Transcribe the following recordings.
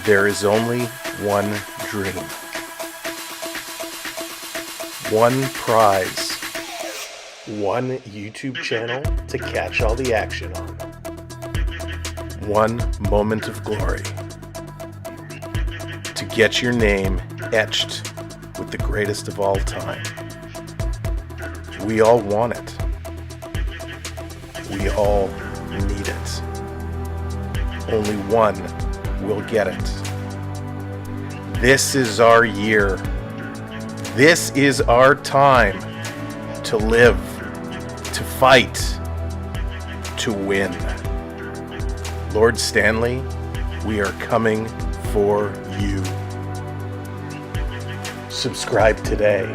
There is only one dream, one prize, one YouTube channel to catch all the action on, one moment of glory, to get your name etched with the greatest of all time. We all want it. We all need it. Only one will get it. This is our year. This is our time to live, to fight, to win. Lord Stanley, we are coming for you. Subscribe today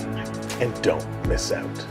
and don't miss out.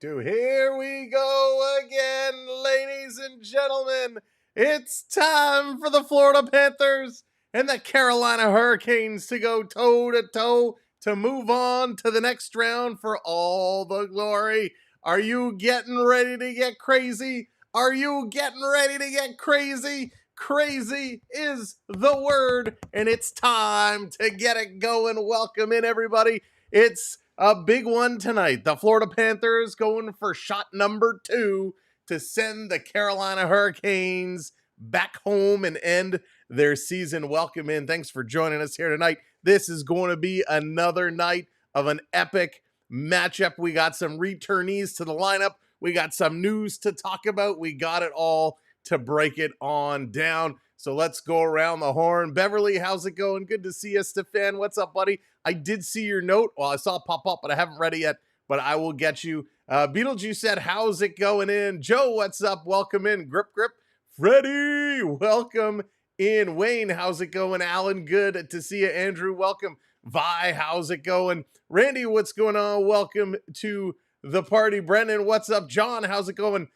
Here we go again, ladies and gentlemen. It's time for the Florida Panthers and the Carolina Hurricanes to go toe-to-toe to move on to the next round for all the glory. Are you getting ready to get crazy? Are you getting ready to get crazy? Crazy is the word, and it's time to get it going. Welcome in, everybody. It's a big one tonight. The Florida Panthers going for shot number 2 to send the Carolina Hurricanes back home and end their season. Welcome in. Thanks for joining us here tonight. This is going to be another night of an epic matchup. We got some returnees to the lineup. We got some news to talk about. We got it all to break it on down. So let's go around the horn. Beverly, how's it going? Good to see you. Stefan, what's up, buddy? I did see your note. Well, I saw it pop up, but I haven't read it yet, but I will get you. Beetlejuice said, how's it going in? Joe, what's up? Welcome in. Grip. Freddie, welcome in. Wayne, how's it going? Alan, good to see you. Andrew, welcome. Vi, how's it going? Randy, what's going on? Welcome to the party. Brendan, what's up? John, how's it going?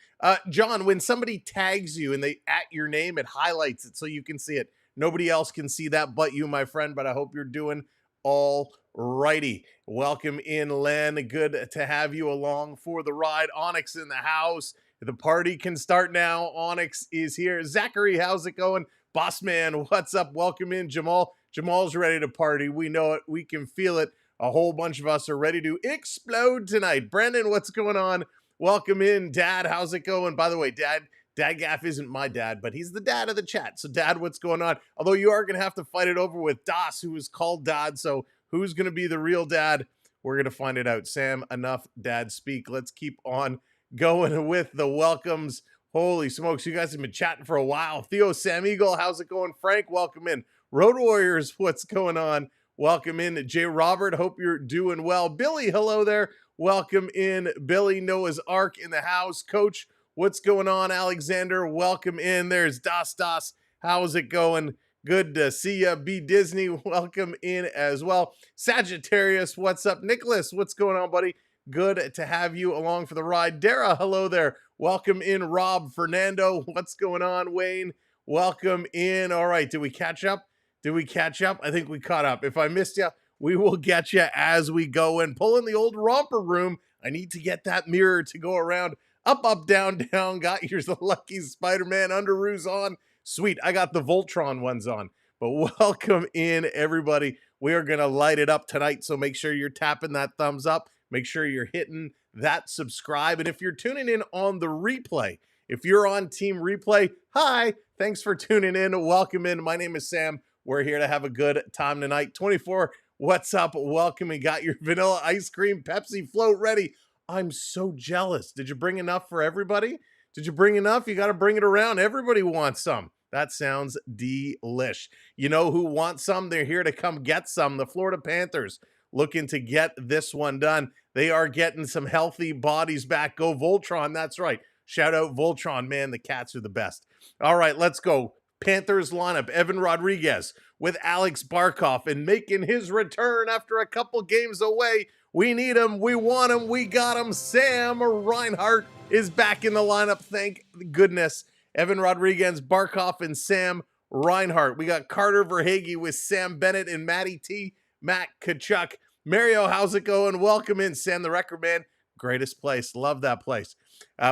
John, when somebody tags you and they at your name, it highlights it so you can see it. Nobody else can see that but you, my friend, but I hope you're doing all righty. Welcome in, Len. Good to have you along for the ride. Onyx in the house. The party can start now. Onyx is here. Zachary, how's it going? Bossman, what's up? Welcome in, Jamal. Jamal's ready to party. We know it. We can feel it. A whole bunch of us are ready to explode tonight. Brendan, what's going on? Welcome in. Dad, how's it going? By the way, Dad Gaff isn't my dad, but he's the dad of the chat. So, Dad, what's going on? Although you are going to have to fight it over with Das, who is called Dad. So, who's going to be the real dad? We're going to find it out. Sam, enough dad speak. Let's keep on going with the welcomes. Holy smokes, you guys have been chatting for a while. Theo, Sam Eagle, how's it going? Frank, welcome in. Road Warriors, what's going on? Welcome in. J. Robert, hope you're doing well. Billy, hello there. Welcome in. Billy, Noah's Ark in the house. Coach, what's going on? Alexander, welcome in. There's Das. How's it going? Good to see ya. B. Disney, welcome in as well. Sagittarius, what's up? Nicholas, what's going on, buddy? Good to have you along for the ride. Dara, hello there. Welcome in, Rob. Fernando, what's going on? Wayne, welcome in. All right, did we catch up? Did we catch up? I think we caught up. If I missed you, we will get you as we go and pull in the old romper room. I need to get that mirror to go around. Up, up, down, down. Got yours, the lucky Spider-Man underoos on. Sweet, I got the Voltron ones on. But welcome in, everybody. We are going to light it up tonight, so make sure you're tapping that thumbs up. Make sure you're hitting that subscribe. And if you're tuning in on the replay, if you're on Team Replay, hi, thanks for tuning in. Welcome in. My name is Sam. We're here to have a good time tonight. 24, what's up? Welcome. And got your vanilla ice cream Pepsi float ready. I'm so jealous. Did you bring enough for everybody? Did you bring enough? You got to bring it around. Everybody wants some. That sounds delish. You know who wants some? They're here to come get some. The Florida Panthers looking to get this one done. They are getting some healthy bodies back. Go Voltron. That's right. Shout out Voltron, man. The Cats are the best. All right, let's go. Panthers lineup. Evan Rodriguez with Alex Barkov and making his return after a couple games away. We need him. We want him. We got him. Sam Reinhart is back in the lineup. Thank goodness. Evan Rodriguez, Barkov, and Sam Reinhart. We got Carter Verhage with Sam Bennett and Matty T. Matt Kachuk. Mario, how's it going? Welcome in, Sam the Record Man. Greatest place. Love that place.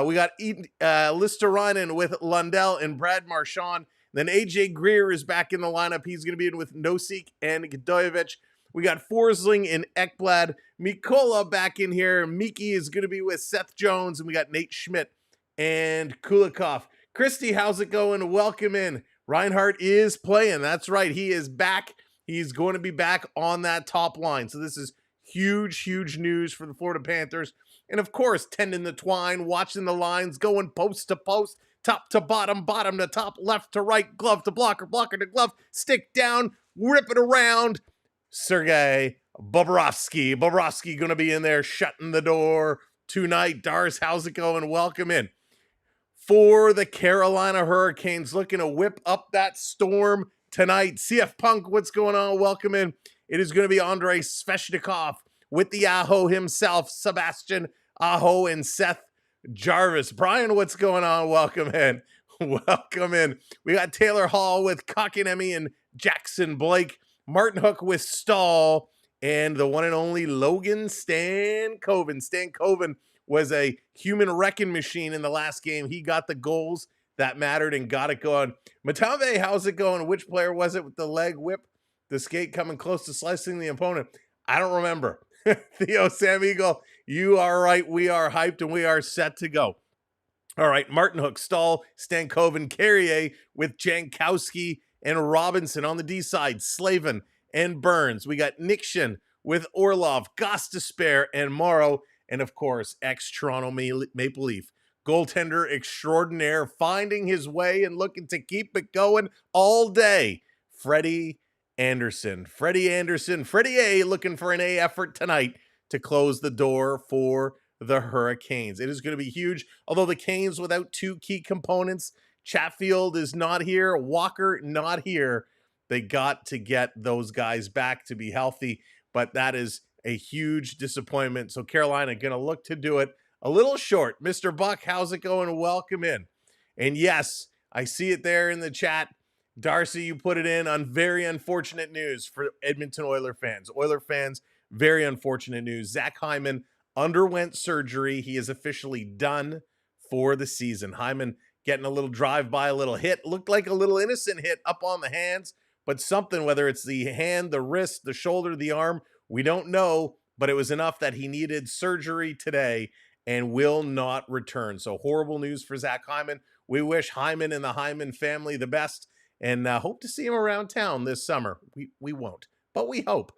We got Listerainen with Lundell and Brad Marchand. Then AJ Greer is back in the lineup. He's going to be in with Nosik and Gdojevic. We got Forsling and Ekblad. Mikola back in here. Miki is going to be with Seth Jones. And we got Nate Schmidt and Kulikov. Christy, how's it going? Welcome in. Reinhardt is playing. That's right. He is back. He's going to be back on that top line. So this is huge, huge news for the Florida Panthers. And of course, tending the twine, watching the lines, going post to post, top to bottom, bottom to top, left to right, glove to blocker, blocker to glove, stick down, rip it around. Sergei Bobrovsky. Bobrovsky going to be in there shutting the door tonight. Dars, how's it going? Welcome in. For the Carolina Hurricanes, looking to whip up that storm tonight. CF Punk, what's going on? Welcome in. It is going to be Andrei Svechnikov with the Aho himself, Sebastian Aho and Seth Jarvis. Brian, what's going on? Welcome in. Welcome in. We got Taylor Hall with Kokanemi and Jackson Blake. Martin Hook with Stahl. And the one and only Logan Stankoven. Stankoven was a human wrecking machine in the last game. He got the goals that mattered and got it going. Matave, how's it going? Which player was it with the leg whip? The skate coming close to slicing the opponent. I don't remember. Theo Sam Eagle, you are right. We are hyped and we are set to go. All right, Martin Hook, Stahl, Stankoven, Carrier with Jankowski and Robinson on the D side, Slavin and Burns. We got Nikshin with Orlov, Gostisbehere and Morrow. And of course, ex-Toronto Maple Leaf goaltender extraordinaire, finding his way and looking to keep it going all day. Freddie Anderson. Freddie A looking for an A effort tonight to close the door for the Hurricanes. It is going to be huge. Although the Canes without two key components, Chatfield is not here, Walker not here. They got to get those guys back to be healthy, but that is a huge disappointment. So Carolina going to look to do it a little short. Mr. Buck, how's it going? Welcome in. And yes, I see it there in the chat. Darcy, you put it in on very unfortunate news for Edmonton Oiler fans. Oiler fans, very unfortunate news. Zach Hyman underwent surgery. He is officially done for the season. Hyman getting a little drive-by, a little hit. Looked like a little innocent hit up on the hands, but something, whether it's the hand, the wrist, the shoulder, the arm, we don't know, but it was enough that he needed surgery today and will not return. So horrible news for Zach Hyman. We wish Hyman and the Hyman family the best and hope to see him around town this summer. We won't, but we hope.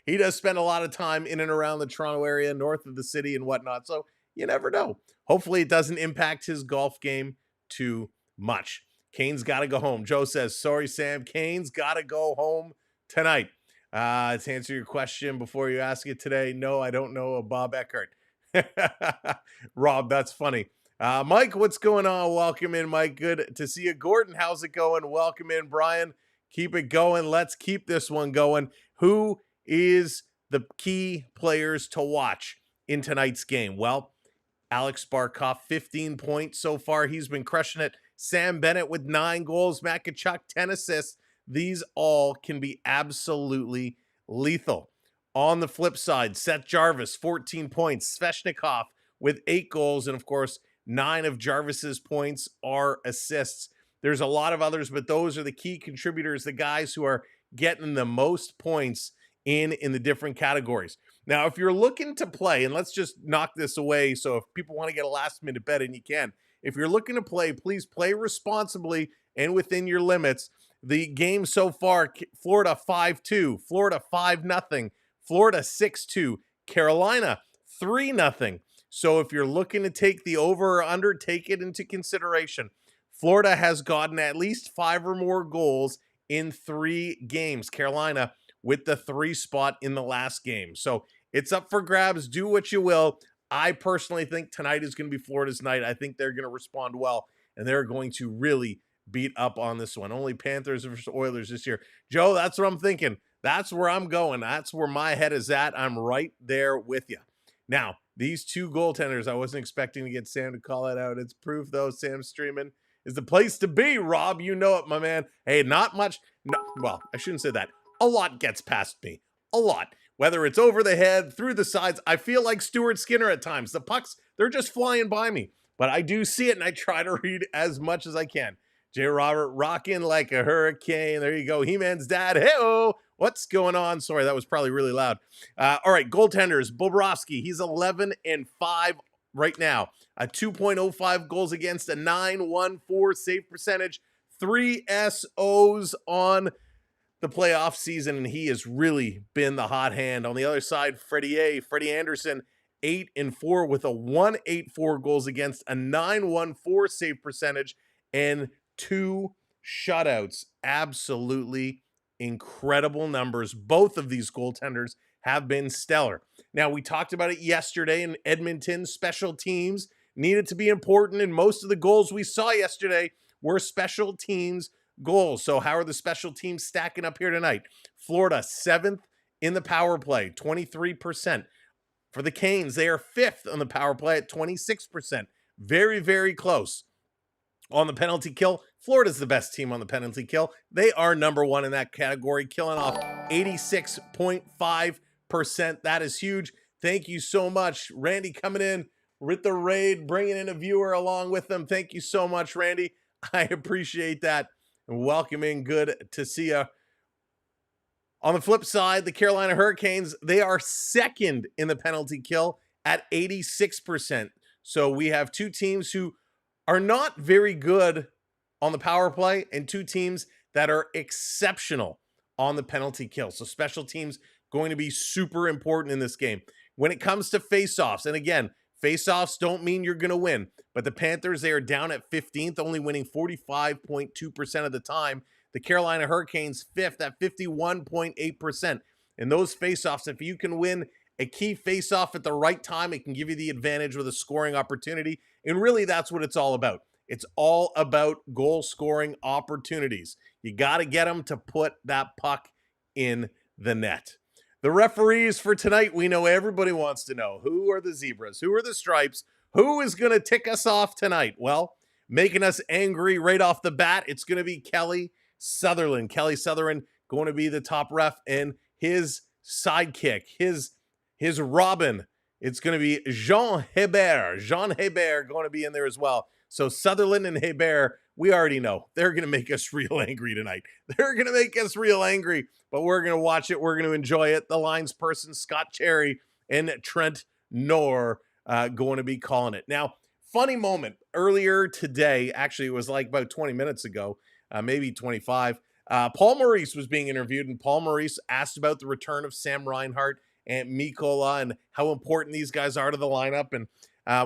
He does spend a lot of time in and around the Toronto area, north of the city and whatnot, so you never know. Hopefully it doesn't impact his golf game too much. Canes got to go home. Joe says, sorry, Sam. Canes got to go home tonight. To answer your question before you ask it today, no, I don't know a Bob Eckert. Rob, that's funny. Mike, what's going on? Welcome in, Mike. Good to see you. Gordon, how's it going? Welcome in, Brian. Keep it going. Let's keep this one going. Who is the key players to watch in tonight's game? Well, Alex Barkov, 15 points so far. He's been crushing it. Sam Bennett with 9 goals. Matt Tkachuk, 10 assists. These all can be absolutely lethal. On the flip side, Seth Jarvis, 14 points. Svechnikov with 8 goals. And of course, 9 of Jarvis's points are assists. There's a lot of others, but those are the key contributors, the guys who are getting the most points in the different categories. Now, if you're looking to play, and let's just knock this away, so if people want to get a last-minute bet in, you can. If you're looking to play, please play responsibly and within your limits. The game so far, Florida 5-2, Florida 5-0, Florida 6-2, Carolina 3-0. So if you're looking to take the over or under, take it into consideration. Florida has gotten at least 5 or more goals in 3 games. Carolina with the 3 spot in the last game. So it's up for grabs. Do what you will. I personally think tonight is going to be Florida's night. I think they're going to respond well, and they're going to really beat up on this one. Only Panthers versus Oilers this year. Joe, that's what I'm thinking. That's where I'm going. That's where my head is at. I'm right there with you. Now, these 2 goaltenders, I wasn't expecting to get Sam to call it out. It's proof, though, Sam streaming is the place to be, Rob. You know it, my man. Hey, not much. No, well, I shouldn't say that. A lot gets past me. A lot. Whether it's over the head, through the sides, I feel like Stuart Skinner at times. The pucks, they're just flying by me. But I do see it, and I try to read as much as I can. J. Robert rocking like a hurricane. There you go. He-Man's dad. Hey-oh. What's going on? Sorry, that was probably really loud. All right, goaltenders. Bobrovsky, he's 11-5 right now. A 2.05 goals against, a 9.14 save percentage, 3 SOs on the playoff season, and he has really been the hot hand. On the other side, Freddie Anderson, 8-4 with a 1.84 goals against, a 9.14 save percentage, and 2 shutouts. Absolutely incredible numbers. Both of these goaltenders have been stellar. Now, we talked about it yesterday in Edmonton. Special teams needed to be important, and most of the goals we saw yesterday were special teams goals. So how are the special teams stacking up here tonight? Florida, 7th in the power play, 23%. For the Canes, they are 5th on the power play at 26%. Very, very close. On the penalty kill, Florida's the best team on the penalty kill. They are number 1 in that category, killing off 86.5%. That is huge. Thank you so much. Randy coming in with the raid, bringing in a viewer along with them. Thank you so much, Randy. I appreciate that. And welcome in. Good to see you. On the flip side, the Carolina Hurricanes, they are 2nd in the penalty kill at 86%. So we have 2 teams who are not very good on the power play and 2 teams that are exceptional on the penalty kill. So special teams going to be super important in this game. When it comes to faceoffs, and again, faceoffs don't mean you're going to win, but the Panthers, they are down at 15th, only winning 45.2% of the time. The Carolina Hurricanes, 5th at 51.8%. And those faceoffs, if you can win a key faceoff at the right time, it can give you the advantage with a scoring opportunity. And really, that's what it's all about. It's all about goal scoring opportunities. You got to get them to put that puck in the net. The referees for tonight, we know everybody wants to know. Who are the Zebras? Who are the Stripes? Who is going to tick us off tonight? Well, making us angry right off the bat, it's going to be Kelly Sutherland. Kelly Sutherland going to be the top ref, and his sidekick, his Robin, it's going to be Jean Hebert. Jean Hebert going to be in there as well. So Sutherland and Hebert, we already know they're going to make us real angry tonight. They're going to make us real angry, but we're going to watch it. We're going to enjoy it. The lines person, Scott Cherry and Trent Knorr going to be calling it. Now, funny moment earlier today, actually it was like about 20 minutes ago, maybe 25. Paul Maurice was being interviewed, and Paul Maurice asked about the return of Sam Reinhart and Mikkola and how important these guys are to the lineup. And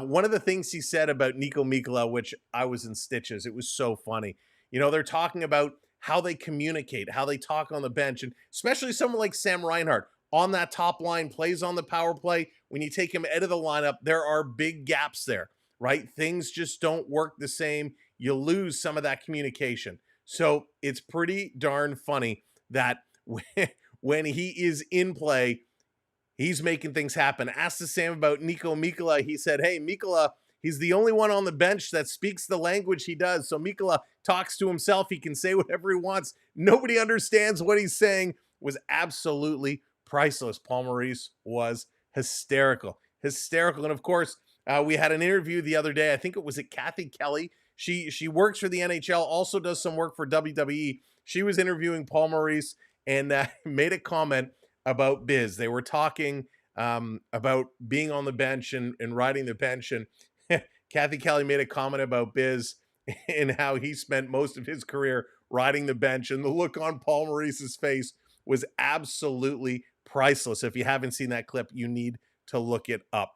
one of the things he said about Nico Mikkola, which I was in stitches, it was so funny. You know, they're talking about how they communicate, how they talk on the bench, and especially someone like Sam Reinhart on that top line, plays on the power play. When you take him out of the lineup, there are big gaps there, right? Things just don't work the same. You lose some of that communication. So it's pretty darn funny that when he is in play, He's making things happen. Asked the Sam about Nico Mikkola. He said, hey, Mikkola, he's the only one on the bench that speaks the language he does. So Mikkola talks to himself. He can say whatever he wants. Nobody understands what he's saying. Was absolutely priceless. Paul Maurice was hysterical. Hysterical. And of course, we had an interview the other day. I think it was at Kathy Kelly. She works for the NHL, also does some work for WWE. She was interviewing Paul Maurice and made a comment about Biz. They were talking about being on the bench and riding the bench. And Kathy Kelly made a comment about Biz and how he spent most of his career riding the bench. And the look on Paul Maurice's face was absolutely priceless. If you haven't seen that clip, you need to look it up.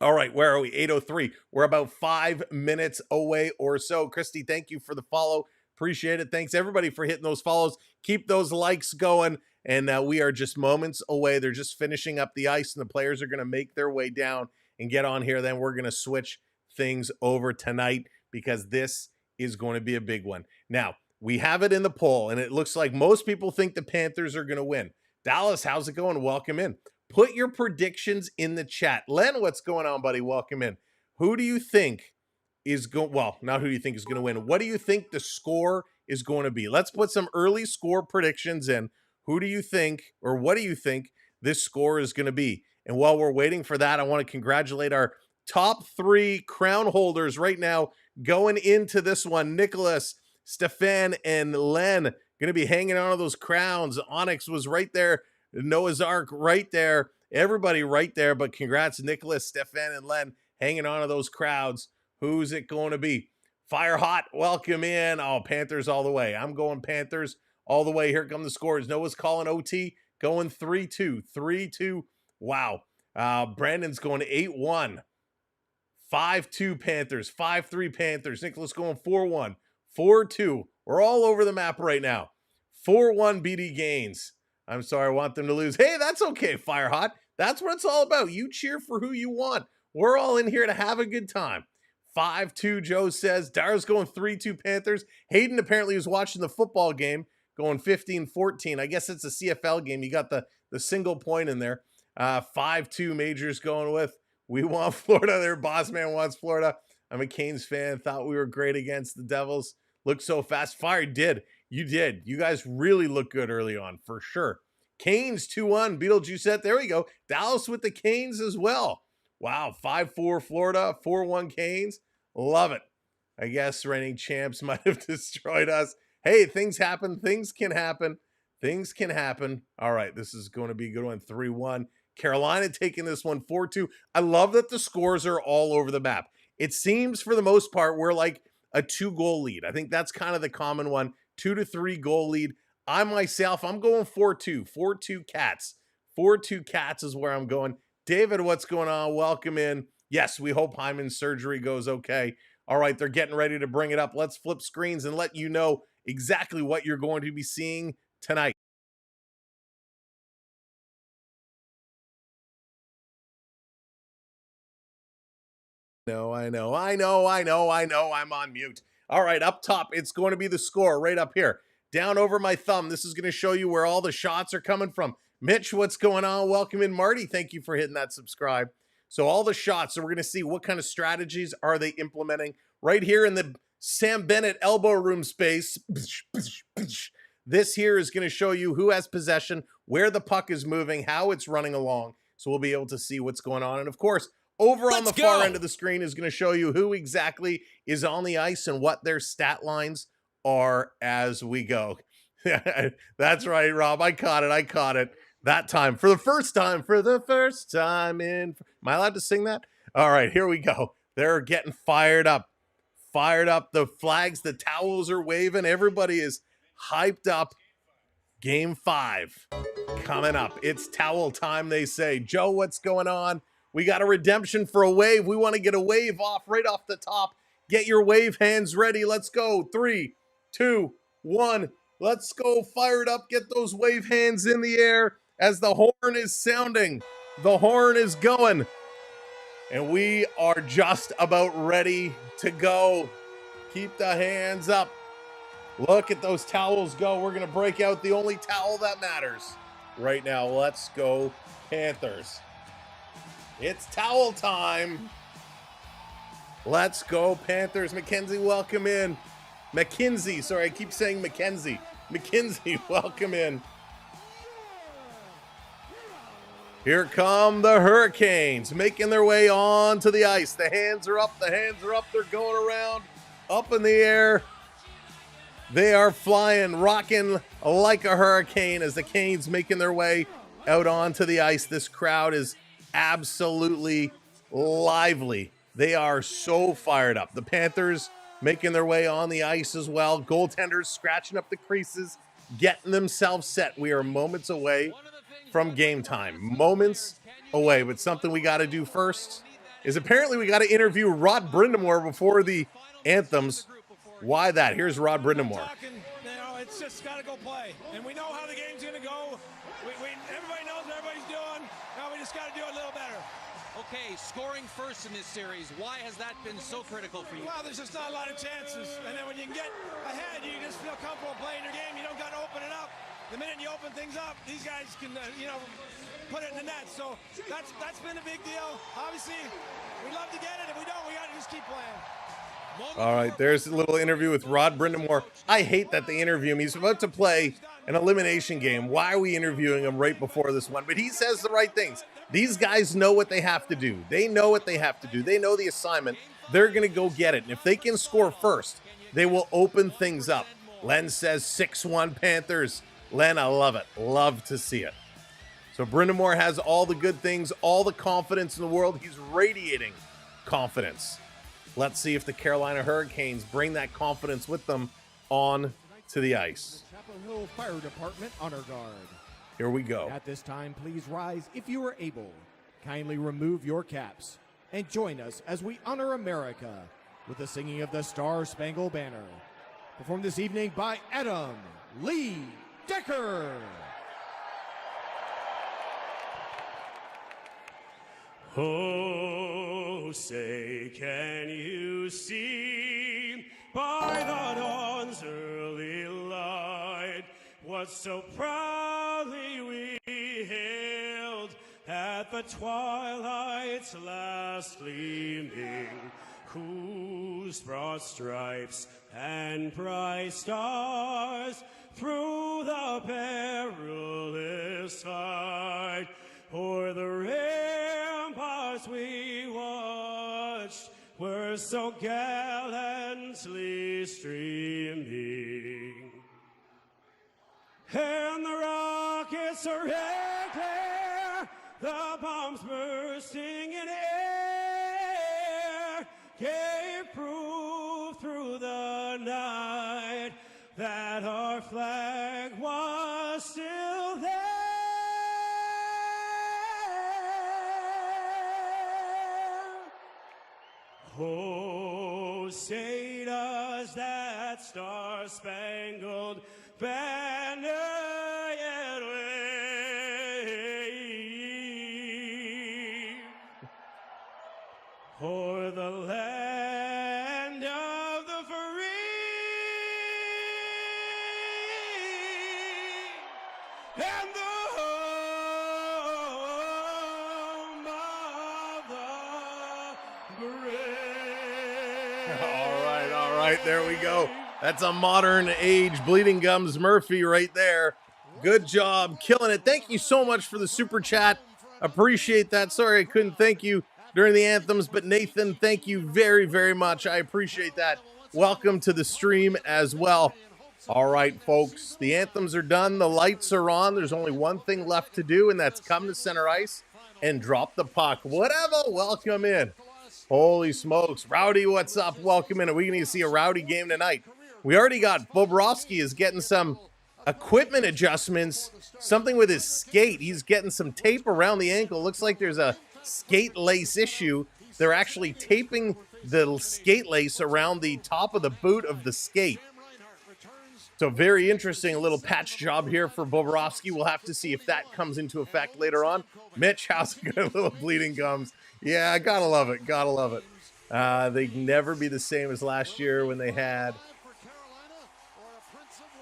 All right, where are we? 8:03. We're about 5 minutes away or so. Christy, thank you for the follow. Appreciate it. Thanks, everybody, for hitting those follows. Keep those likes going. And we are just moments away. They're just finishing up the ice, and the players are going to make their way down and get on here. Then we're going to switch things over tonight because this is going to be a big one. Now, we have it in the poll, and it looks like most people think the Panthers are going to win. Dallas, how's it going? Welcome in. Put your predictions in the chat. Len, what's going on, buddy? Welcome in. Who do you think is going, well, not who do you think is going to win. What do you think the score is going to be? Let's put some early score predictions in. Who do you think, or what do you think this score is going to be? And while we're waiting for that, I want to congratulate our top 3 crown holders right now going into this one. Nicholas, Stefan, and Len going to be hanging on to those crowns. Onyx was right there. Noah's Ark right there. Everybody right there. But congrats, Nicholas, Stefan, and Len hanging on to those crowds. Who's it going to be? Fire hot. Welcome in. Oh, Panthers all the way. I'm going Panthers all the way. Here come the scores. Noah's calling OT, going 3-2. 3-2. Wow. Brandon's going 8-1. 5-2 Panthers. 5-3 Panthers. Nicholas going 4-1. 4-2. We're all over the map right now. 4-1 BD Gaines. I'm sorry, I want them to lose. Hey, that's okay, Fire Hot. That's what it's all about. You cheer for who you want. We're all in here to have a good time. 5-2, Joe says. Dara's going 3-2 Panthers. Hayden apparently was watching the football game, going 15-14. I guess it's a CFL game. You got the single point in there. 5-2 Majors going with. We want Florida. Their boss man wants Florida. I'm a Canes fan. Thought we were great against the Devils. Looked so fast. Fire did. You did. You guys really look good early on, for sure. Canes 2-1. Beetlejuice set. There we go. Dallas with the Canes as well. Wow. 5-4 Florida. 4-1 Canes. Love it. I guess reigning champs might have destroyed us. Hey, things happen. Things can happen. Things can happen. All right. This is going to be a good one. 3-1. Carolina taking this one 4-2. I love that the scores are all over the map. It seems for the most part we're like a 2-goal lead. I think that's kind of the common one. 2 to 3 goal lead. I'm going 4-2. 4-2 Cats. 4-2 Cats is where I'm going. David, what's going on? Welcome in. Yes, we hope Hyman's surgery goes okay. All right, they're getting ready to bring it up. Let's flip screens and let you know exactly what you're going to be seeing tonight. No, I know. I'm on mute. All right, up top, it's going to be the score right up here. Down over my thumb, this is going to show you where all the shots are coming from. Mitch, what's going on? Welcome in. Marty, thank you for hitting that subscribe. So all the shots, so we're going to see what kind of strategies are they implementing right here in the Sam Bennett elbow room space. This here is going to show you who has possession, where the puck is moving, how it's running along. So we'll be able to see what's going on. And of course, over on the far end of the screen is going to show you who exactly is on the ice and what their stat lines are as we go. That's right, Rob. I caught it. That time. For the first time in... Am I allowed to sing that? All right, here we go. They're getting fired up. The flags, the towels are waving. Everybody is hyped up. Game 5 coming up. It's towel time, they say. Joe, what's going on? We got a redemption for a wave. We want to get a wave off right off the top. Get your wave hands ready. Let's go. 3, 2, 1. Let's go. Fire it up. Get those wave hands in the air as the horn is sounding. The horn is going. And we are just about ready to go. Keep the hands up. Look at those towels go. We're going to break out the only towel that matters. right now. Let's go Panthers. It's towel time. Let's go Panthers. Mackenzie, welcome in. McKinsey, sorry, I keep saying Mackenzie. McKinsey, welcome in. Here come the Hurricanes, making their way onto the ice. The hands are up, they're going around, up in the air. They are flying, rocking like a hurricane as the Canes making their way out onto the ice. This crowd is absolutely lively. They are so fired up. The Panthers making their way on the ice as well. Goaltenders scratching up the creases, getting themselves set. We are moments away from game time. Moments away. But something we got to do first is apparently we got to interview Rod Brindamore before the anthems. Why that? Here's Rod Brindamore. It's just got to go play. And we know how the game's going to go. Everybody knows what everybody's doing. Now we just got to do it a little better. Okay, scoring first in this series. Why has that been so critical for you? Well, there's just not a lot of chances. And then when you can get ahead, you just feel comfortable playing your game. You don't got to open it up. The minute you open things up, these guys can, put it in the net. So that's been a big deal. Obviously, we'd love to get it. If we don't, we got to just keep playing. All right, there's a little interview with Rod Brindamore. I hate that they interview him. He's about to play an elimination game. Why are we interviewing him right before this one? But he says the right things. These guys know what they have to do. They know what they have to do. They know the assignment. They're going to go get it. And if they can score first, they will open things up. Len says 6-1 Panthers. Len, I love it. Love to see it. So Brindamore has all the good things, all the confidence in the world. He's radiating confidence. Let's see if the Carolina Hurricanes bring that confidence with them on to the ice. Chapel Hill Fire Department Honor Guard. Here we go. At this time, please rise if you are able. Kindly remove your caps and join us as we honor America with the singing of the Star-Spangled Banner. Performed this evening by Adam Lee Decker. Oh, say, can you see by the dawn's early light what so proudly we hailed at the twilight's last gleaming, whose broad stripes and bright stars through the perilous fight o'er the ramparts we watched were so gallantly streaming, and the rockets are there, the bombs bursting in air, gave proof through the night that our flag was still there. Oh, say does that star-spangled banner yet wave o'er the land of the free and the home of the brave. All right, there we go. That's a modern age Bleeding Gums Murphy right there. Good job, killing it. Thank you so much for the super chat. Appreciate that. Sorry I couldn't thank you during the anthems, but Nathan, thank you very, very much. I appreciate that. Welcome to the stream as well. All right, folks, the anthems are done. The lights are on. There's only one thing left to do, and that's come to center ice and drop the puck. Whatever, welcome in. Holy smokes. Rowdy, what's up? Welcome in. Are we going to see a Rowdy game tonight? We already got Bobrovsky is getting some equipment adjustments, something with his skate. He's getting some tape around the ankle. Looks like there's a skate lace issue. They're actually taping the skate lace around the top of the boot of the skate. So very interesting, a little patch job here for Bobrovsky. We'll have to see if that comes into effect later on. Mitch, how's it going? Little Bleeding Gums. Yeah, I gotta love it. Gotta love it. They'd never be the same as last year when they had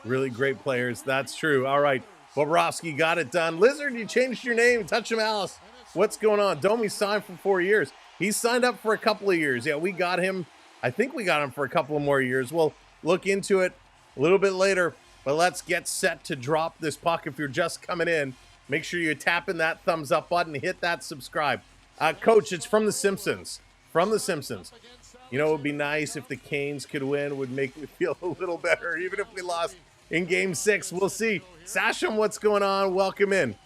really great players. That's true. All right. Bobrovsky got it done. Lizard, you changed your name. Touch him, Alice. What's going on? Domi signed for 4 years. He signed up for a couple of years. Yeah, we got him. I think we got him for a couple of more years. We'll look into it a little bit later. But let's get set to drop this puck. If you're just coming in, make sure you're tapping that thumbs up button. Hit that subscribe. Coach, it's from The Simpsons. From The Simpsons. You know, it would be nice if the Canes could win. It would make me feel a little better, even if we lost in Game 6. We'll see. Sasham, what's going on? Welcome in.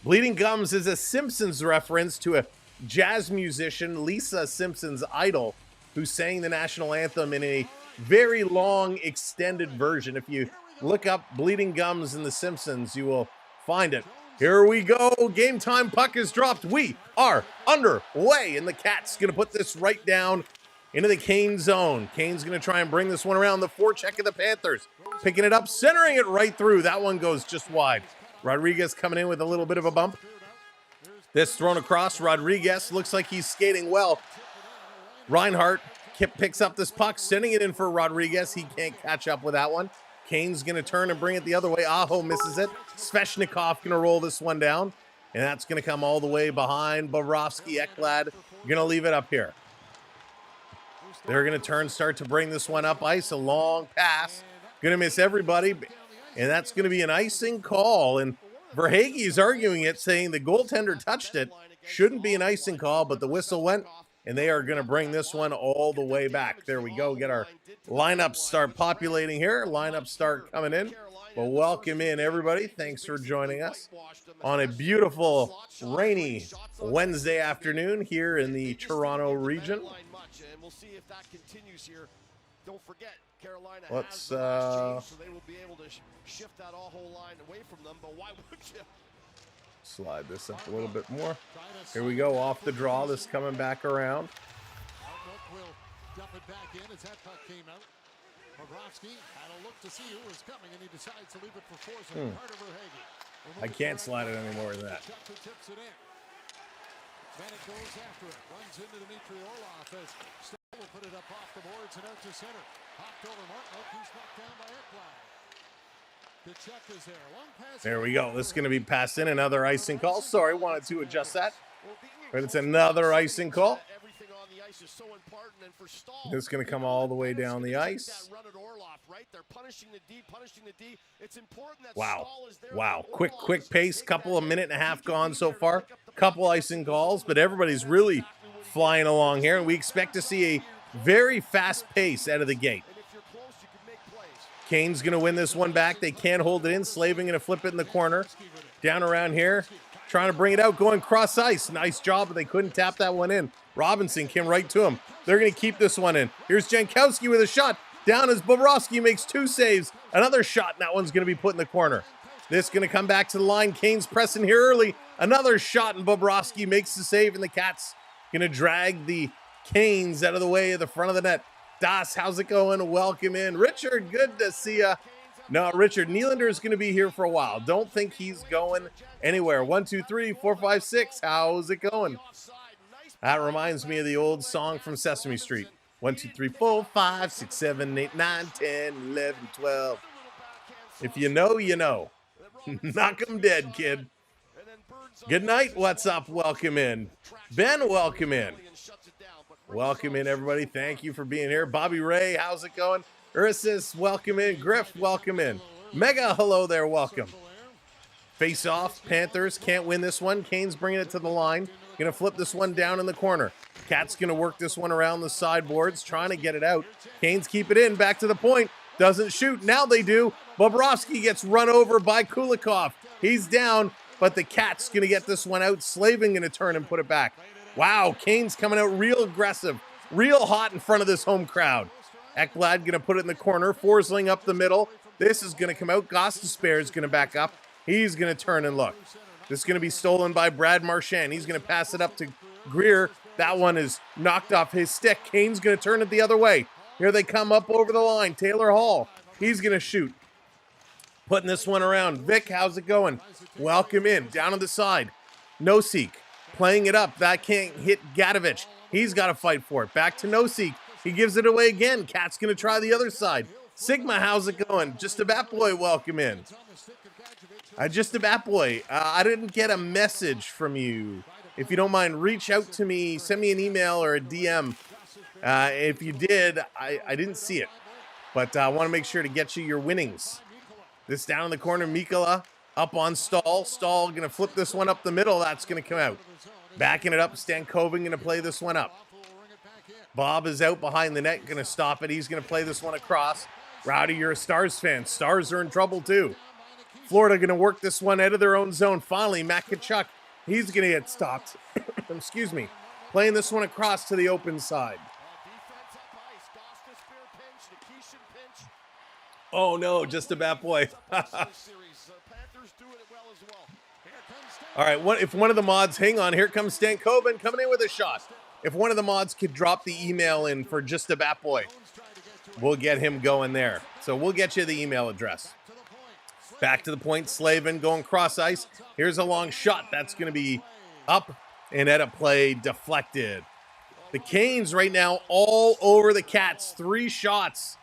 Bleeding Gums is a Simpsons reference to a jazz musician, Lisa Simpson's idol, who sang the national anthem in a very long, extended version. If you look up Bleeding Gums in The Simpsons, you will find it. Here we go. Game time puck is dropped. We are underway, and the Cat's going to put this right down into the Kane zone. Kane's going to try and bring this one around. The forecheck of the Panthers. Picking it up, centering it right through. That one goes just wide. Rodriguez coming in with a little bit of a bump. This thrown across. Rodriguez looks like he's skating well. Reinhardt picks up this puck, sending it in for Rodriguez. He can't catch up with that one. Kane's going to turn and bring it the other way. Aho misses it. Svechnikov going to roll this one down. And that's going to come all the way behind Bobrovsky. Ekblad going to leave it up here. They're going to start to bring this one up ice. A long pass. Going to miss everybody. And that's going to be an icing call. And Verhaeghe is arguing it, saying the goaltender touched it. Shouldn't be an icing call, but the whistle went. And they are going to bring this one all the way back. There we go. Get our lineups start populating here. Lineups start coming in. Well, welcome in, everybody. Thanks for joining us on a beautiful, rainy Wednesday afternoon here in the Toronto region. Let's slide this up a little bit more. Here we go, off the draw. This coming back around. I can't slide it any more than that. Bennett goes after it, runs into Dmitry Orlov as Stell will put it up off the boards and out to center. Hopped over Martin, he's knocked down by Ekblad. The check is there. Long pass. There we go. This is going to be passed in. Another icing call. Sorry, wanted to adjust that. But it's another icing call. This is going to come all the way down the ice. Wow. Wow. Quick pace. Couple of minute and a half gone so far. Couple icing calls, but everybody's really flying along here. And we expect to see a very fast pace out of the gate. Kane's going to win this one back. They can't hold it in. Slaving going to flip it in the corner. Down around here. Trying to bring it out. Going cross ice. Nice job, but they couldn't tap that one in. Robinson came right to him. They're going to keep this one in. Here's Jankowski with a shot. Down as Bobrovsky makes 2 saves. Another shot, and that one's going to be put in the corner. This is going to come back to the line. Kane's pressing here early. Another shot, and Bobrovsky makes the save, and the Cats going to drag the Canes out of the way of the front of the net. Das, how's it going? Welcome in. Richard, good to see ya. No, Richard, Nylander is going to be here for a while. Don't think he's going anywhere. 1, 2, 3, 4, 5, 6. How's it going? That reminds me of the old song from Sesame Street. 1, 2, 3, 4, 5, 6, 7, 8, 9, 10, 11, 12. If you know, you know. Knock 'em dead, kid. Good night. What's up? Welcome in. Ben, welcome in. Welcome in, everybody. Thank you for being here. Bobby Ray, how's it going? Ursus, welcome in. Griff, welcome in. Mega, hello there. Welcome. Face off. Panthers can't win this one. Kane's bringing it to the line. Going to flip this one down in the corner. Cat's going to work this one around the sideboards, trying to get it out. Canes keep it in. Back to the point. Doesn't shoot. Now they do. Bobrovsky gets run over by Kulikov. He's down, but the Cat's going to get this one out. Slaving going to turn and put it back. Wow, Kane's coming out real aggressive, real hot in front of this home crowd. Ekblad going to put it in the corner. Forsling up the middle. This is going to come out. Gostisbehere is going to back up. He's going to turn and look. This is going to be stolen by Brad Marchand. He's going to pass it up to Greer. That one is knocked off his stick. Kane's going to turn it the other way. Here they come up over the line. Taylor Hall. He's going to shoot. Putting this one around. Vic, how's it going? Welcome in. Down on the side. Nosek. Playing it up. That can't hit Gadovich. He's got to fight for it. Back to Nosek. He gives it away again. Cat's going to try the other side. Sigma, how's it going? Just a bat boy, welcome in. Just a bat boy. I didn't get a message from you. If you don't mind, reach out to me. Send me an email or a DM. If you did, I didn't see it. But I want to make sure to get you your winnings. This down in the corner, Mikkola up on Stahl. Stahl going to flip this one up the middle. That's going to come out. Backing it up, Stankoven going to play this one up. Bob is out behind the net, going to stop it. He's going to play this one across. Rowdy, you're a Stars fan. Stars are in trouble too. Florida going to work this one out of their own zone. Finally, Matt Tkachuk, he's going to get stopped. Excuse me. Playing this one across to the open side. Oh no, just a bat boy. All right, if one of the mods, hang on, here comes Stankoven coming in with a shot. If one of the mods could drop the email in for just a bat boy, we'll get him going there. So we'll get you the email address. Back to the point, Slavin going cross ice. Here's a long shot. That's going to be up and at a play deflected. The Canes right now all over the Cats. 3 shots.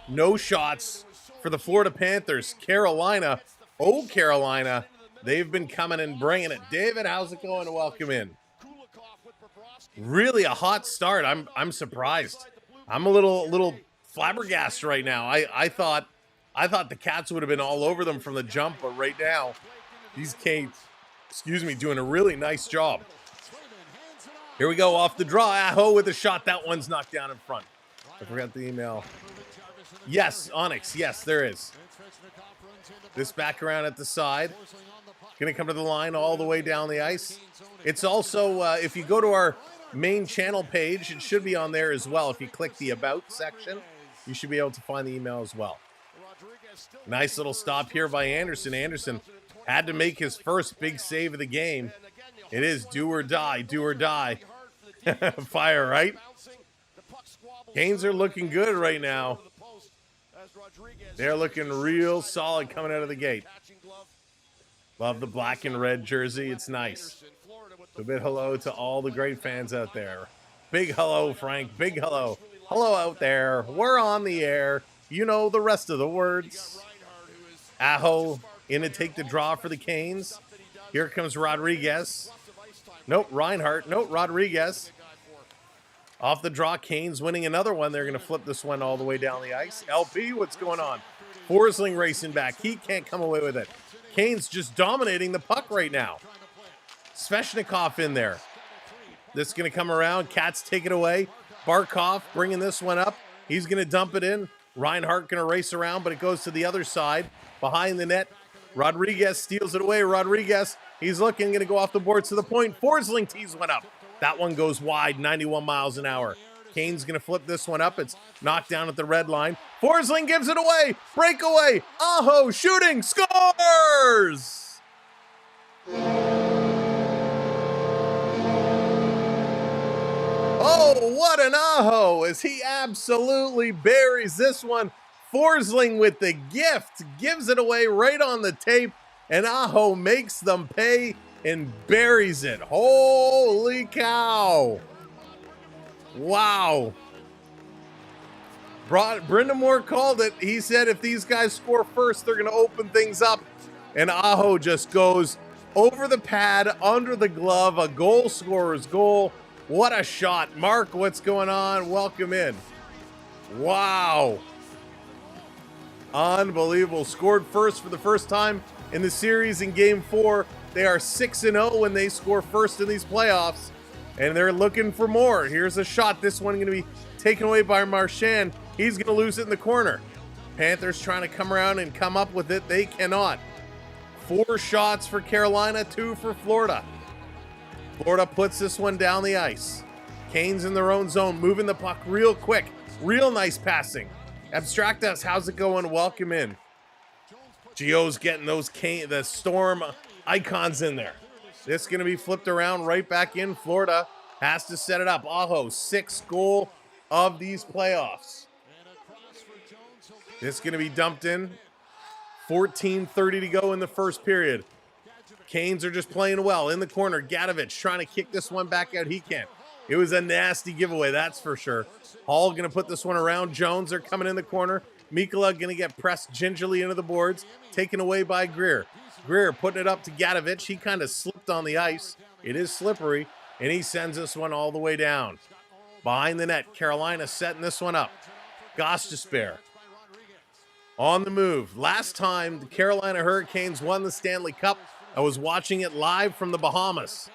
No shots for the Florida Panthers. Carolina, oh Carolina, they've been coming and bringing it. David, how's it going? Welcome in. Really a hot start. I'm surprised. I'm a little flabbergasted right now. I thought the Cats would have been all over them from the jump, but right now, these Canes, doing a really nice job. Here we go, off the draw. Aho with a shot. That one's knocked down in front. I forgot the email. Yes, Onyx. Yes, there is. This back around at the side. Going to come to the line all the way down the ice. It's also, if you go to our main channel page, it should be on there as well. If you click the About section, you should be able to find the email as well. Nice little stop here by Anderson. Anderson had to make his first big save of the game. It is do or die, do or die. Fire, right? Canes are looking good right now. They're looking real solid coming out of the gate. Love the black and red jersey. It's nice. A big hello to all the great fans out there. Big hello, Frank. Big hello. Hello out there. We're on the air. You know the rest of the words. Aho in to take the draw for the Canes. Here comes Rodriguez. Nope, Reinhardt. Nope, Rodriguez. Off the draw, Canes winning another one. They're going to flip this one all the way down the ice. LP, what's going on? Forsling racing back. He can't come away with it. Canes just dominating the puck right now. Svechnikov in there. This is going to come around. Cats take it away. Barkov bringing this one up. He's going to dump it in. Reinhardt going to race around, but it goes to the other side. Behind the net. Rodriguez steals it away. Rodriguez, he's looking, going to go off the boards to the point. Forsling tees one up. That one goes wide, 91 miles an hour. Canes going to flip this one up. It's knocked down at the red line. Forsling gives it away. Breakaway. Aho shooting. Scores! Oh, what an Aho as he absolutely buries this one. Forsling with the gift. Gives it away right on the tape. And Aho makes them pay and buries it. Holy cow. Wow. Brendan Moore called it. He said if these guys score first, they're going to open things up. And Aho just goes over the pad, under the glove, a goal scorer's goal. What a shot. Mark, what's going on? Welcome in. Wow. Unbelievable. Scored first for the first time in the series in Game 4. They are 6-0 when they score first in these playoffs, and they're looking for more. Here's a shot. This one going to be taken away by Marchand. He's going to lose it in the corner. Panthers trying to come around and come up with it. They cannot. 4 shots for Carolina, 2 for Florida. Florida puts this one down the ice. Canes in their own zone, moving the puck real quick. Real nice passing. Abstractus, how's it going? Welcome in. Gio's getting those the Storm icons in there. This is going to be flipped around right back in. Florida has to set it up. Aho, 6th goal of these playoffs. This is going to be dumped in. 14:30 to go in the first period. Canes are just playing well. In the corner, Gadovich trying to kick this one back out. He can't. It was a nasty giveaway, that's for sure. Hall going to put this one around. Jones are coming in the corner. Mikula going to get pressed gingerly into the boards, taken away by Greer. Greer putting it up to Gadovich. He kind of slipped on the ice. It is slippery, and he sends this one all the way down. Behind the net, Carolina setting this one up. Gostisbehere on the move. Last time the Carolina Hurricanes won the Stanley Cup, I was watching it live from the Bahamas.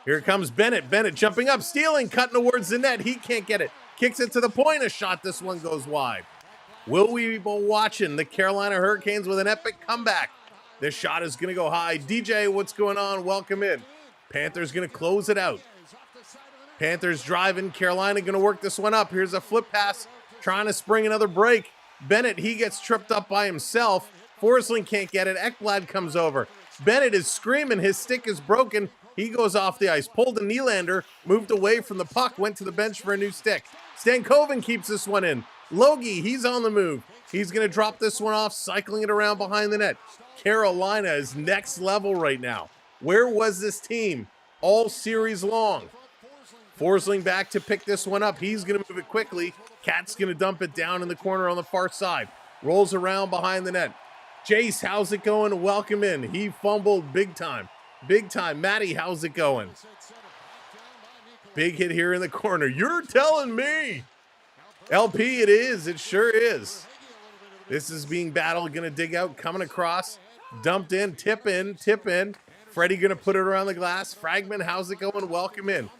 Here comes Bennett. Bennett jumping up, stealing, cutting towards the net. He can't get it. Kicks it to the point. A shot. This one goes wide. Will we be watching the Carolina Hurricanes with an epic comeback? This shot is going to go high. DJ, what's going on? Welcome in. Panthers going to close it out. Panthers driving. Carolina going to work this one up. Here's a flip pass. Trying to spring another break. Bennett, he gets tripped up by himself. Forsling can't get it. Ekblad comes over. Bennett is screaming. His stick is broken. He goes off the ice. Pulled a Nylander. Moved away from the puck. Went to the bench for a new stick. Stankoven keeps this one in. Logie, he's on the move. He's going to drop this one off, cycling it around behind the net. Carolina is next level right now. Where was this team all series long? Forsling back to pick this one up. He's going to move it quickly. Cat's going to dump it down in the corner on the far side. Rolls around behind the net. Jace, how's it going? Welcome in. He fumbled big time. Big time. Matty, how's it going? Big hit here in the corner. You're telling me. LP, it is. It sure is. This is being battled. Going to dig out. Coming across. Dumped in. Tip in. Tip in. Freddie going to put it around the glass. Fragment, how's it going? Welcome in.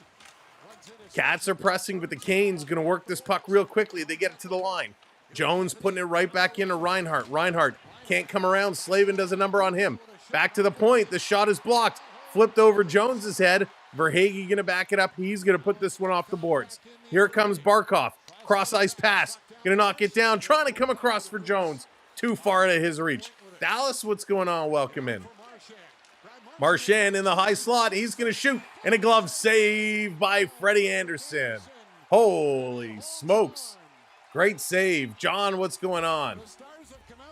Cats are pressing, but the Canes going to work this puck real quickly. They get it to the line. Jones putting it right back into Reinhart. Reinhart can't come around. Slavin does a number on him. Back to the point. The shot is blocked. Flipped over Jones's head. Verhaeghe going to back it up. He's going to put this one off the boards. Here comes Barkov. Cross ice pass. Going to knock it down. Trying to come across for Jones. Too far out of his reach. Dallas, what's going on? Welcome in. Marchand in the high slot. He's going to shoot. And a glove save by Freddie Anderson. Holy smokes. Great save. John, what's going on?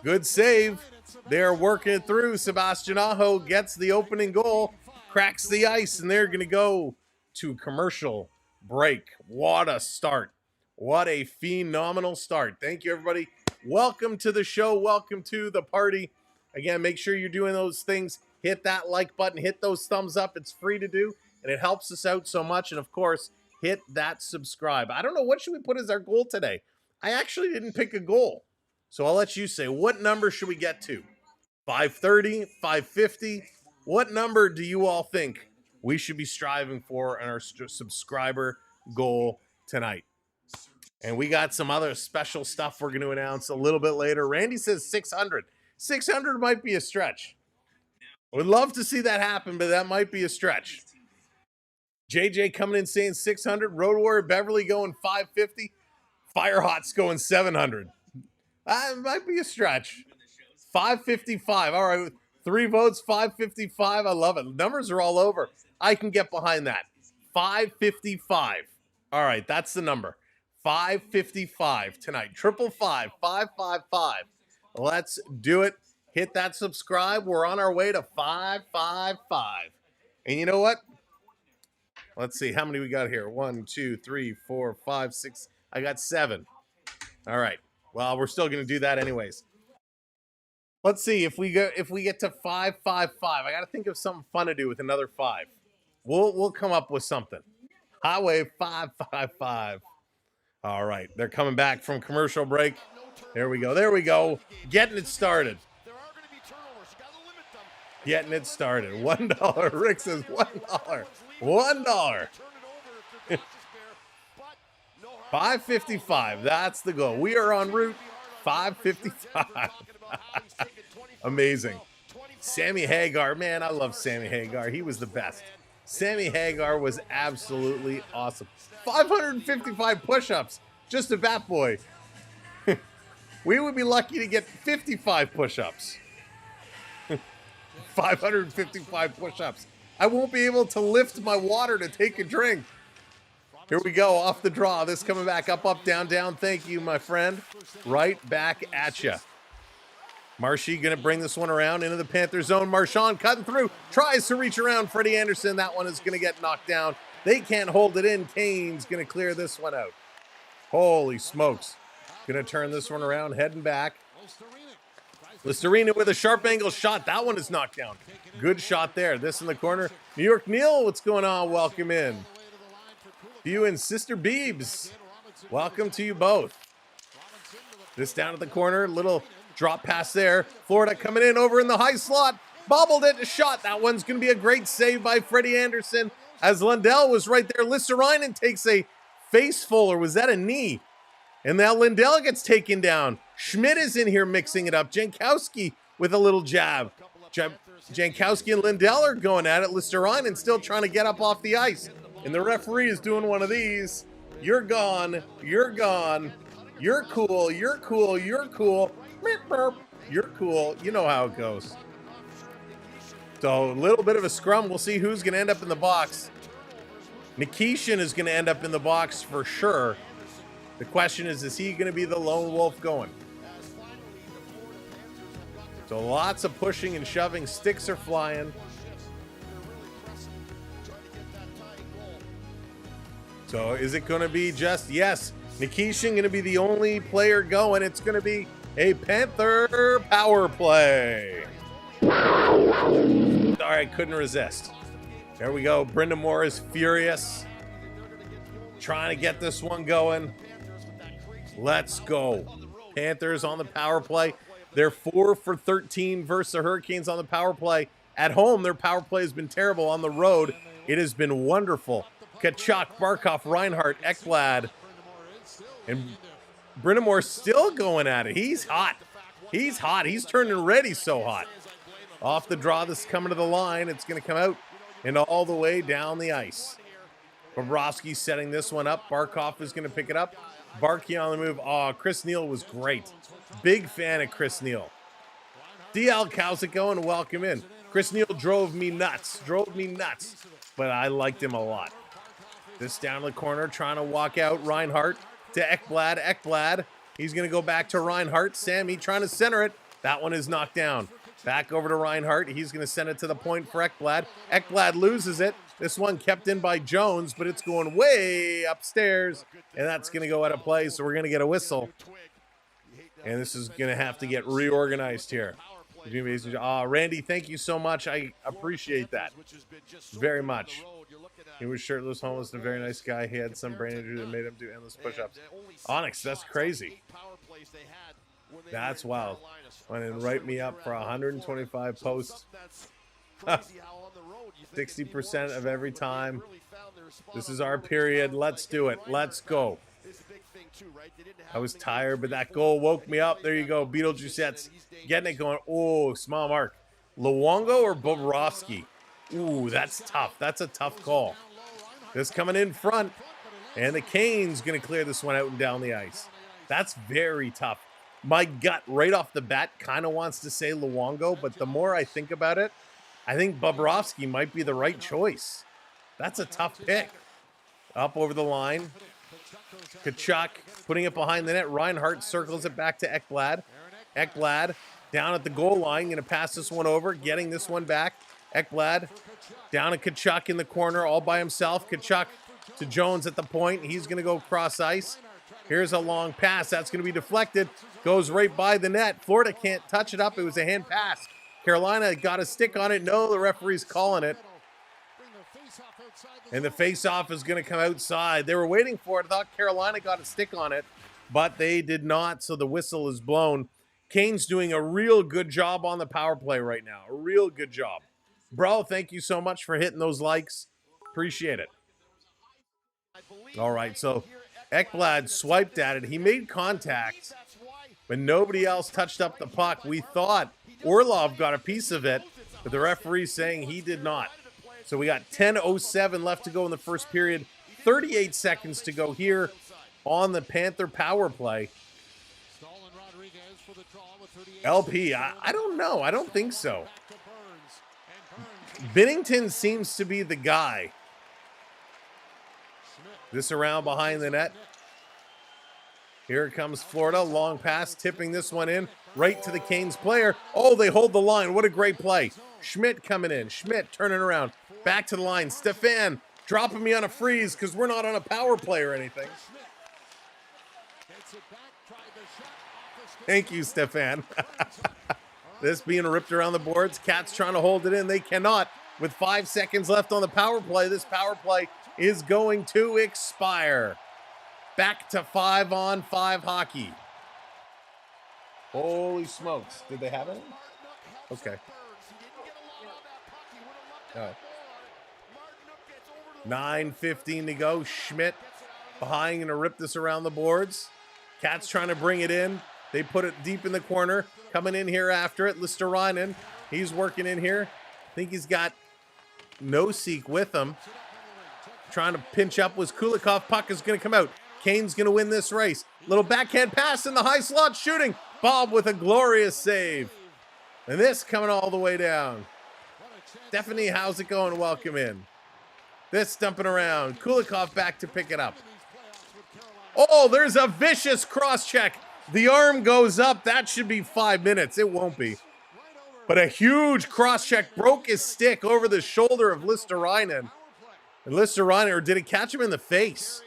Good save. They're working it through. Sebastian Aho gets the opening goal. Cracks the ice. And they're going to go to commercial break. What a start. What a phenomenal start. Thank you, everybody. Welcome to the show. Welcome to the party. Again, make sure you're doing those things. Hit that like button. Hit those thumbs up. It's free to do, and it helps us out so much. And, of course, hit that subscribe. I don't know. What should we put as our goal today? I actually didn't pick a goal, so I'll let you say. What number should we get to? 530? 550? What number do you all think we should be striving for in our subscriber goal tonight? And we got some other special stuff we're going to announce a little bit later. Randy says 600. 600 might be a stretch. I would love to see that happen, but that might be a stretch. JJ coming in saying 600. Road Warrior Beverly going 550. Firehot's going 700. It might be a stretch. 555. All right. 3 votes, 555. I love it. Numbers are all over. I can get behind that. 555. All right. That's the number. 555 tonight. 555. 555. Let's do it. Hit that subscribe. We're on our way to 555. And you know what? Let's see. How many we got here? 1, 2, 3, 4, 5, 6. I got 7. All right. Well, we're still going to do that anyways. Let's see if we get to 555. I got to think of something fun to do with another 5. We'll come up with something. Highway 555. All right. They're coming back from commercial break. There we go. There we go. Getting it started. Getting it started. $1. Rick says $1. $1. 555. That's the goal. We are en route. 555. Amazing. Sammy Hagar. Man, I love Sammy Hagar. He was the best. Sammy Hagar was absolutely awesome. 555 push-ups. Just a bat boy. We would be lucky to get 55 push-ups. 555 push-ups. I won't be able to lift my water to take a drink. Here we go, off the draw. This coming back up, up, down, down. Thank you, my friend. Right back at you. Marshy going to bring this one around into the Panther zone. Marchand cutting through. Tries to reach around Freddie Anderson. That one is going to get knocked down. They can't hold it in. Kane's going to clear this one out. Holy smokes. Gonna turn this one around, heading back. Listerina with a sharp angle shot. That one is knocked down. Good shot there. This in the corner. New York Neil, what's going on? Welcome in. You and Sister Beebs, welcome to you both. This down at the corner, little drop pass there. Florida coming in over in the high slot. Bobbled it, a shot. That one's going to be a great save by Freddie Anderson as Lundell was right there. Listerinen takes a face full, or was that a knee? And now Lundell gets taken down. Schmidt is in here mixing it up. Jankowski with a little jab. Jankowski and Lundell are going at it. Listerinen still trying to get up off the ice. And the referee is doing one of these. You're gone. You're gone. You're cool. You're cool. You're cool. You're cool. You know how it goes. So a little bit of a scrum. We'll see who's going to end up in the box. Nikishin is going to end up in the box for sure. The question is he going to be the lone wolf going? So lots of pushing and shoving. Sticks are flying. So is it going to be just, yes, Nikishin going to be the only player going. It's going to be a Panther power play. All right, couldn't resist. There we go. Brenda Moore is furious. Trying to get this one going. Let's go. Panthers on the power play. They're 4 for 13 versus the Hurricanes on the power play. At home, their power play has been terrible. On the road, it has been wonderful. Kachuk, Barkov, Reinhart, Ekblad, and Brindamore still going at it. He's hot. He's hot. He's turning red. He's so hot. Off the draw, this is coming to the line. It's going to come out and all the way down the ice. Bobrovsky setting this one up. Barkov is going to pick it up. Barkey on the move. Oh, Chris Neal was great. Big fan of Chris Neal. DL Kausico, and welcome in. Chris Neal drove me nuts. But I liked him a lot. This down the corner, trying to walk out. Reinhart to Ekblad. Ekblad, he's going to go back to Reinhart. Sammy trying to center it. That one is knocked down. Back over to Reinhart. He's going to send it to the point for Ekblad. Ekblad loses it. This one kept in by Jones, but it's going way upstairs, and that's going to go out of play, so we're going to get a whistle. And this is going to have to get reorganized here. Randy, thank you so much. I appreciate that very much. He was shirtless, homeless, and a very nice guy. He had some brain injury that made him do endless push-ups. Onyx, that's crazy. That's wild. Went and write me up for 125 posts. 60% of every time. This is our period. Let's do it. Let's go. I was tired, but that goal woke me up. There you go. Beetlejuicettes getting it going. Oh, small mark. Luongo or Bobrovsky? Ooh, that's tough. That's a tough call. This coming in front. And the Canes going to clear this one out and down the ice. That's very tough. My gut right off the bat kind of wants to say Luongo, but the more I think about it, I think Bobrovsky might be the right choice. That's a tough pick. Up over the line. Kachuk putting it behind the net. Reinhart circles it back to Ekblad. Ekblad down at the goal line. Going to pass this one over. Getting this one back. Ekblad down at Kachuk in the corner all by himself. Kachuk to Jones at the point. He's going to go cross ice. Here's a long pass. That's going to be deflected. Goes right by the net. Florida can't touch it up. It was a hand pass. Carolina got a stick on it. No, the referee's calling it. And the face-off is going to come outside. They were waiting for it. I thought Carolina got a stick on it, but they did not, so the whistle is blown. Kane's doing a real good job on the power play right now. A real good job. Bro, thank you so much for hitting those likes. Appreciate it. All right, so Ekblad swiped at it. He made contact, but nobody else touched up the puck. We thought Orlov got a piece of it, but the referee's saying he did not. So we got 10:07 left to go in the first period. 38 seconds to go here on the Panther power play. LP, I don't know. I don't think so. Binnington seems to be the guy. This around behind the net. Here comes Florida. Long pass, tipping this one in right to the Canes player. Oh, they hold the line. What a great play. Schmidt coming in. Schmidt turning around. Back to the line. Stefan dropping me on a freeze because we're not on a power play or anything. Thank you, Stefan. This being ripped around the boards. Cats trying to hold it in. They cannot. With 5 seconds left on the power play, this power play is going to expire. Back to 5-on-5 hockey. Holy smokes. Did they have it? Okay. All right. 9:15 to go. Schmidt behind, gonna rip this around the boards. Cats trying to bring it in. They put it deep in the corner. Coming in here after it. Listerainen. He's working in here. I think he's got Nosek with him. Trying to pinch up was Kulikov. Puck is going to come out. Kane's going to win this race. Little backhand pass in the high slot shooting. Bob with a glorious save. And this coming all the way down. Stephanie, how's it going? Welcome in. This dumping around. Kulikov back to pick it up. Oh, there's a vicious cross check. The arm goes up. That should be 5 minutes. It won't be. But a huge cross check broke his stick over the shoulder of Listerainen. And Listerainen, or did it catch him in the face?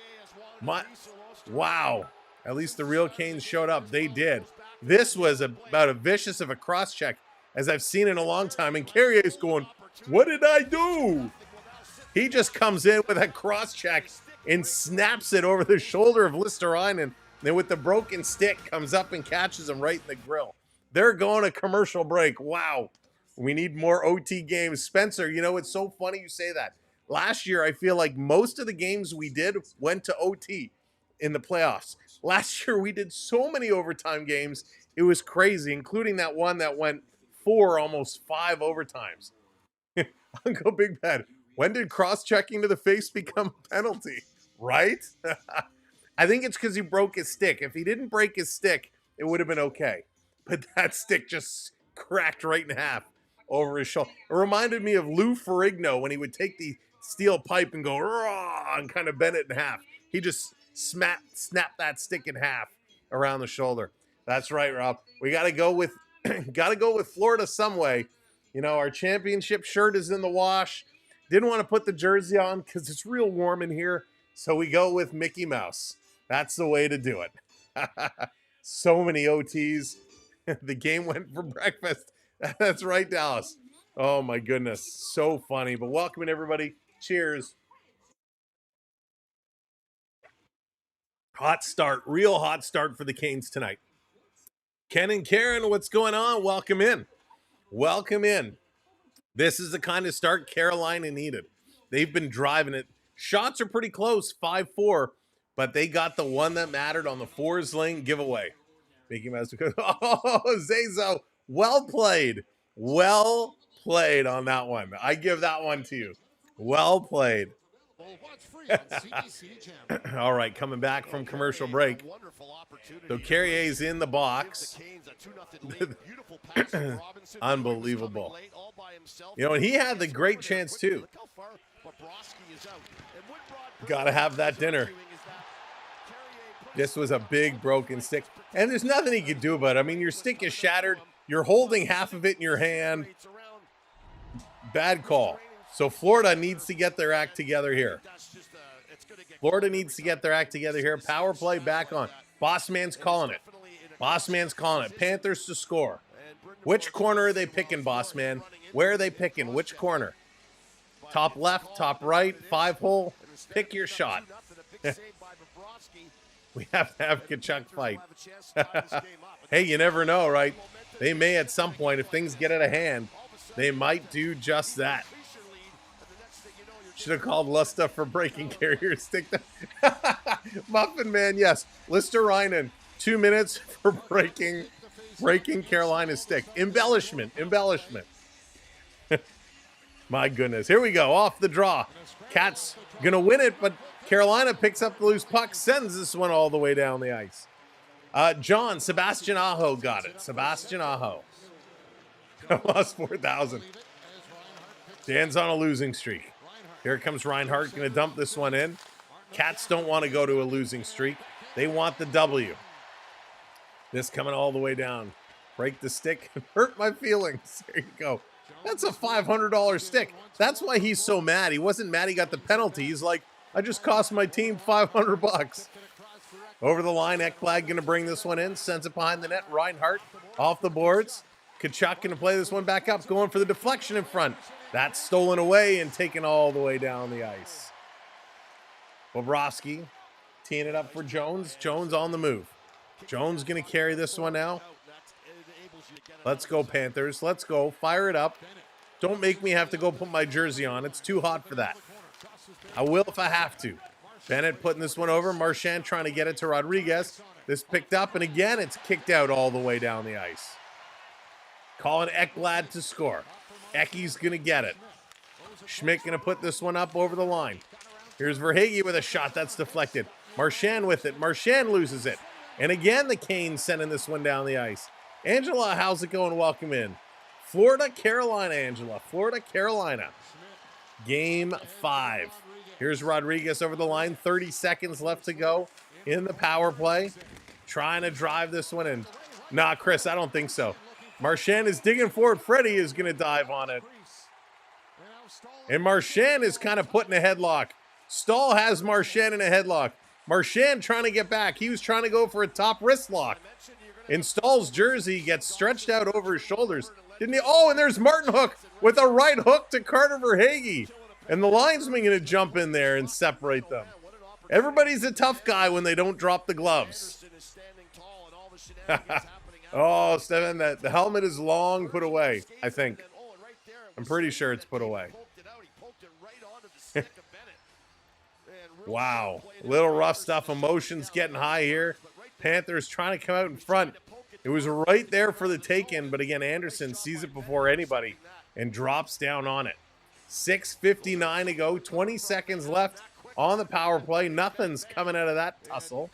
Wow. At least the real Canes showed up. They did. This was about as vicious of a cross check as I've seen in a long time. And Carrier's going, what did I do? He just comes in with a cross check and snaps it over the shoulder of Listerainen. Then with the broken stick, comes up and catches him right in the grill. They're going to commercial break. Wow. We need more OT games. Spencer, you know, it's so funny you say that. Last year, I feel like most of the games we did went to OT in the playoffs. Last year, we did so many overtime games. It was crazy, including that one that went 4, almost 5 overtimes. Uncle Big Bad, when did cross-checking to the face become a penalty? Right? I think it's because he broke his stick. If he didn't break his stick, it would have been okay. But that stick just cracked right in half over his shoulder. It reminded me of Lou Ferrigno when he would take the steel pipe and go raw and kind of bend it in half. He just snapped that stick in half around the shoulder. That's right, Rob. We got to go with Florida some way. You know, our championship shirt is in the wash. Didn't want to put the jersey on because it's real warm in here. So we go with Mickey Mouse. That's the way to do it. So many OTs. The game went for breakfast. That's right, Dallas. Oh, my goodness. So funny. But welcome in, everybody. Cheers. Hot start. Real hot start for the Canes tonight. Ken and Karen, what's going on? Welcome in. Welcome in. This is the kind of start Carolina needed. They've been driving it. Shots are pretty close, 5-4, but they got the one that mattered on the fours lane giveaway. Mickey Mouse. Oh, Zazo, well played. Well played on that one. I give that one to you. Well played. All right, coming back from commercial break. So Carrier's in the box. Unbelievable. You know, and he had the great chance too. Got to have that dinner. This was a big broken stick. And there's nothing he could do about it. I mean, your stick is shattered. You're holding half of it in your hand. Bad call. So Florida needs to get their act together here. Florida needs to get their act together here. Power play back on. Bossman's calling it. Bossman's calling it. Panthers to score. Which corner are they picking, Bossman? Where are they picking? Which corner? Top left, top right, 5-hole. Pick your shot. We have to have Kachuk fight. Hey, you never know, right? They may at some point, if things get out of hand, they might do just that. Should have called Lusta for breaking Carrier stick. Muffin Man, yes. Listerainen, 2 minutes for breaking Carolina's stick. Embellishment. My goodness. Here we go. Off the draw. Cats going to win it, but Carolina picks up the loose puck, sends this one all the way down the ice. Sebastian Aho got it. Sebastian Aho. Lost 4,000. Dan's on a losing streak. Here comes Reinhart, going to dump this one in. Cats don't want to go to a losing streak. They want the W. This coming all the way down. Break the stick. Hurt my feelings. There you go. That's a $500 stick. That's why he's so mad. He wasn't mad he got the penalty. He's like, I just cost my team $500. Over the line, Ekblad going to bring this one in. Sends it behind the net. Reinhart off the boards. Kachuk going to play this one back up. Going for the deflection in front. That's stolen away and taken all the way down the ice. Bobrovsky teeing it up for Jones. Jones on the move. Jones going to carry this one now. Let's go, Panthers. Let's go. Fire it up. Don't make me have to go put my jersey on. It's too hot for that. I will if I have to. Bennett putting this one over. Marchand trying to get it to Rodriguez. This picked up, and again, it's kicked out all the way down the ice. Calling Ekblad to score. Ecky's going to get it. Schmidt going to put this one up over the line. Here's Verhaeghe with a shot that's deflected. Marchand with it. Marchand loses it. And again, the Canes sending this one down the ice. Angela, how's it going? Welcome in. Florida, Carolina, Angela. Florida, Carolina. Game 5. Here's Rodriguez over the line. 30 seconds left to go in the power play. Trying to drive this one in. Nah, Chris, I don't think so. Marchand is digging for it. Freddie is going to dive on it. And Marchand is kind of putting a headlock. Stahl has Marchand in a headlock. Marchand trying to get back. He was trying to go for a top wrist lock. And Stahl's jersey gets stretched out over his shoulders. Didn't he? Oh, and there's Martin Hook with a right hook to Carter Verhaeghe. And the linesman going to jump in there and separate them. Everybody's a tough guy when they don't drop the gloves. Oh, Stephen, the helmet is long put away, I think. I'm pretty sure it's put away. Wow. A little rough stuff. Emotions getting high here. Panthers trying to come out in front. It was right there for the take-in, but again, Anderson sees it before anybody and drops down on it. 6:59 to go. 20 seconds left on the power play. Nothing's coming out of that tussle.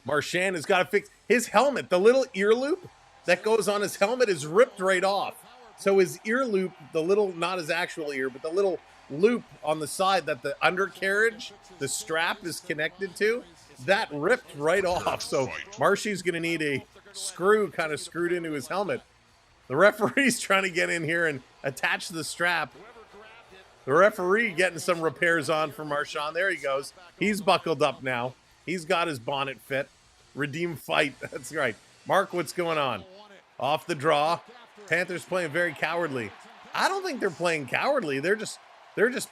Marchand has got to fix his helmet. The little ear loop that goes on his helmet is ripped right off. So his ear loop, the little, not his actual ear, but the little loop on the side that the undercarriage, the strap is connected to, that ripped right off. So Marshy's going to need a screw kind of screwed into his helmet. The referee's trying to get in here and attach the strap. The referee getting some repairs on for Marchand. There he goes. He's buckled up now. He's got his bonnet fit. Redeem fight. That's right. Mark, what's going on? Off the draw. Panthers playing very cowardly. I don't think they're playing cowardly. They're just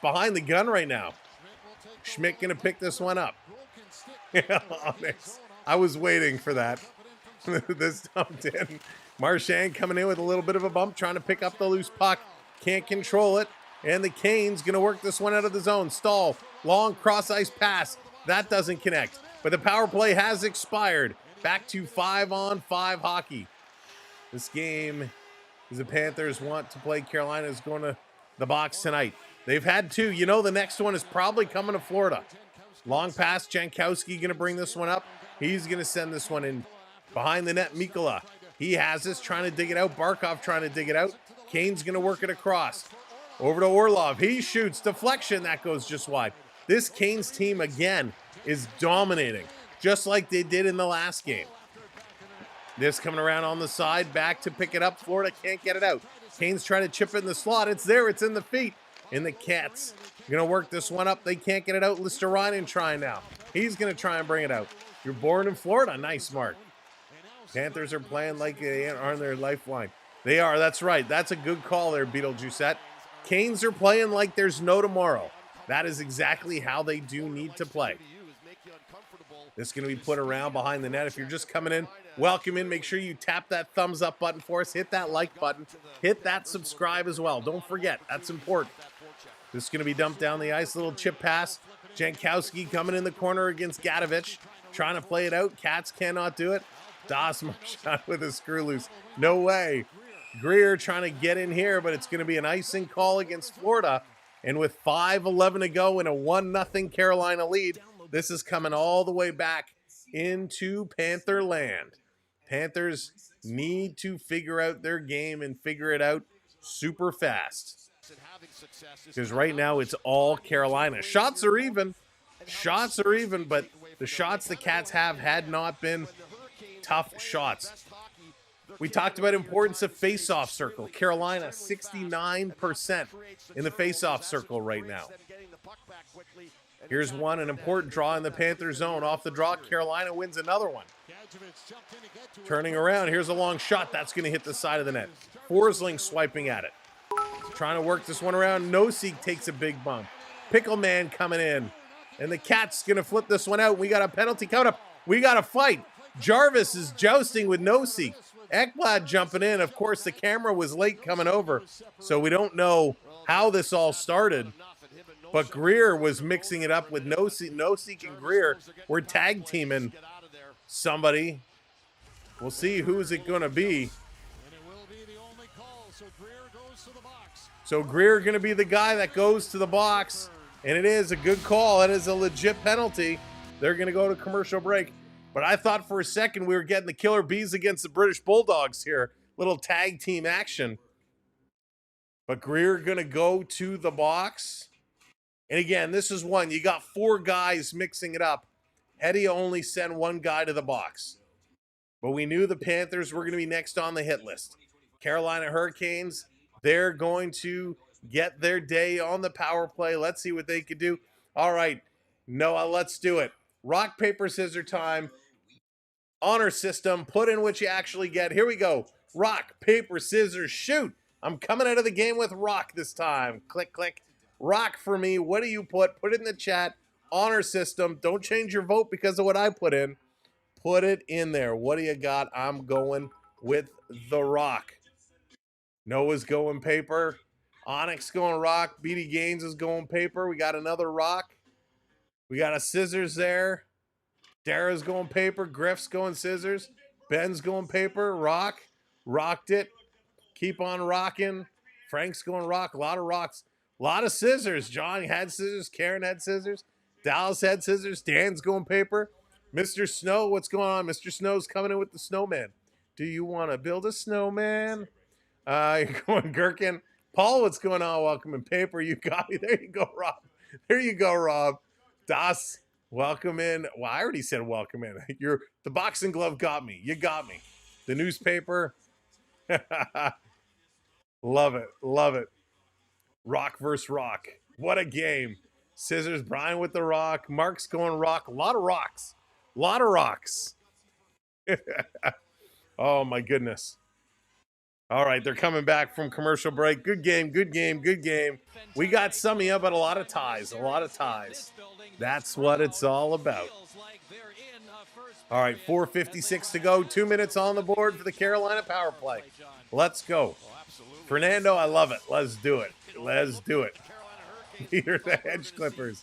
behind the gun right now. Schmidt going to pick this one up. Yeah, I was waiting for that. This dumped in. Marchand coming in with a little bit of a bump, trying to pick up the loose puck. Can't control it. And the Canes going to work this one out of the zone. Stahl, long cross-ice pass. That doesn't connect. But the power play has expired. Back to 5-on-5 hockey. This game, as the Panthers want to play, Carolina is going to the box tonight. They've had 2. You know the next one is probably coming to Florida. Long pass. Jankowski going to bring this one up. He's going to send this one in behind the net. Mikkola. He has this, trying to dig it out. Barkov trying to dig it out. Kane's going to work it across. Over to Orlov. He shoots. Deflection. That goes just wide. This Canes team, again, is dominating, just like they did in the last game. This coming around on the side. Back to pick it up. Florida can't get it out. Canes trying to chip it in the slot. It's there. It's in the feet. In the Cats. Going to work this one up. They can't get it out. Listerainen trying now. He's going to try and bring it out. You're born in Florida. Nice, Mark. Panthers are playing like they are on their lifeline. They are. That's right. That's a good call there, Beetlejuice. Canes are playing like there's no tomorrow. That is exactly how they do need to play. This is going to be put around behind the net. If you're just coming in, welcome in. Make sure you tap that thumbs up button for us. Hit that like button. Hit that subscribe as well. Don't forget. That's important. This is going to be dumped down the ice. Little chip pass. Jankowski coming in the corner against Gadovich. Trying to play it out. Cats cannot do it. Das Marchand with a screw loose. No way. Greer trying to get in here, but it's going to be an icing call against Florida. And with 5:11 to go in a 1-0 Carolina lead, this is coming all the way back into Panther land. Panthers need to figure out their game and figure it out super fast. Because right now it's all Carolina. Shots are even. Shots are even, but the shots the Cats have had not been tough shots. We talked about importance of face-off circle. Carolina, 69% in the face-off circle right now. Here's one, an important draw in the Panther zone. Off the draw, Carolina wins another one. Turning around, here's a long shot. That's going to hit the side of the net. Forsling swiping at it. Trying to work this one around. No-Seek takes a big bump. Pickle Man coming in. And the Cat's going to flip this one out. We got a penalty coming up. We got a fight. Jarvis is jousting with No-Seek. Ekblad jumping in. Of course, the camera was late coming over, so we don't know how this all started. But Greer was mixing it up with No-Seek. No-Seek and Greer were tag teaming somebody. We'll see who's it going to be. So Greer going to be the guy that goes to the box. And it is a good call. It is a legit penalty. They're going to go to commercial break. But I thought for a second we were getting the Killer Bees against the British Bulldogs here. Little tag team action. But Greer going to go to the box. And again, this is one. You got 4 guys mixing it up. Eddie only sent 1 guy to the box. But we knew the Panthers were going to be next on the hit list. Carolina Hurricanes, they're going to get their day on the power play. Let's see what they could do. All right, Noah, let's do it. Rock, paper, scissors time. Honor system. Put in what you actually get. Here we go. Rock, paper, scissors, shoot. I'm coming out of the game with rock this time. Click, click. Rock for me. What do you put? Put it in the chat. Honor system. Don't change your vote because of what I put in. Put it in there. What do you got? I'm going with the rock. Noah's going paper. Onyx going rock. BD Gaines is going paper. We got another rock. We got a scissors there. Dara's going paper. Griff's going scissors. Ben's going paper. Rock. Rocked it. Keep on rocking. Frank's going rock. A lot of rocks. A lot of scissors. John had scissors. Karen had scissors. Dallas had scissors. Dan's going paper. Mr. Snow, what's going on? Mr. Snow's coming in with the snowman. Do you want to build a snowman? You're going Gherkin. Paul, what's going on? Welcome in paper. You got me. There you go, Rob. There you go, Rob. Das, welcome in. Well, I already said welcome in. The boxing glove got me. You got me. The newspaper. Love it. Love it. Rock versus rock. What a game. Scissors, Brian with the rock. Mark's going rock. A lot of rocks. A lot of rocks. Oh, my goodness. All right, they're coming back from commercial break. Good game, good game, good game. We got some here, but a lot of ties, a lot of ties. That's what it's all about. All right, 4:56 to go. 2 minutes on the board for the Carolina power play. Let's go. Fernando, I love it. Let's do it. Let's do it. Here the Hedge Clippers.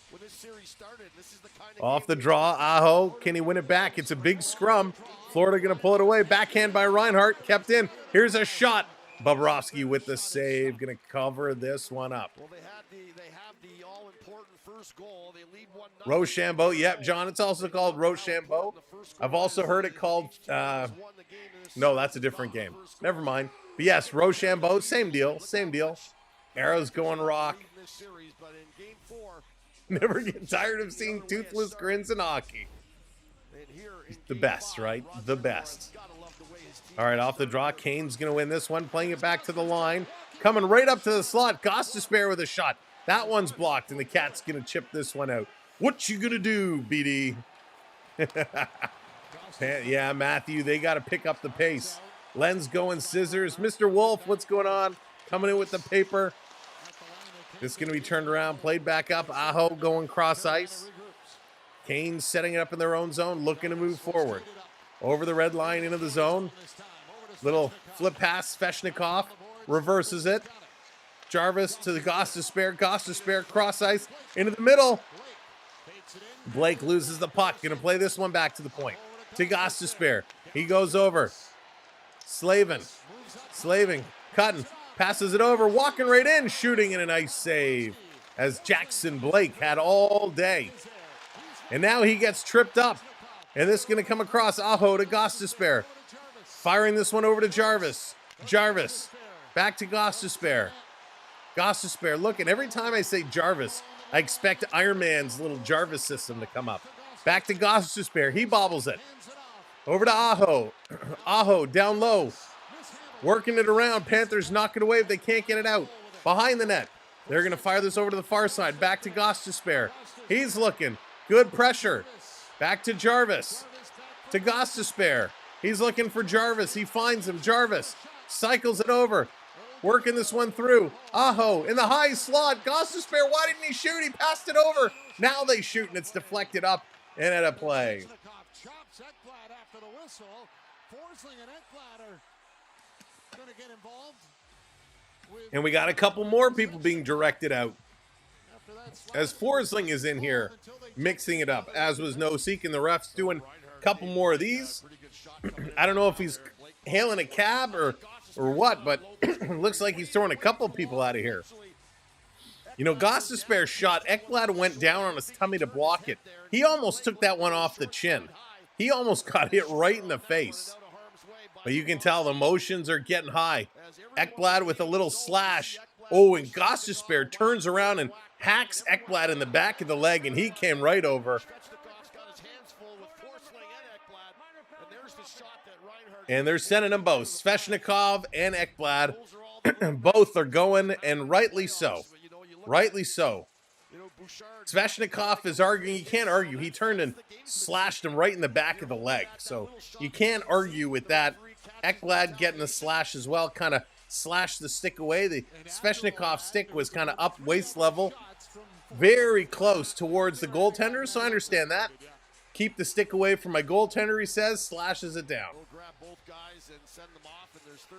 Off the draw, Aho. Can he win it back? It's a big scrum. Florida going to pull it away. Backhand by Reinhart. Kept in. Here's a shot. Bobrovsky with the save. Going to cover this one up. Well, they have the all-important first goal. They lead 1-0. Rochambeau. Yep, John, it's also called Rochambeau. I've also heard it called... no, that's a different game. Never mind. But yes, Rochambeau. Same deal. Same deal. Arrows going rock. Never get tired of seeing toothless grins in hockey. The best, right? The best. All right, off the draw. Kane's going to win this one. Playing it back to the line. Coming right up to the slot. Gostisbehere with a shot. That one's blocked, and the Cat's going to chip this one out. What you going to do, BD? Yeah, Matthew, they got to pick up the pace. Len's going scissors. Mr. Wolf, what's going on? Coming in with the paper. This is going to be turned around, played back up. Aho going cross ice. Kane setting it up in their own zone, looking to move forward. Over the red line into the zone. Little flip pass, Sveshnikov reverses it. Jarvis to the Gostisbehere. Gostisbehere cross ice into the middle. Blake loses the puck. Going to play this one back to the point. To Gostisbehere. He goes over. Slavin, cutting. Passes it over, walking right in, shooting in a nice save as Jackson Blake had all day. And now he gets tripped up. And this is going to come across Aho to Gostisbehere. Firing this one over to Jarvis. Jarvis, back to Gostisbehere. Gostisbehere, look, and every time I say Jarvis, I expect Iron Man's little Jarvis system to come up. Back to Gostisbehere, he bobbles it. Over to Aho. Aho down low. Working it around. Panthers knock it away if they can't get it out. Behind the net. They're going to fire this over to the far side. Back to Gostisbehere. He's looking. Good pressure. Back to Jarvis. To Gostisbehere. He's looking for Jarvis. He finds him. Jarvis cycles it over. Working this one through. Aho in the high slot. Gostisbehere, why didn't he shoot? He passed it over. Now they shoot and it's deflected up and at a play. Chops Ekblad after the whistle. Forsling and Ekblad are going to get involved. And we got a couple more people being directed out. As Forsling is in here, mixing it up, as was Noseek, and the refs doing a couple more of these. I don't know if he's hailing a cab or what, but looks like he's throwing a couple people out of here. You know, Gostisbehere's shot, Ekblad went down on his tummy to block it. He almost took that one off the chin. He almost got hit right in the face. But you can tell the emotions are getting high. Ekblad with a little slash. Oh, and Gostisbehere turns around and hacks Ekblad in the back of the leg, and he came right over. And they're sending them both. Sveshnikov and Ekblad. Both are going, and rightly so. Rightly so. Sveshnikov is arguing. You can't argue. He turned and slashed him right in the back of the leg. So you can't argue with that. Ekblad getting a slash as well, kind of slashed the stick away. The Sveshnikov stick was kind of up waist level, very close towards the goaltender, so I understand that. Keep the stick away from my goaltender, he says, slashes it down.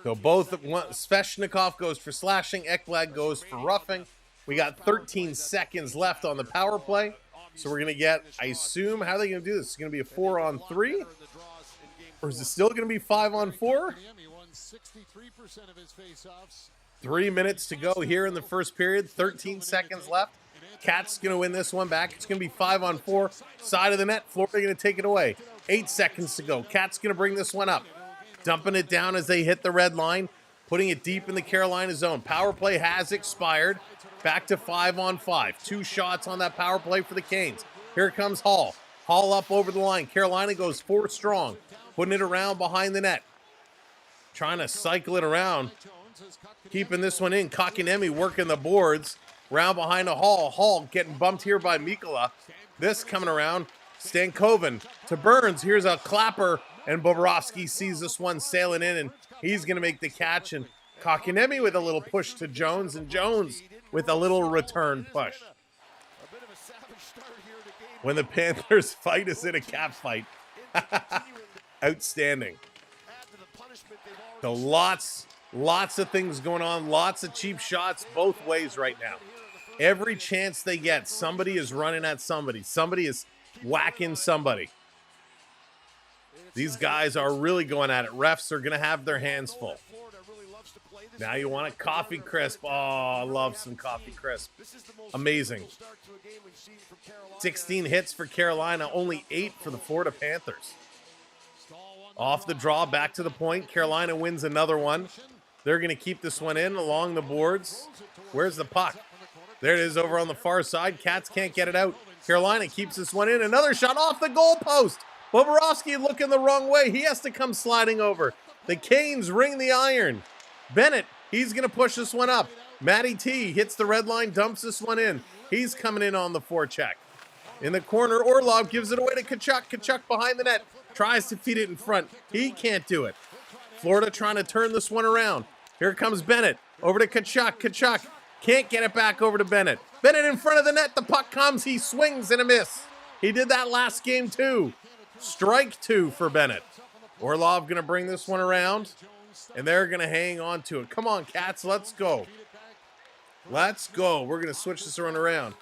So both, Sveshnikov goes for slashing, Ekblad goes for roughing. We got 13 seconds left on the power play, so we're going to get, I assume, how are they going to do this? It's going to be a 4-on-3? Or is it still going to be 5-on-4? 3 minutes to go here in the first period. 13 seconds left. Cat's going to win this one back. It's going to be 5-on-4. Side of the net. Florida going to take it away. 8 seconds to go. Cat's going to bring this one up. Dumping it down as they hit the red line. Putting it deep in the Carolina zone. Power play has expired. Back to 5-on-5. 2 shots on that power play for the Canes. Here comes Hall. Hall up over the line. Carolina goes 4 strong. Putting it around behind the net. Trying to cycle it around. Keeping this one in. Kotkaniemi working the boards. Round behind a Hall. Hall getting bumped here by Mikkola. This coming around. Stankoven to Burns. Here's a clapper. And Bobrovsky sees this one sailing in. And he's going to make the catch. And Kotkaniemi with a little push to Jones. And Jones with a little return push. When the Panthers fight, is it a cap fight? Outstanding. So lots of things going on. Lots of cheap shots both ways right now. Every chance they get, somebody is running at somebody. Somebody is whacking somebody. These guys are really going at it. Refs are going to have their hands full. Now you want a coffee crisp. Oh, I love some coffee crisp. Amazing. 16 hits for Carolina, only 8 for the Florida Panthers. Off the draw, back to the point. Carolina wins another one. They're going to keep this one in along the boards. Where's the puck? There it is over on the far side. Cats can't get it out. Carolina keeps this one in. Another shot off the goalpost. Bobrovsky looking the wrong way. He has to come sliding over. The Canes ring the iron. Bennett, he's going to push this one up. Matty T hits the red line, dumps this one in. He's coming in on the forecheck. In the corner, Orlov gives it away to Tkachuk. Tkachuk behind the net. Tries to feed it in front. He can't do it. Florida trying to turn this one around. Here comes Bennett. Over to Tkachuk. Tkachuk can't get it back over to Bennett. Bennett in front of the net. The puck comes. He swings and a miss. He did that last game too. Strike 2 for Bennett. Orlov going to bring this one around. And they're going to hang on to it. Come on, Cats. Let's go. Let's go. We're going to switch this one around.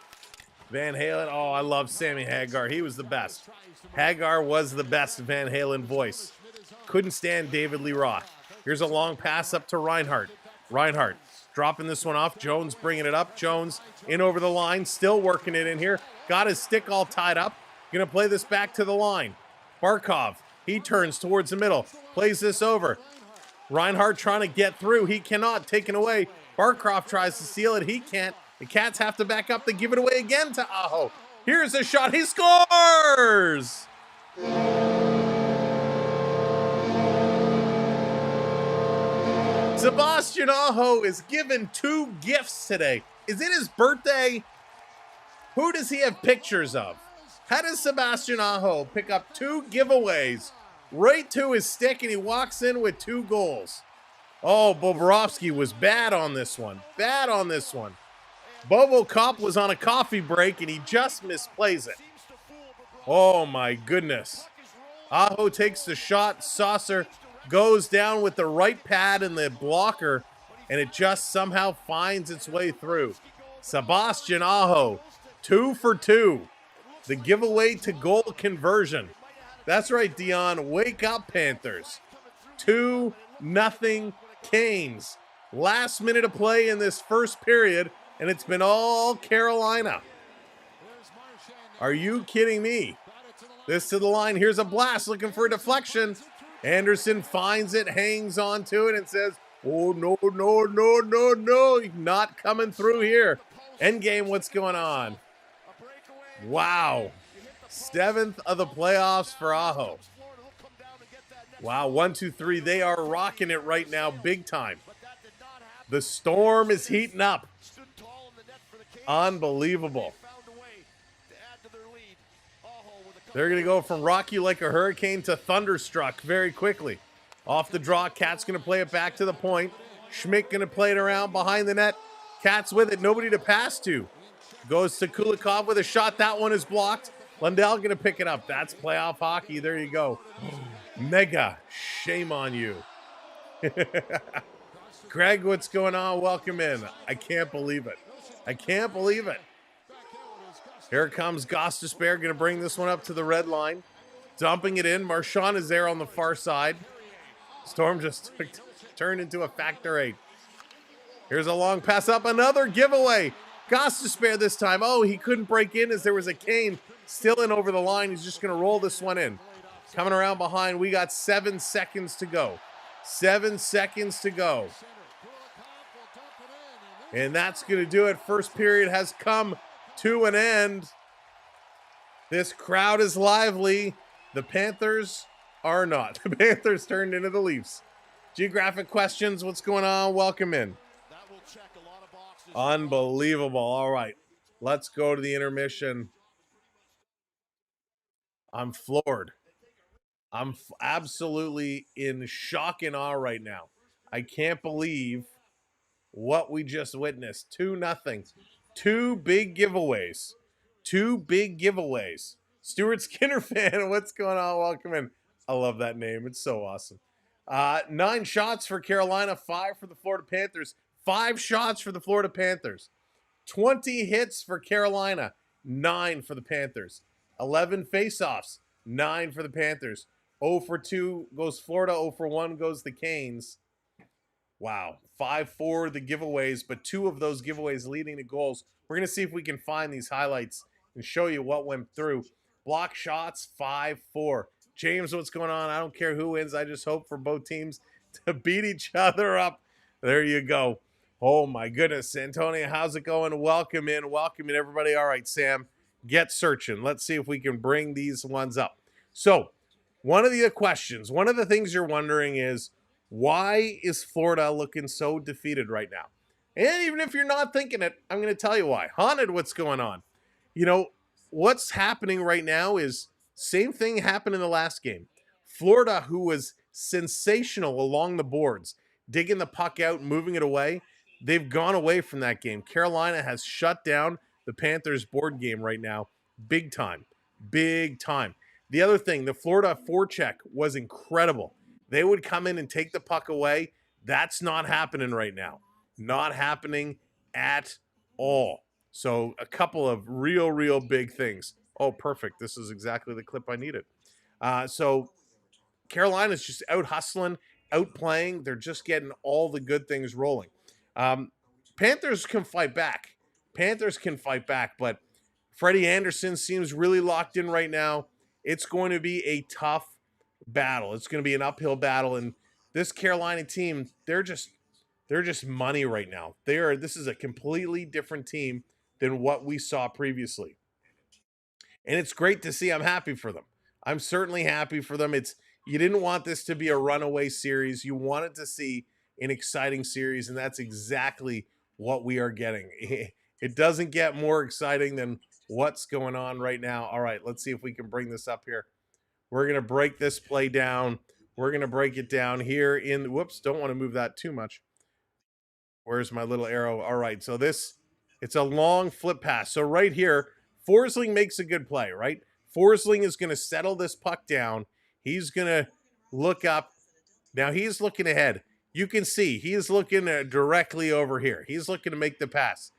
Van Halen. Oh, I love Sammy Hagar. He was the best. Hagar was the best Van Halen voice. Couldn't stand David Lee Roth. Here's a long pass up to Reinhart. Reinhart dropping this one off. Jones bringing it up. Jones in over the line. Still working it in here. Got his stick all tied up. Going to play this back to the line. Barkov. He turns towards the middle. Plays this over. Reinhart trying to get through. He cannot. Taken away. Barkov tries to seal it. He can't. The Cats have to back up. They give it away again to Aho. Here's a shot. He scores! Sebastian Aho is given 2 gifts today. Is it his birthday? Who does he have pictures of? How does Sebastian Aho pick up 2 giveaways right to his stick, and he walks in with 2 goals? Oh, Bobrovsky was bad on this one. Bad on this one. Bobo Cop was on a coffee break, and he just misplays it. Oh, my goodness. Aho takes the shot. Saucer goes down with the right pad and the blocker, and it just somehow finds its way through. Sebastian Aho, 2 for 2. The giveaway to goal conversion. That's right, Dion. Wake up, Panthers. 2-0 Canes. Last minute of play in this first period, and it's been all Carolina. Are you kidding me? This to the line. Here's a blast looking for a deflection. Anderson finds it, hangs on to it, and says, oh, no, no, no, no, no. Not coming through here. Endgame, what's going on? Wow. 7th of the playoffs for Aho. Wow, 1, 2, 3. They are rocking it right now, big time. The storm is heating up. Unbelievable. They're going to go from rock you like a hurricane to thunderstruck very quickly. Off the draw, Cat's going to play it back to the point. Schmidt going to play it around behind the net. Cat's with it, nobody to pass to. Goes to Kulikov with a shot. That one is blocked. Lundell going to pick it up. That's playoff hockey. There you go. Mega. Shame on you. Greg, what's going on? Welcome in. I can't believe it. I can't believe it. Here comes Goss Despair, going to bring this one up to the red line. Dumping it in. Marchand is there on the far side. Storm just turned into a factor 8. Here's a long pass up. Another giveaway. Goss Despair this time. Oh, he couldn't break in as there was a Kane still in over the line. He's just going to roll this one in. Coming around behind. We got 7 seconds to go. 7 seconds to go. And that's going to do it. First period has come to an end. This crowd is lively. The Panthers are not. The Panthers turned into the Leafs. Geographic questions. What's going on? Welcome in. Unbelievable. All right. Let's go to the intermission. I'm floored. I'm absolutely in shock and awe right now. I can't believe what we just witnessed. 2-0. 2 big giveaways. 2 big giveaways. Stuart Skinner fan, what's going on? Welcome in. I love that name. It's so awesome. 9 shots for Carolina, 5 for the Florida Panthers. 5 shots for the Florida Panthers. 20 hits for Carolina, 9 for the Panthers. 11 faceoffs, 9 for the Panthers. 0 for 2 goes Florida, 0 for 1 goes the Canes. Wow, 5-4 the giveaways, but 2 of those giveaways leading to goals. We're going to see if we can find these highlights and show you what went through. Block shots, 5-4. James, what's going on? I don't care who wins. I just hope for both teams to beat each other up. There you go. Oh, my goodness. Antonio, how's it going? Welcome in, everybody. All right, Sam, get searching. Let's see if we can bring these ones up. So, one of the questions, one of the things you're wondering is, why is Florida looking so defeated right now? And even if you're not thinking it, I'm going to tell you why. Haunted, what's going on? You know, what's happening right now is same thing happened in the last game. Florida, who was sensational along the boards, digging the puck out, moving it away, they've gone away from that game. Carolina has shut down the Panthers board game right now. Big time. Big time. The other thing, the Florida forecheck was incredible. They would come in and take the puck away. That's not happening right now. Not happening at all. So a couple of real big things. Oh, perfect. This is exactly the clip I needed. So Carolina's just out hustling, out playing. They're just getting all the good things rolling. Panthers can fight back. But Freddie Anderson seems really locked in right now. It's going to be a tough battle. It's going to be an uphill battle, and this Carolina team, they're just money right now. This is a completely different team than what we saw previously. And it's great to see. I'm happy for them. I'm certainly happy for them. You didn't want this to be a runaway series. You wanted to see an exciting series, and that's exactly what we are getting. It doesn't get more exciting than what's going on right now. All right, let's see if we can bring this up here. We're going to break this play down. We're going to break it down here in, whoops, don't want to move that too much. Where's my little arrow? All right, so it's a long flip pass. So right here, Forsling makes a good play, right? Forsling is going to settle this puck down. He's going to look up. Now he's looking ahead. You can see he is looking directly over here. He's looking to make the pass.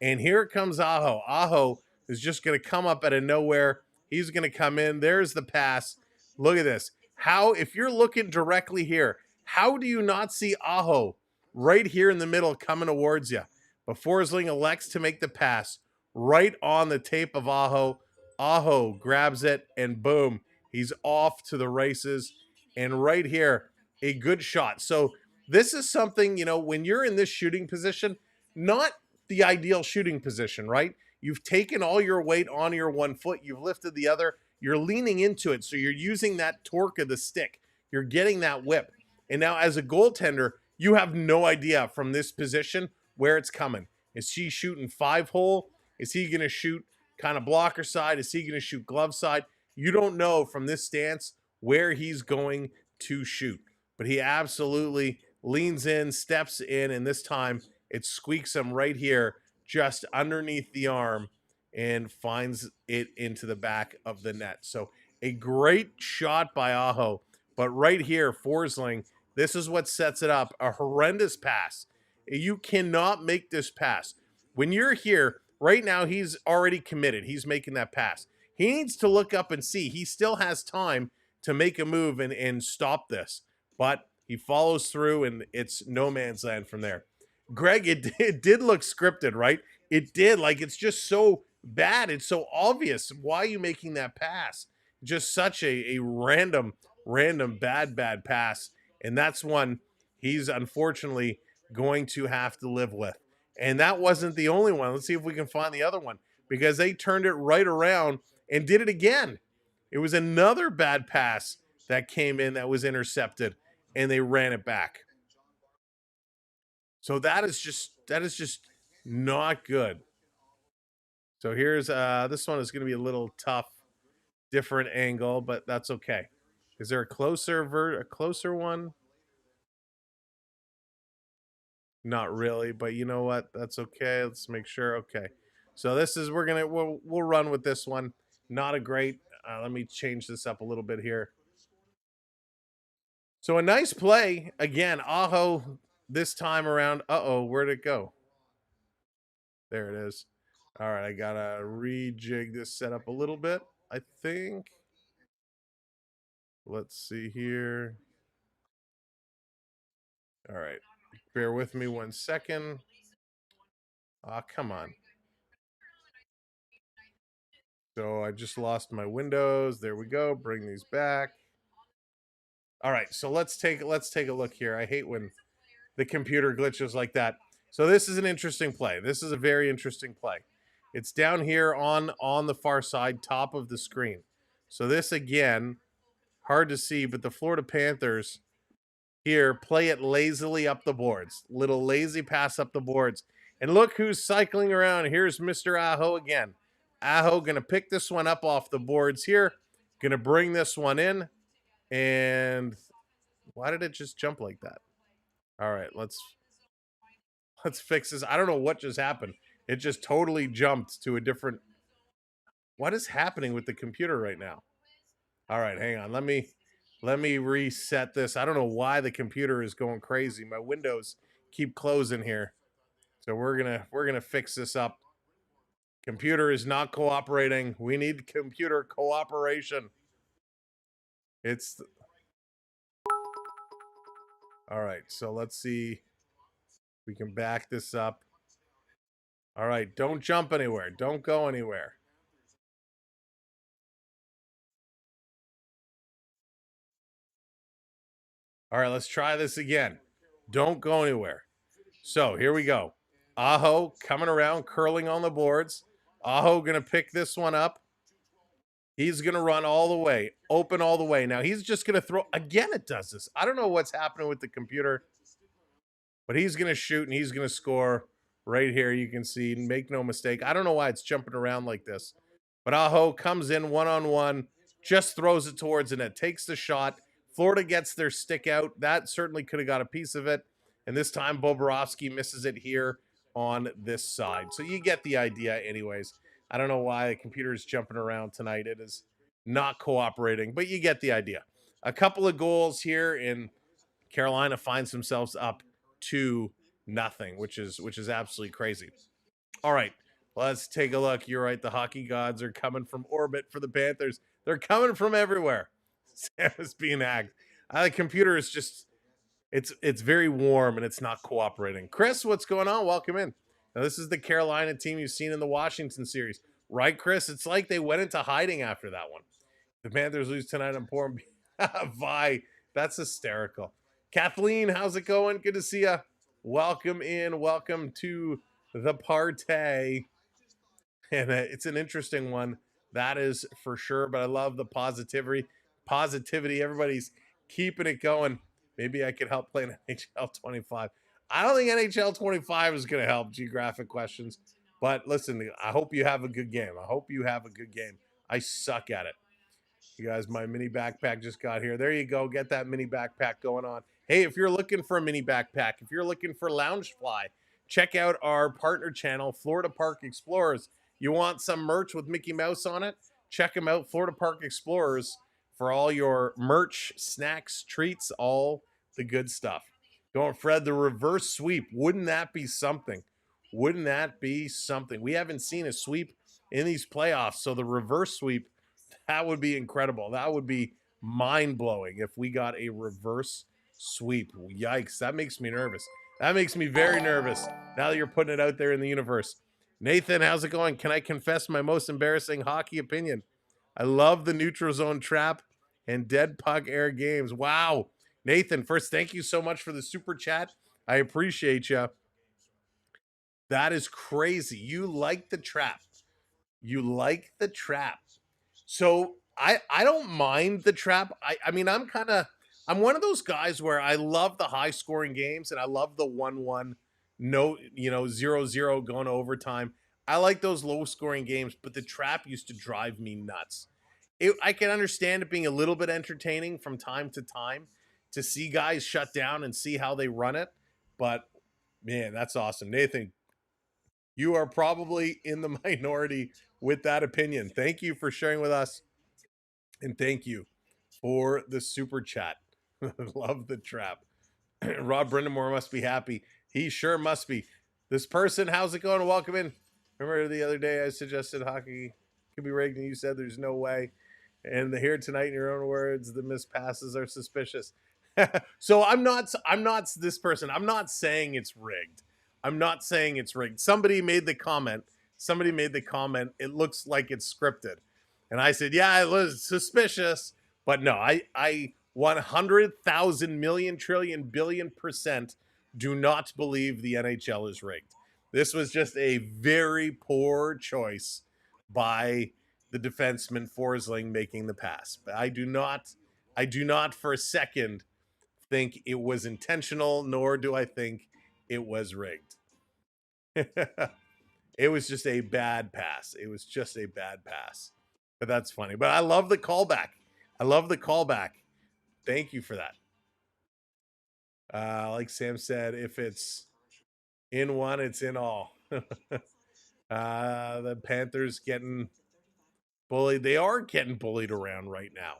And here comes Aho. Aho is just going to come up out of nowhere. He's going to come in. There's the pass. Look at this. How, if you're looking directly here, how do you not see Aho right here in the middle coming towards you? But Forsling elects to make the pass right on the tape of Aho. Aho grabs it, and boom, he's off to the races. And right here, a good shot. So this is something, you know, when you're in this shooting position, not the ideal shooting position, right? You've taken all your weight on your one foot, you've lifted the other, you're leaning into it, so you're using that torque of the stick. You're getting that whip. And now as a goaltender, you have no idea from this position where it's coming. Is he shooting 5-hole? Is he going to shoot kind of blocker side? Is he going to shoot glove side? You don't know from this stance where he's going to shoot. But he absolutely leans in, steps in, and this time it squeaks him right here, just underneath the arm, and finds it into the back of the net. So a great shot by Aho. But right here, Forsling, this is what sets it up. A horrendous pass. You cannot make this pass. When you're here, right now, he's already committed. He's making that pass. He needs to look up and see. He still has time to make a move and stop this. But he follows through, and it's no man's land from there. Greg, it did look scripted, right? It did. Like, it's just so bad. It's so obvious. Why are you making that pass? Just such a random, bad pass. And that's one he's unfortunately going to have to live with. And that wasn't the only one. Let's see if we can find the other one, because they turned it right around and did it again. It was another bad pass that came in that was intercepted, and they ran it back. So that is just not good. So here's this one is going to be a little tough, different angle, but that's okay. Is there a closer one? Not really, but you know what? That's okay. Let's make sure. Okay. So this is we'll run with this one. Not a great. Let me change this up a little bit here. So a nice play again. Aho this time around. Uh-oh, where'd it go? There it is. All right, I gotta rejig this setup a little bit, I think. Let's see here. All right, bear with me 1 second. Come on. So I just lost my windows. There we go. Bring these back. All right, so let's take a look here. I hate when the computer glitches like that. So this is an interesting play. This is a very interesting play. It's down here on the far side, top of the screen. So this, again, hard to see, but the Florida Panthers here play it lazily up the boards. Little lazy pass up the boards. And look who's cycling around. Here's Mr. Aho again. Aho going to pick this one up off the boards here. Going to bring this one in. And why did it just jump like that? All right, let's fix this. I don't know what just happened. It just totally jumped to a different... What is happening with the computer right now? All right, hang on. Let me reset this. I don't know why the computer is going crazy. My windows keep closing here. So we're gonna fix this up. Computer is not cooperating. We need computer cooperation. All right, so let's see if we can back this up. All right, don't jump anywhere. Don't go anywhere. All right, let's try this again. Don't go anywhere. So here we go. Aho coming around, curling on the boards. Aho going to pick this one up. He's going to run all the way, open all the way. Now he's just going to throw. Again, it does this. I don't know what's happening with the computer, but he's going to shoot and he's going to score right here. You can see, make no mistake. I don't know why it's jumping around like this, but Aho comes in one-on-one, just throws it towards the net, takes the shot. Florida gets their stick out. That certainly could have got a piece of it. And this time, Bobrovsky misses it here on this side. So you get the idea anyways. I don't know why the computer is jumping around tonight. It is not cooperating, but you get the idea. A couple of goals here, and Carolina finds themselves up 2-0, which is absolutely crazy. All right, let's take a look. You're right. The hockey gods are coming from orbit for the Panthers. They're coming from everywhere. Sam is being hacked. The computer is just, it's very warm and it's not cooperating. Chris, what's going on? Welcome in. Now, this is the Carolina team you've seen in the Washington series. Right, Chris? It's like they went into hiding after that one. The Panthers lose tonight on poor Vi. That's hysterical. Kathleen, how's it going? Good to see you. Welcome in. Welcome to the party. And it's an interesting one. That is for sure. But I love the positivity. Everybody's keeping it going. Maybe I could help play an NHL 25. I don't think NHL 25 is going to help geographic questions. But listen, I hope you have a good game. I suck at it. You guys, my mini backpack just got here. There you go. Get that mini backpack going on. Hey, if you're looking for a mini backpack, if you're looking for Loungefly, check out our partner channel, Florida Park Explorers. You want some merch with Mickey Mouse on it? Check them out, Florida Park Explorers, for all your merch, snacks, treats, all the good stuff. Don't Fred, the reverse sweep. Wouldn't that be something? We haven't seen a sweep in these playoffs, so the reverse sweep, that would be incredible. That would be mind-blowing if we got a reverse sweep. Yikes, that makes me nervous. That makes me very nervous now that you're putting it out there in the universe. Nathan, how's it going? Can I confess my most embarrassing hockey opinion? I love the neutral zone trap and dead puck air games. Wow. Nathan, first, thank you so much for the super chat. I appreciate you. That is crazy. You like the trap. So I don't mind the trap. I mean, I'm one of those guys where I love the high scoring games and I love the 1-1, no, 0-0 going to overtime. I like those low scoring games, but the trap used to drive me nuts. I can understand it being a little bit entertaining from time to time to see guys shut down and see how they run it. But man, that's awesome. Nathan, you are probably in the minority with that opinion. Thank you for sharing with us. And thank you for the super chat. Love the trap. Rob Brindamore must be happy. He sure must be. This person, how's it going? Welcome in. Remember the other day I suggested hockey could be rigged and you said there's no way. And here tonight, in your own words, the missed passes are suspicious. So I'm not this person. I'm not saying it's rigged. Somebody made the comment. It looks like it's scripted. And I said, yeah, it was suspicious. But no, I 100,000 million trillion billion % do not believe the NHL is rigged. This was just a very poor choice by the defenseman Forsling making the pass. But I do not for a second think it was intentional, nor do I think it was rigged. It was just a bad pass. But that's funny. But I love the callback. Thank you for that. Like Sam said, if it's in one, it's in all. The Panthers getting bullied. They are getting bullied around right now.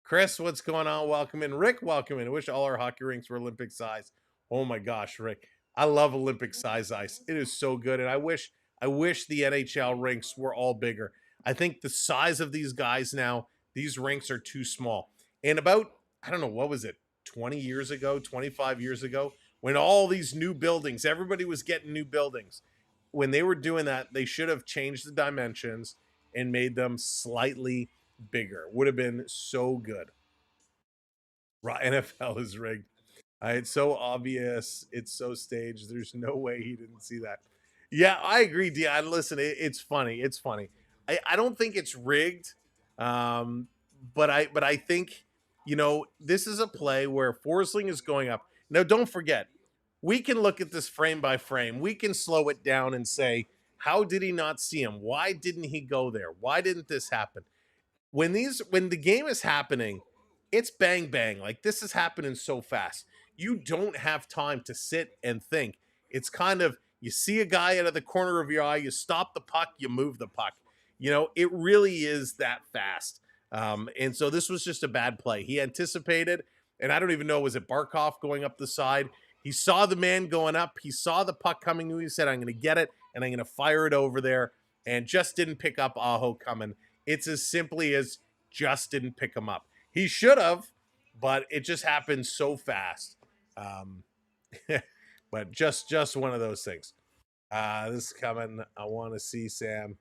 Chris, what's going on? Welcome in. Rick, welcome in. I wish all our hockey rinks were Olympic size. Oh my gosh, Rick. I love Olympic size ice. It is so good. And I wish the NHL rinks were all bigger. I think the size of these guys now, these rinks are too small. And about, I don't know, what was it, 20 years ago, 25 years ago, when all these new buildings, everybody was getting new buildings. When they were doing that, they should have changed the dimensions and made them slightly bigger. Would have been so good. NFL is rigged. It's so obvious. It's so staged. There's no way he didn't see that. Yeah, I agree, Dion. Listen, it's funny. I don't think it's rigged, but I think, this is a play where Forsling is going up. Now, don't forget, we can look at this frame by frame. We can slow it down and say, how did he not see him? Why didn't he go there? Why didn't this happen? When the game is happening, it's bang bang. Like, this is happening so fast. You don't have time to sit and think. It's kind of, you see a guy out of the corner of your eye, you stop the puck, you move the puck. You know, it really is that fast. And so this was just a bad play. He anticipated, and I don't even know, was it Barkov going up the side? He saw the man going up. He saw the puck coming to him. He said, I'm going to get it, and I'm going to fire it over there, and just didn't pick up Aho coming. It's as simply as just didn't pick him up. He should have, but it just happened so fast. But just one of those things. This is coming. I want to see Sam.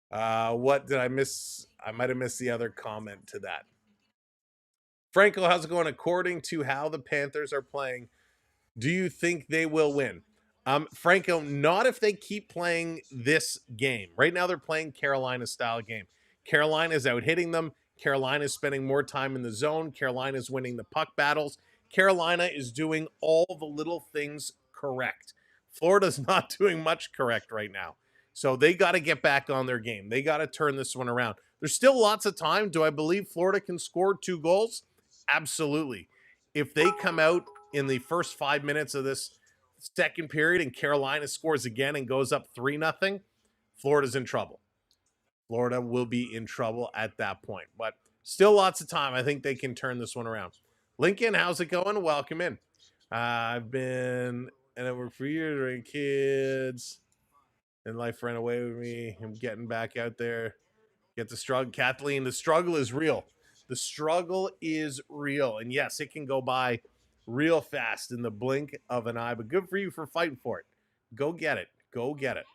What did I miss? I might have missed the other comment to that. Franco, how's it going? According to how the Panthers are playing, do you think they will win? Franco, not if they keep playing this game. Right now they're playing Carolina-style game. Carolina's out hitting them. Carolina's spending more time in the zone. Carolina's winning the puck battles. Carolina is doing all the little things correct. Florida's not doing much correct right now. So they got to get back on their game. They got to turn this one around. There's still lots of time. Do I believe Florida can score 2 goals? Absolutely. If they come out in the first 5 minutes of this second period and Carolina scores again and goes up 3-0, Florida's in trouble. Florida will be in trouble at that point. But still lots of time. I think they can turn this one around. Lincoln, how's it going? Welcome in. I've been and I work for years, right? Kids and life ran away with me. I'm getting back out there. Get the struggle. Kathleen, the struggle is real. The struggle is real. And yes, it can go by real fast in the blink of an eye, but good for you for fighting for it. Go get it. Go get it.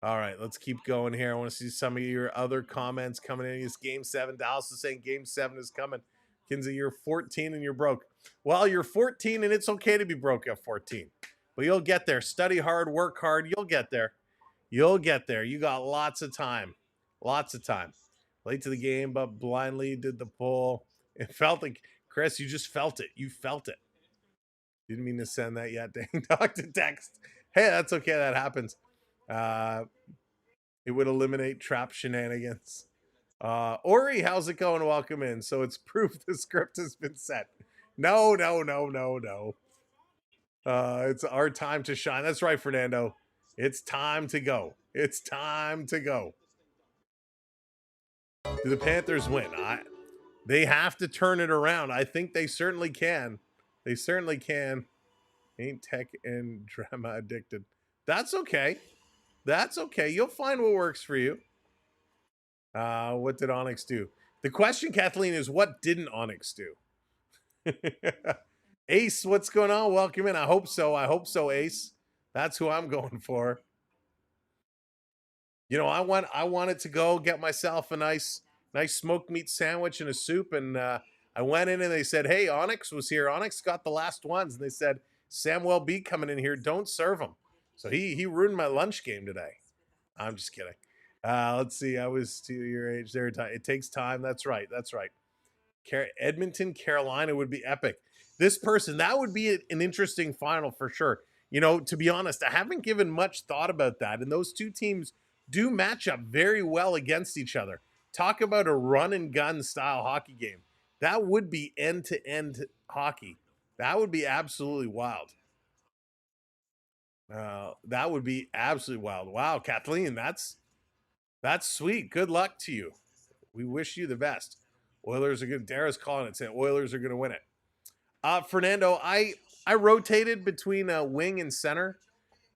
All right, let's keep going here. I want to see some of your other comments coming in. It's Game 7. Dallas is saying Game 7 is coming. Kinsey, you're 14 and you're broke. Well, you're 14 and it's okay to be broke at 14. But you'll get there. Study hard, work hard. You'll get there. You'll get there. You got lots of time. Lots of time. Late to the game, but blindly did the pull. It felt like, Chris, you just felt it. You felt it. Didn't mean to send that yet. Dang, talk to text. Hey, that's okay. That happens. It would eliminate trap shenanigans. Ori, how's it going? Welcome in. So it's proof the script has been set. No. It's our time to shine. That's right, Fernando. It's time to go. It's time to go. Do the Panthers win? They have to turn it around. I think they certainly can. They certainly can. Ain't tech and drama addicted. That's okay. That's okay. You'll find what works for you. What did Onyx do? The question, Kathleen, is what didn't Onyx do? Ace, what's going on? Welcome in. I hope so. I hope so, Ace. That's who I'm going for. You know, I wanted to go get myself a nice smoked meat sandwich and a soup, and I went in and they said, hey, Onyx was here. Onyx got the last ones, and they said, Samuel B coming in here, don't serve him. So he ruined my lunch game today. I'm just kidding. Let's see. I was to your age there. It takes time. That's right. That's right. Edmonton, Carolina would be epic. This person, that would be an interesting final for sure. You know, to be honest, I haven't given much thought about that. And those two teams do match up very well against each other. Talk about a run and gun style hockey game. That would be end-to-end hockey. That would be absolutely wild. That would be absolutely wild. Wow, Kathleen, that's sweet. Good luck to you. We wish you the best. Oilers are good. Dara's calling it, saying Oilers are going to win it. Fernando, I rotated between wing and center.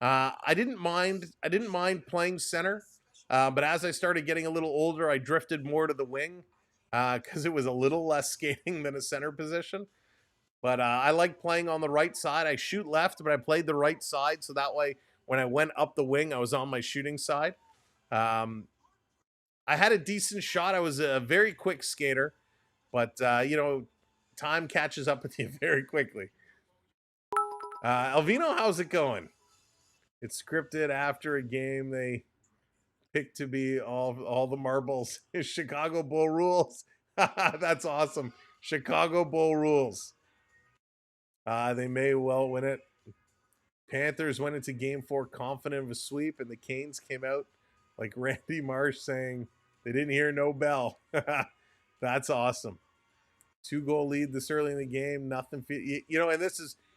I didn't mind playing center, but as I started getting a little older, I drifted more to the wing because it was a little less skating than a center position. But I like playing on the right side. I shoot left, but I played the right side, so that way when I went up the wing, I was on my shooting side. I had a decent shot. I was a very quick skater, but you know, time catches up with you very quickly. Alvino, how's it going? It's scripted after a game. They pick to be all the marbles. Chicago Bull rules. That's awesome. Chicago Bull rules. They may well win it. Panthers went into game 4 confident of a sweep, and the Canes came out like Randy Marsh saying they didn't hear no bell. That's awesome. 2-goal lead this early in the game. Nothing. You know, and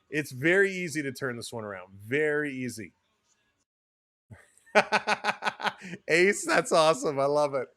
it's very easy to turn this one around. Very easy. Ace, that's awesome. I love it.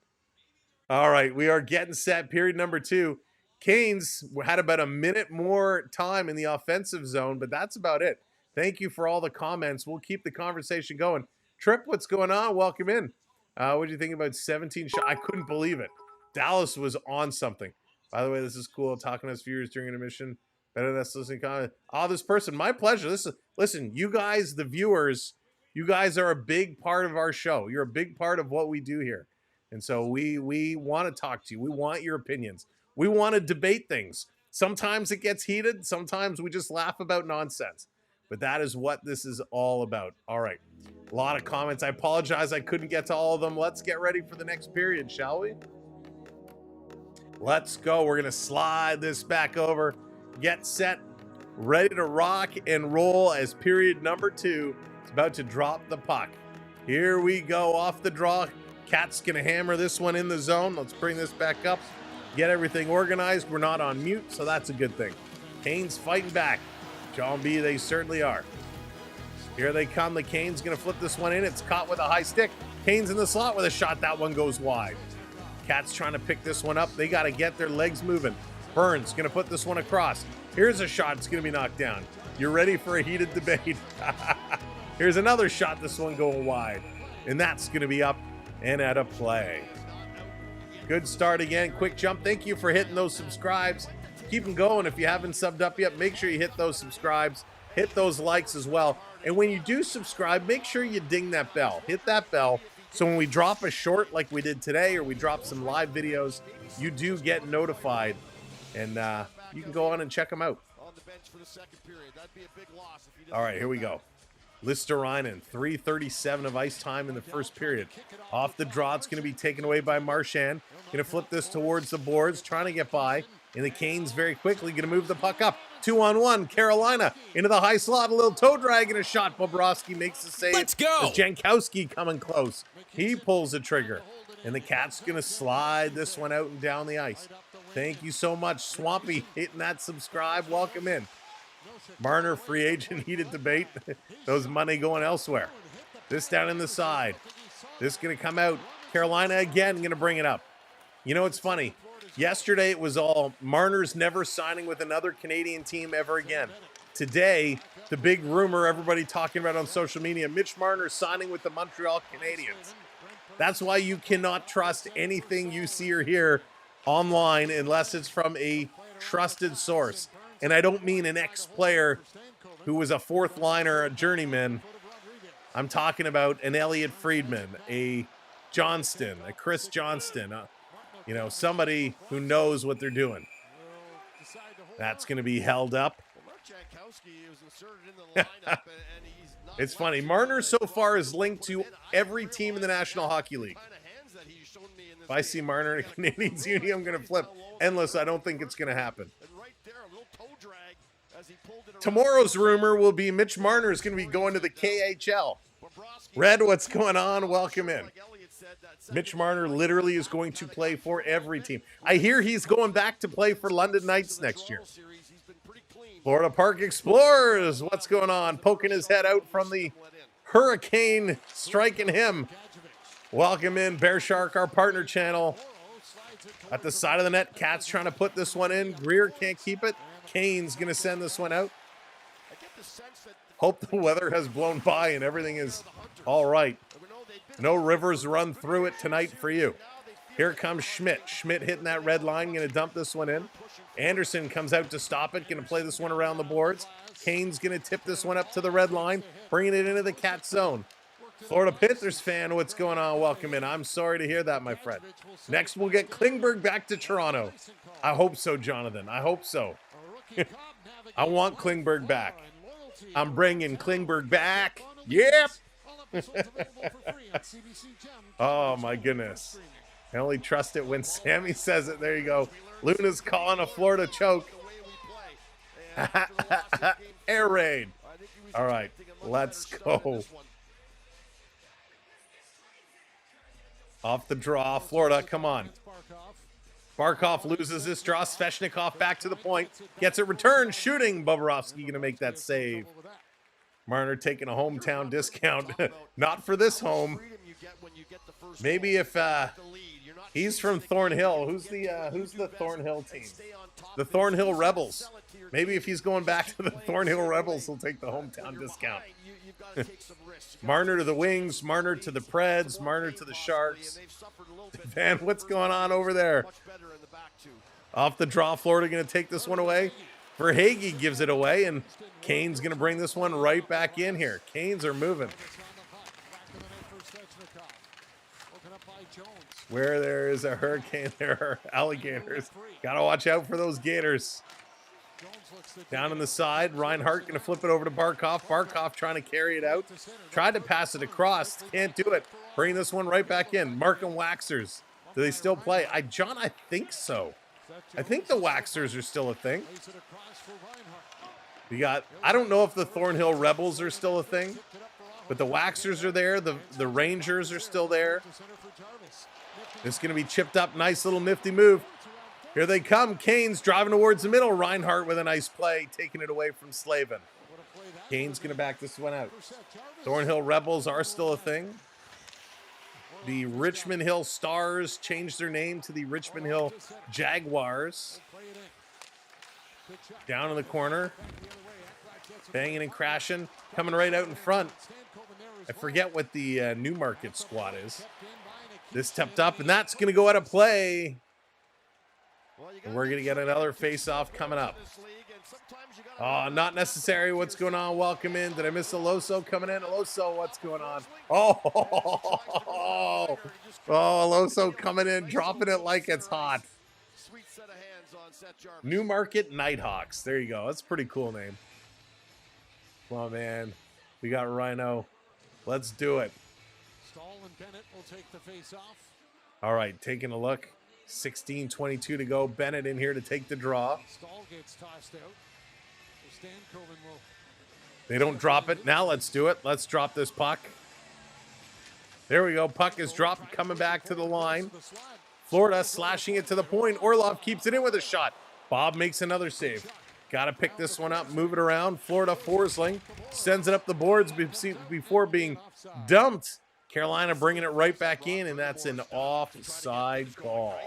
All right, we are getting set. Period number 2. Canes had about a minute more time in the offensive zone, but that's about it. Thank you for all the comments. We'll keep the conversation going. Trip, what's going on? Welcome in. What do you think about 17 shots? I couldn't believe it. Dallas was on something. By the way, this is cool. Talking to us viewers during intermission. Better than us listening. Oh, this person. My pleasure. Listen, you guys, the viewers, you guys are a big part of our show. You're a big part of what we do here. And so we want to talk to you. We want your opinions. We want to debate things. Sometimes it gets heated. Sometimes we just laugh about nonsense. But that is what this is all about. All right. A lot of comments. I apologize I couldn't get to all of them. Let's get ready for the next period, shall we? Let's go. We're going to slide this back over. Get set. Ready to rock and roll as period number 2 is about to drop the puck. Here we go off the draw. Cat's going to hammer this one in the zone. Let's bring this back up. Get everything organized. We're not on mute, so that's a good thing. Canes fighting back. John B, they certainly are. Here they come. The Canes going to flip this one in. It's caught with a high stick. Canes in the slot with a shot. That one goes wide. Cats trying to pick this one up. They got to get their legs moving. Burns going to put this one across. Here's a shot. It's going to be knocked down. You're ready for a heated debate. Here's another shot. This one going wide. And that's going to be up and out of play. Good start again. Quick jump. Thank you for hitting those subscribes. Keep them going. If you haven't subbed up yet, make sure you hit those subscribes. Hit those likes as well. And when you do subscribe, make sure you ding that bell. Hit that bell so when we drop a short like we did today or we drop some live videos, you do get notified. And you can go on and check them out. All right, here we go. Listerainen, 3:37 of ice time in the first period. Off the draw, it's going to be taken away by Marchand. Going to flip this towards the boards, trying to get by. And the Canes very quickly going to move the puck up. 2-on-1, Carolina into the high slot. A little toe drag and a shot. Bobrovsky makes the save. Let's go. As Jankowski coming close. He pulls the trigger. And the Cats going to slide this one out and down the ice. Thank you so much, Swampy, hitting that subscribe. Welcome in. Marner, free agent, heated debate. Those money going elsewhere. This down in the side. This going to come out. Carolina again going to bring it up. You know, it's funny. Yesterday it was all Marner's never signing with another Canadian team ever again. Today, the big rumor everybody talking about on social media, Mitch Marner signing with the Montreal Canadiens. That's why you cannot trust anything you see or hear online unless it's from a trusted source. And I don't mean an ex-player who was a fourth liner, a journeyman. I'm talking about an Elliot Friedman, a Johnston, a Chris Johnston, you know, somebody who knows what they're doing. That's going to be held up. It's funny. Marner so far is linked to every team in the National Hockey League. If I see Marner in a Canadiens uni, I'm going to flip. Endless, I don't think it's going to happen. Tomorrow's rumor will be Mitch Marner is going to be going to the KHL. Red, what's going on? Welcome in. Mitch Marner literally is going to play for every team. I hear he's going back to play for London Knights next year. Florida Park Explorers, what's going on? Poking his head out from the hurricane striking him. Welcome in, Bear Shark, our partner channel. At the side of the net, Cats trying to put this one in. Greer can't keep it. Kane's going to send this one out. Hope the weather has blown by and everything is all right. No rivers run through it tonight for you. Here comes Schmidt. Schmidt hitting that red line, going to dump this one in. Anderson comes out to stop it, going to play this one around the boards. Kane's going to tip this one up to the red line, bringing it into the Cat zone. Florida Panthers fan, what's going on? Welcome in. I'm sorry to hear that, my friend. Next, we'll get Klingberg back to Toronto. I hope so, Jonathan. I hope so. I want Klingberg back. I'm bringing Klingberg back. Yep. Oh, my goodness. I only trust it when Sammy says it. There you go. Luna's calling a Florida choke. Air raid. All right, let's go. Off the draw, Florida, come on. Barkov loses this draw. Sveshnikov back to the point. Gets it returned. Shooting. Bobrovsky going to make that save. Marner taking a hometown discount. Not for this home. Maybe if he's from Thornhill. Who's the Thornhill team? The Thornhill Rebels. Maybe if he's going back to the Thornhill Rebels, he'll take the hometown discount. Marner to the Wings, Marner to the Preds, Marner to the Sharks. Van, what's going on over there? Off the draw, Florida going to take this one away. Verhaeghe gives it away, and Kane's going to bring this one right back in here. Canes are moving. Where there is a hurricane, there are alligators. Got to watch out for those gators. Down on the side, Reinhart going to flip it over to Barkov. Barkov trying to carry it out. Tried to pass it across. Can't do it. Bring this one right back in. Markham Waxers. Do they still play? John, I think so. I think the Waxers are still a thing. We got, I don't know if the Thornhill Rebels are still a thing, but the Waxers are there. The Rangers are still there. It's going to be chipped up. Nice little nifty move. Here they come. Canes driving towards the middle. Reinhart with a nice play, taking it away from Slavin. Canes going to back this one out. Thornhill Rebels are still a thing. The Richmond Hill Stars changed their name to the Richmond Hill Jaguars. Down in the corner. Banging and crashing. Coming right out in front. I forget what the Newmarket squad is. This stepped up, and that's going to go out of play. And we're going to get another face-off coming up. Oh, not necessary. What's going on? Welcome in. Did I miss Aloso coming in? Aloso, what's going on? Oh, Aloso coming in, dropping it like it's hot. Newmarket Nighthawks. There you go. That's a pretty cool name. Come on, man. We got Rhino. Let's do it. Stahl and Bennett will take the face-off. All right, taking a look. 16:22 to go. Bennett in here to take the draw. Stahl gets tossed out. Stankoven will. They don't drop it. Now let's do it. Let's drop this puck. There we go. Puck is dropped, coming back to the line. Florida slashing it to the point. Orlov keeps it in with a shot. Bob makes another save. Got to pick this one up, move it around. Florida Forsling sends it up the boards before being dumped. Carolina bringing it right back in, and that's an offside call.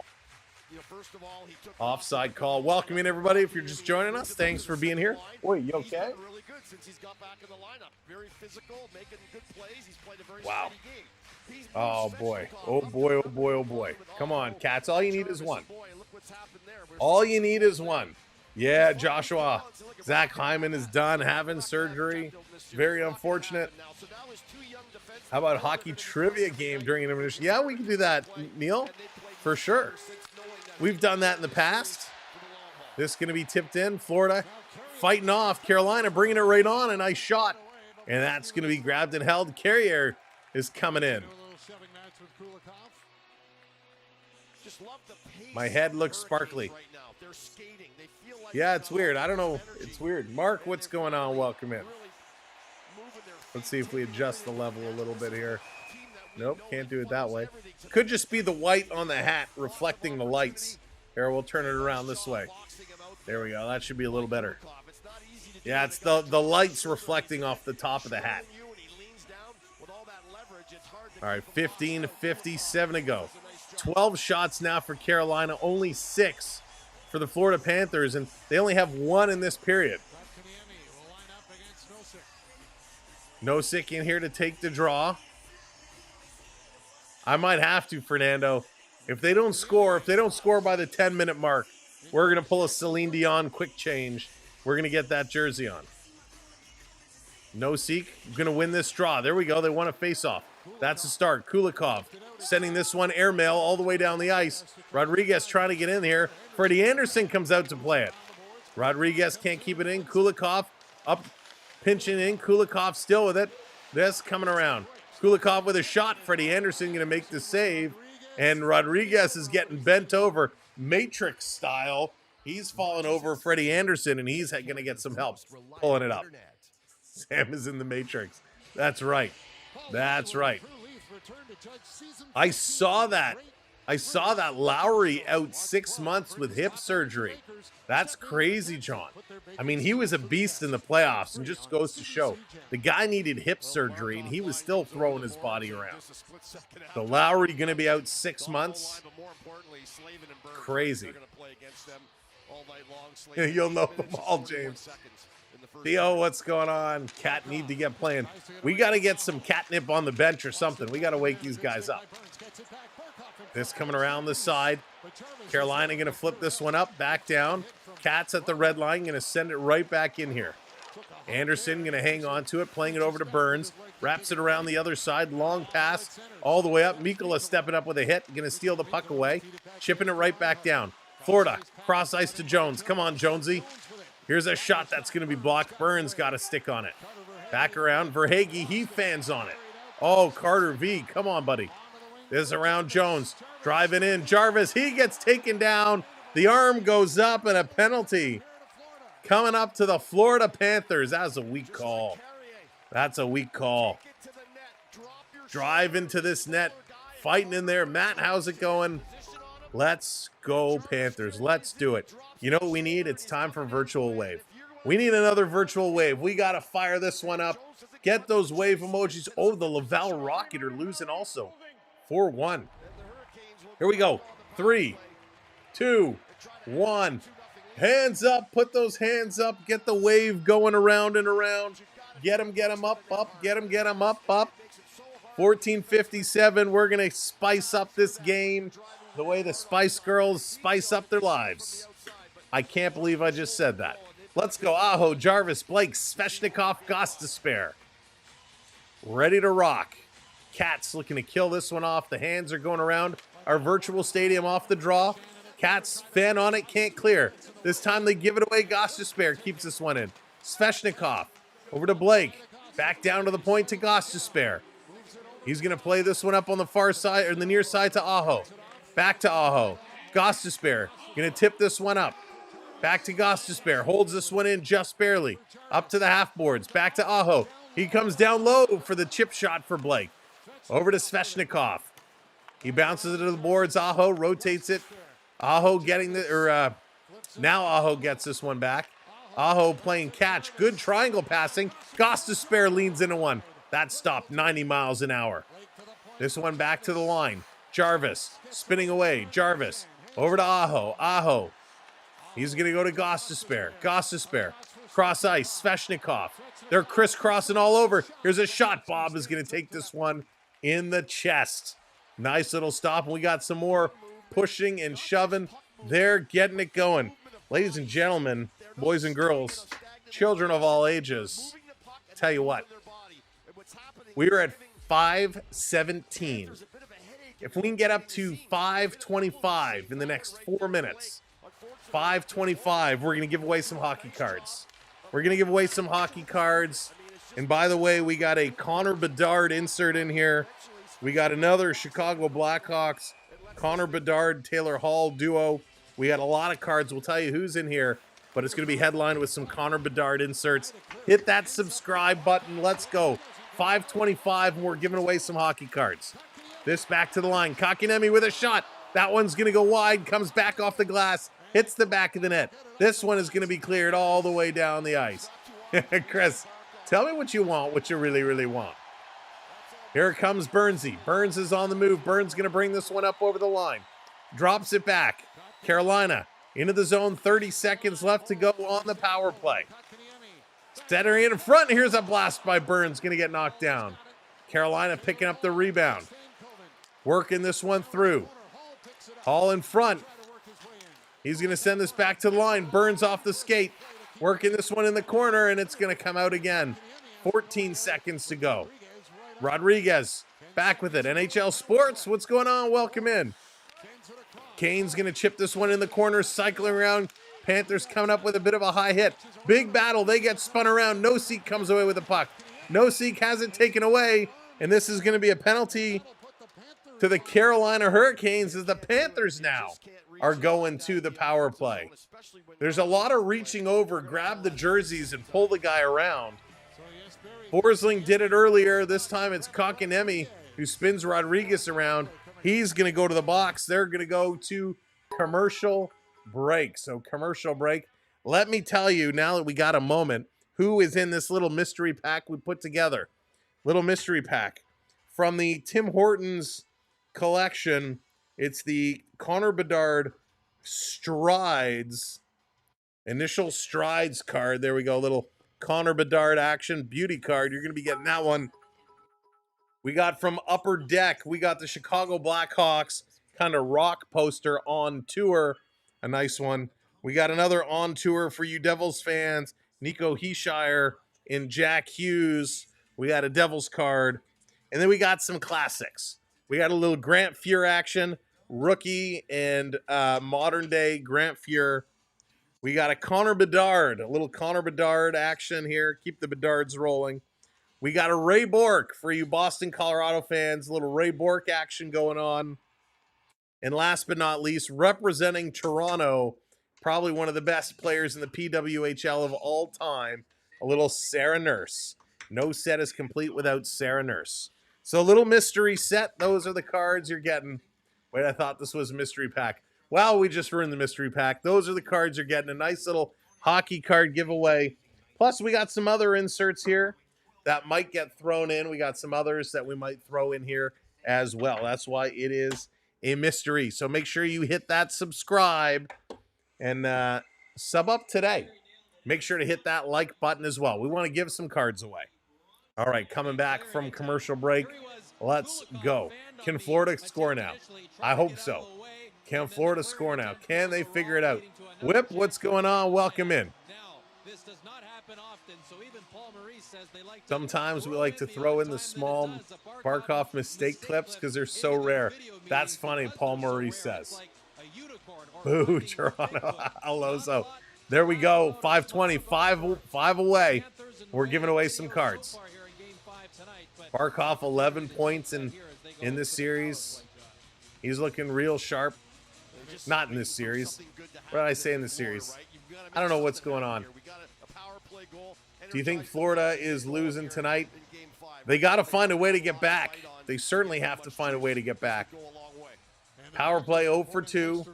Offside call. Welcome in, everybody. If you're just joining us, thanks for being here. Wait, you okay? Wow. Oh, boy. Oh, boy, oh, boy, oh, boy. Come on, Cats. All you need is one. All you need is one. Yeah, Joshua. Zach Hyman is done having surgery. Very unfortunate. How about hockey trivia game during intermission? Yeah, we can do that, Neil, for sure. We've done that in the past. This is going to be tipped in. Florida fighting off. Carolina bringing it right on. A nice shot. And that's going to be grabbed and held. Carrier is coming in. My head looks sparkly. Yeah, it's weird. I don't know. It's weird. Mark, what's going on? Welcome in. Let's see if we adjust the level a little bit here. Nope, can't do it that way. Could just be the white on the hat reflecting the lights. Here, we'll turn it around this way. There we go. That should be a little better. Yeah, it's the lights reflecting off the top of the hat. All right, 15:57 to go. 12 shots now for Carolina, only 6 for the Florida Panthers, and they only have 1 in this period. Nosek in here to take the draw. I might have to, Fernando. If they don't score by the 10-minute mark, we're going to pull a Celine Dion quick change. We're going to get that jersey on. Nosek going to win this draw. There we go. They won a face-off. That's a start. Kulikov sending this one airmail all the way down the ice. Rodriguez trying to get in here. Freddie Anderson comes out to play it. Rodriguez can't keep it in. Kulikov up, pinching in. Kulikov still with it. This coming around. Kulikov with a shot. Freddie Anderson going to make the save. And Rodriguez is getting bent over, Matrix style, He's falling over Freddie Anderson, and he's going to get some help pulling it up. Sam is in the Matrix. That's right. That's right. I saw that. I saw that Lowry out 6 months with hip surgery. That's crazy, John. I mean, he was a beast in the playoffs, and just goes to show the guy needed hip surgery, and he was still throwing his body around. So Lowry going to be out 6 months. Crazy. You'll know them all, James. Theo, what's going on? Cat need to get playing. We got to get some catnip on the bench or something. We got to wake these guys up. This coming around the side. Carolina going to flip this one up, back down. Cat's at the red line, going to send it right back in here. Anderson going to hang on to it, playing it over to Burns. Wraps it around the other side, long pass all the way up. Mikkola stepping up with a hit, going to steal the puck away. Chipping it right back down. Florida, cross ice to Jones. Come on, Jonesy. Here's a shot that's going to be blocked. Burns got a stick on it. Back around. Verhaeghe, he fans on it. Oh, Carter V, come on, buddy. This is around Jones. Driving in. Jarvis, he gets taken down. The arm goes up and a penalty. Coming up to the Florida Panthers. That was a weak call. That's a weak call. Drive into this net. Fighting in there. Matt, how's it going? Let's go, Panthers. Let's do it. You know what we need? It's time for virtual wave. We need another virtual wave. We got to fire this one up. Get those wave emojis. Oh, the Laval Rocket are losing also. 4-1. Here we go. 3, 2, 1. Hands up. Put those hands up. Get the wave going around and around. Get them up, up. Get them up, up. 14:57. We're going to spice up this game the way the Spice Girls spice up their lives. I can't believe I just said that. Let's go. Aho, Jarvis, Blake, Svechnikov, Gostisbehere. Ready to rock. Cats looking to kill this one off. The hands are going around our virtual stadium off the draw. Cats fan on it, can't clear. This time they give it away. Gostisbehere keeps this one in. Svechnikov over to Blake. Back down to the point to Gostisbehere. He's going to play this one up on the far side, or the near side to Aho. Back to Aho. Gostisbehere going to tip this one up. Back to Gostisbehere. Holds this one in just barely. Up to the half boards. Back to Aho. He comes down low for the chip shot for Blake. Over to Svechnikov. He bounces it to the boards. Aho rotates it. Aho getting the, now Aho gets this one back. Aho playing catch. Good triangle passing. Gostisbehere leans into one. That stopped 90 miles an hour. This one back to the line. Jarvis spinning away. Jarvis over to Aho. Aho. He's going to go to Gostisbehere. Gostisbehere. Cross ice. Svechnikov. They're crisscrossing all over. Here's a shot. Bob is going to take this one in the chest. Nice little stop. We got some more pushing and shoving. They're getting it going. Ladies and gentlemen, boys and girls, children of all ages, tell you what, we are at 5:17. If we can get up to 5:25 in the next 4 minutes, 5:25, we're going to give away some hockey cards. We're going to give away some hockey cards. And by the way, we got a Connor Bedard insert in here. We got another Chicago Blackhawks, Connor Bedard, Taylor Hall duo. We got a lot of cards. We'll tell you who's in here, but it's going to be headlined with some Connor Bedard inserts. Hit that subscribe button. Let's go. 5:25, and we're giving away some hockey cards. This back to the line. Kakinemi with a shot. That one's going to go wide, comes back off the glass, hits the back of the net. This one is going to be cleared all the way down the ice. Chris, tell me what you want, what you really, really want. Here comes Burnsy. Burns is on the move. Burns going to bring this one up over the line. Drops it back. Carolina into the zone. 30 seconds left to go on the power play. Centering in front. Here's a blast by Burns. Going to get knocked down. Carolina picking up the rebound. Working this one through. Hall in front. He's going to send this back to the line. Burns off the skate. Working this one in the corner, and it's going to come out again. 14 seconds to go. Rodriguez back with it. NHL Sports, what's going on? Welcome in. Kane's going to chip this one in the corner, cycling around. Panthers coming up with a bit of a high hit. Big battle. They get spun around. Nosek comes away with the puck. Nosek has it taken away, and this is going to be a penalty to the Carolina Hurricanes as the Panthers now are going to the power play. There's a lot of reaching over, grab the jerseys, and pull the guy around. Forsling did it earlier. This time it's Kokanemi who spins Rodriguez around. He's going to go to the box. They're going to go to commercial break. So commercial break. Let me tell you, now that we got a moment, who is in this little mystery pack we put together. Little mystery pack. From the Tim Hortons collection, it's the Connor Bedard Strides, initial Strides card. There we go, little Connor Bedard action beauty card. You're going to be getting that one. We got from Upper Deck, we got the Chicago Blackhawks kind of rock poster on tour. A nice one. We got another on tour for you Devils fans. Nico Heishire and Jack Hughes. We got a Devils card. And then we got some classics. We got a little Grant Fuhr action, rookie and modern day Grant Fuhr. We got a Connor Bedard, a little Connor Bedard action here. Keep the Bedards rolling. We got a Ray Bourque for you Boston, Colorado fans. A little Ray Bourque action going on. And last but not least, representing Toronto, probably one of the best players in the PWHL of all time, a little Sarah Nurse. No set is complete without Sarah Nurse. So a little mystery set. Those are the cards you're getting. Wait, I thought this was a mystery pack. Well, we just ruined the mystery pack. Those are the cards you're getting. A nice little hockey card giveaway. Plus, we got some other inserts here that might get thrown in. We got some others that we might throw in here as well. That's why it is a mystery. So make sure you hit that subscribe and sub up today. Make sure to hit that like button as well. We want to give some cards away. All right, coming back from commercial break. Let's go. Can Florida score now? I hope so. Can Florida score now? Can they figure it out? Whip, what's going on? Welcome in. Sometimes we like to throw in the small Barkov mistake clips because they're so rare. That's funny, Paul Maurice says. Boo, Toronto. Alozo. There we go. 520, five away. We're giving away some cards. Barkov, 11 points in this series. He's looking real sharp. Not in this series. What did I say in this series? I don't know what's going on. Do you think Florida is losing tonight? They got to find a way to get back. They certainly have to find a way to get back. Power play 0 for 2.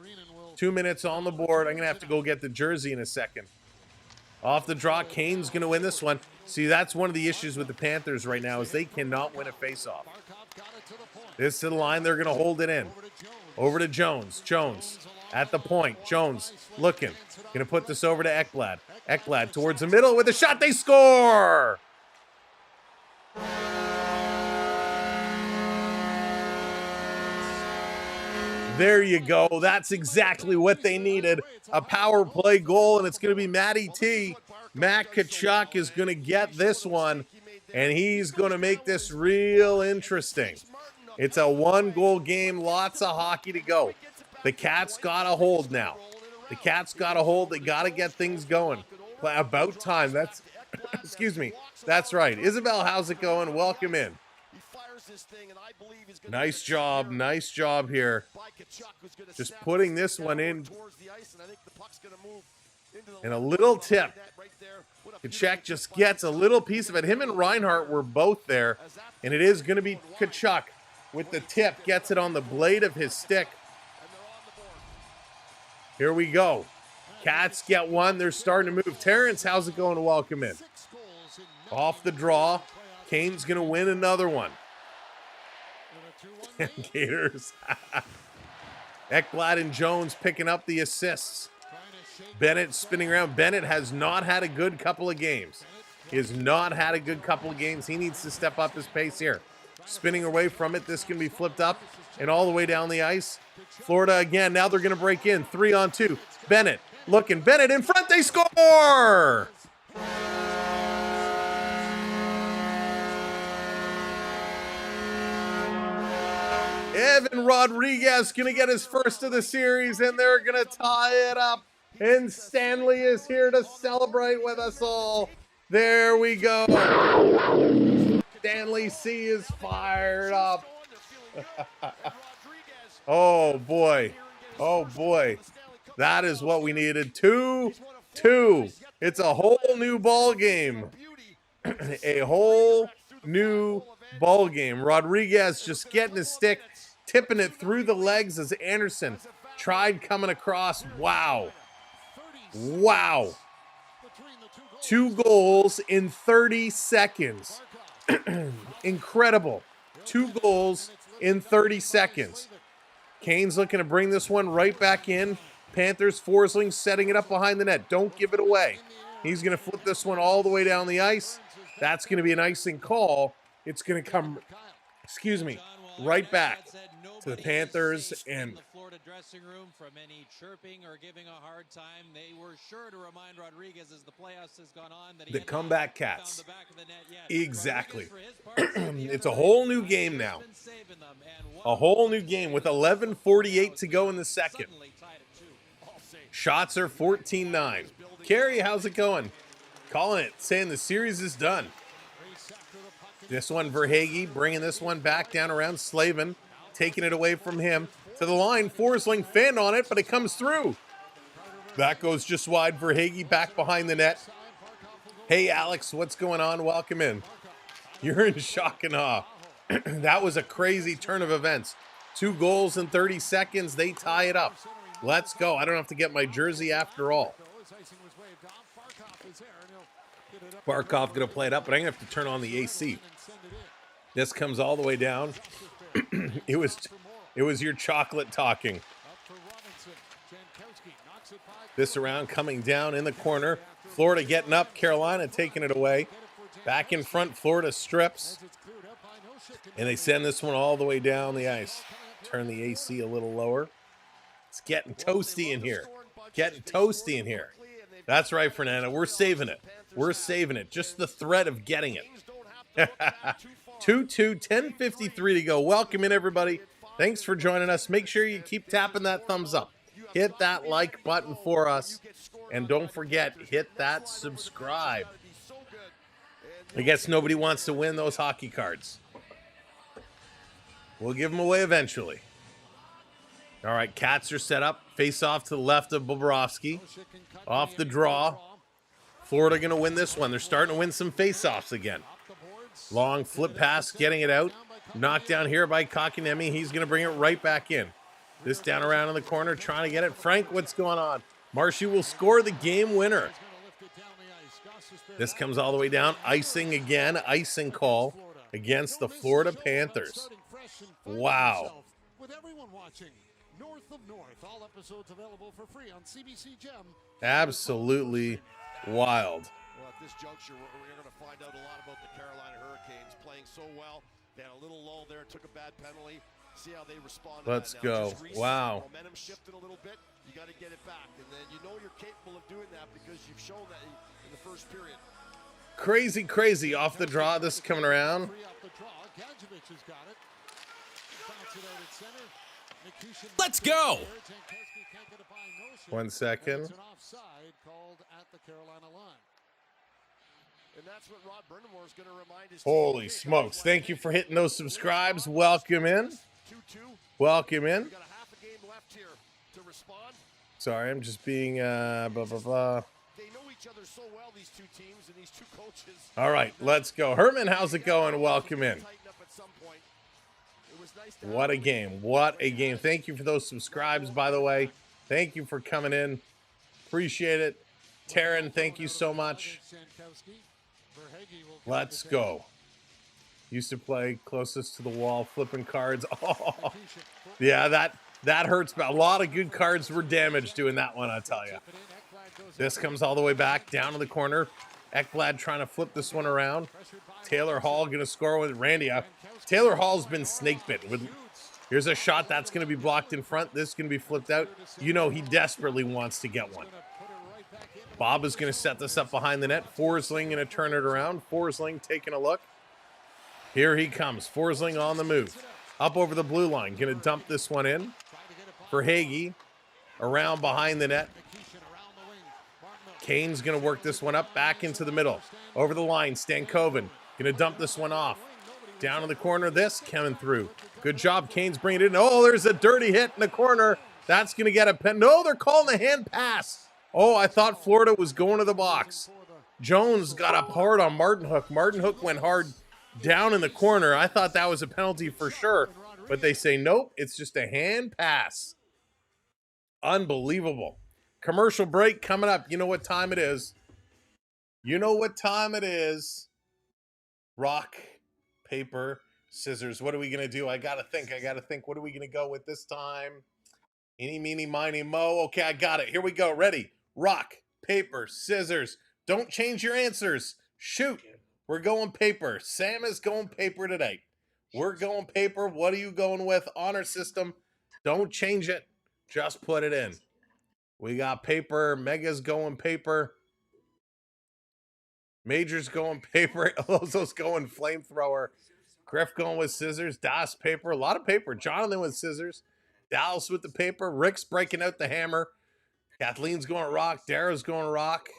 2 minutes on the board. I'm going to have to go get the jersey in a second. Off the draw, Kane's going to win this one. See, that's one of the issues with the Panthers right now is they cannot win a faceoff. This to the line. They're going to hold it in. Over to Jones. Jones at the point. Jones looking. Going to put this over to Ekblad. Ekblad towards the middle with a shot. They score! There you go. That's exactly what they needed. A power play goal, and it's going to be Matty T. Matt Tkachuk is going to get this one, and he's going to make this real interesting. It's a one-goal game, lots of hockey to go. The Cats got a hold now. The Cats got a hold. They got to get things going. About time. That's, excuse me. That's right. Isabel, how's it going? Welcome in. Nice job. Nice job here. Just putting this one in. And a little tip. Tkachuk just gets a little piece of it. Him and Reinhart were both there. And it is going to be Tkachuk with the tip. Gets it on the blade of his stick. Here we go. Cats get one. They're starting to move. Terrence, how's it going? Welcome in. Off the draw. Kane's going to win another one. Gators. Ekblad and Jones picking up the assists. Bennett spinning around. Bennett has not had a good couple of games. He has not had a good couple of games. He needs to step up his pace here. Spinning away from it. This can be flipped up and all the way down the ice. Florida again. Now they're going to break in. 3-on-2. Bennett looking. Bennett in front. They score! Evan Rodriguez going to get his first of the series, and they're going to tie it up. And Stanley is here to celebrate with us all. There we go. Stanley C is fired up. Oh, boy. Oh boy, that is what we needed. 2-2. It's a whole new ball game. A whole new ball game. Rodriguez just getting his stick, tipping it through the legs as Anderson tried coming across. Wow. Wow. 2 goals in 30 seconds. Incredible. 2 goals in 30 seconds. Kane's looking to bring this one right back in. Panthers, Forsling setting it up behind the net. Don't give it away. He's going to flip this one all the way down the ice. That's going to be an icing call. It's going to come, right back to the Panthers. And the Florida dressing room from any chirping or giving a hard time. They were sure to remind Rodriguez as the playoffs has gone on that the comeback cats. Exactly. It's It's a whole new game now. A whole new game with 11:48 to go in the second. Shots are 14-9. Carrie, how's it going? Calling it, saying the series is done. This one, Verhaeghe, bringing this one back down around Slavin, taking it away from him. To the line, Forsling fanned on it, but it comes through. That goes just wide. Verhaeghe back behind the net. Hey, Alex, what's going on? Welcome in. You're in shock and awe. That was a crazy turn of events. 2 goals in 30 seconds. They tie it up. Let's go. I don't have to get my jersey after all. Barkov going to play it up, but I'm going to have to turn on the AC. This comes all the way down. It was your chocolate talking. This around coming down in the corner. Florida getting up. Carolina taking it away. Back in front, Florida strips. And they send this one all the way down the ice. Turn the AC a little lower. It's getting toasty in here. Getting toasty in here. That's right, Fernando. We're saving it. We're saving it. Just the threat of getting it. 2-2, 10:53 to go. Welcome in, everybody. Thanks for joining us. Make sure you keep tapping that thumbs up. Hit that like button for us. And don't forget, hit that subscribe. I guess nobody wants to win those hockey cards. We'll give them away eventually. All right, Cats are set up. Face off to the left of Bobrovsky. Off the draw. Florida going to win this one. They're starting to win some face-offs again. Long flip pass, getting it out. Knocked down here by Kotkaniemi. He's going to bring it right back in. This down around in the corner, trying to get it. Frank, what's going on? Marshy will score the game winner. This comes all the way down. Icing again. Icing call against the Florida Panthers. Wow. With everyone watching, North of North, all episodes available for free on CBC Gem. Absolutely wild. Well, at this juncture, we're going to find out a lot about the Carolina Hurricanes playing so well. They had a little lull there, took a bad penalty. See how they respond. Let's go. Wow. Momentum shifted a little bit. You got to get it back, and then you know you're capable of doing that because you've shown that in the first period. Crazy, crazy off the draw. This is coming around. Let's go. 1 second. Holy smokes. Thank you for hitting those subscribes. Welcome in. Welcome in. Sorry, I'm just being blah, blah, blah. They know each other so well, these two teams and these two coaches. All right, let's go. Herman, how's it going? Welcome in. What a game. What a game. Thank you for those subscribes, by the way. Thank you for coming in. Appreciate it. Taryn, thank you so much. Let's go. Used to play closest to the wall, flipping cards. Oh, yeah, that hurts. But a lot of good cards were damaged doing that one, I tell you. This comes all the way back down to the corner. Ekblad trying to flip this one around. Taylor Hall going to score with Randy. Taylor Hall's been snake bitten. Here's a shot that's going to be blocked in front. This is going to be flipped out. You know he desperately wants to get one. Bob is going to set this up behind the net. Forsling going to turn it around. Forsling taking a look. Here he comes. Forsling on the move. Up over the blue line. Going to dump this one in. Verhaeghe around behind the net. Kane's going to work this one up back into the middle. Over the line, Stankoven going to dump this one off. Down in the corner, this coming through. Good job, Kane's bringing it in. Oh, there's a dirty hit in the corner. That's going to get a pen. No, they're calling a hand pass. Oh, I thought Florida was going to the box. Jones got up hard on Martin Hook. Martin Hook went hard down in the corner. I thought that was a penalty for sure. But they say, nope, it's just a hand pass. Unbelievable. Commercial break coming up. You know what time it is. You know what time it is. Rock, paper, scissors. What are we going to do? I got to think. What are we going to go with this time? Eeny, meeny, miny, mo. Okay, I got it. Here we go. Ready? Rock, paper, scissors. Don't change your answers. Shoot. We're going paper. Sam is going paper today. We're going paper. What are you going with? Honor system. Don't change it. Just put it in. We got paper. Mega's going paper. Major's going paper. Alonso's going flamethrower. Griff going with scissors. Das paper. A lot of paper. Jonathan with scissors. Dallas with the paper. Rick's breaking out the hammer. Kathleen's going rock. Dara's going rock.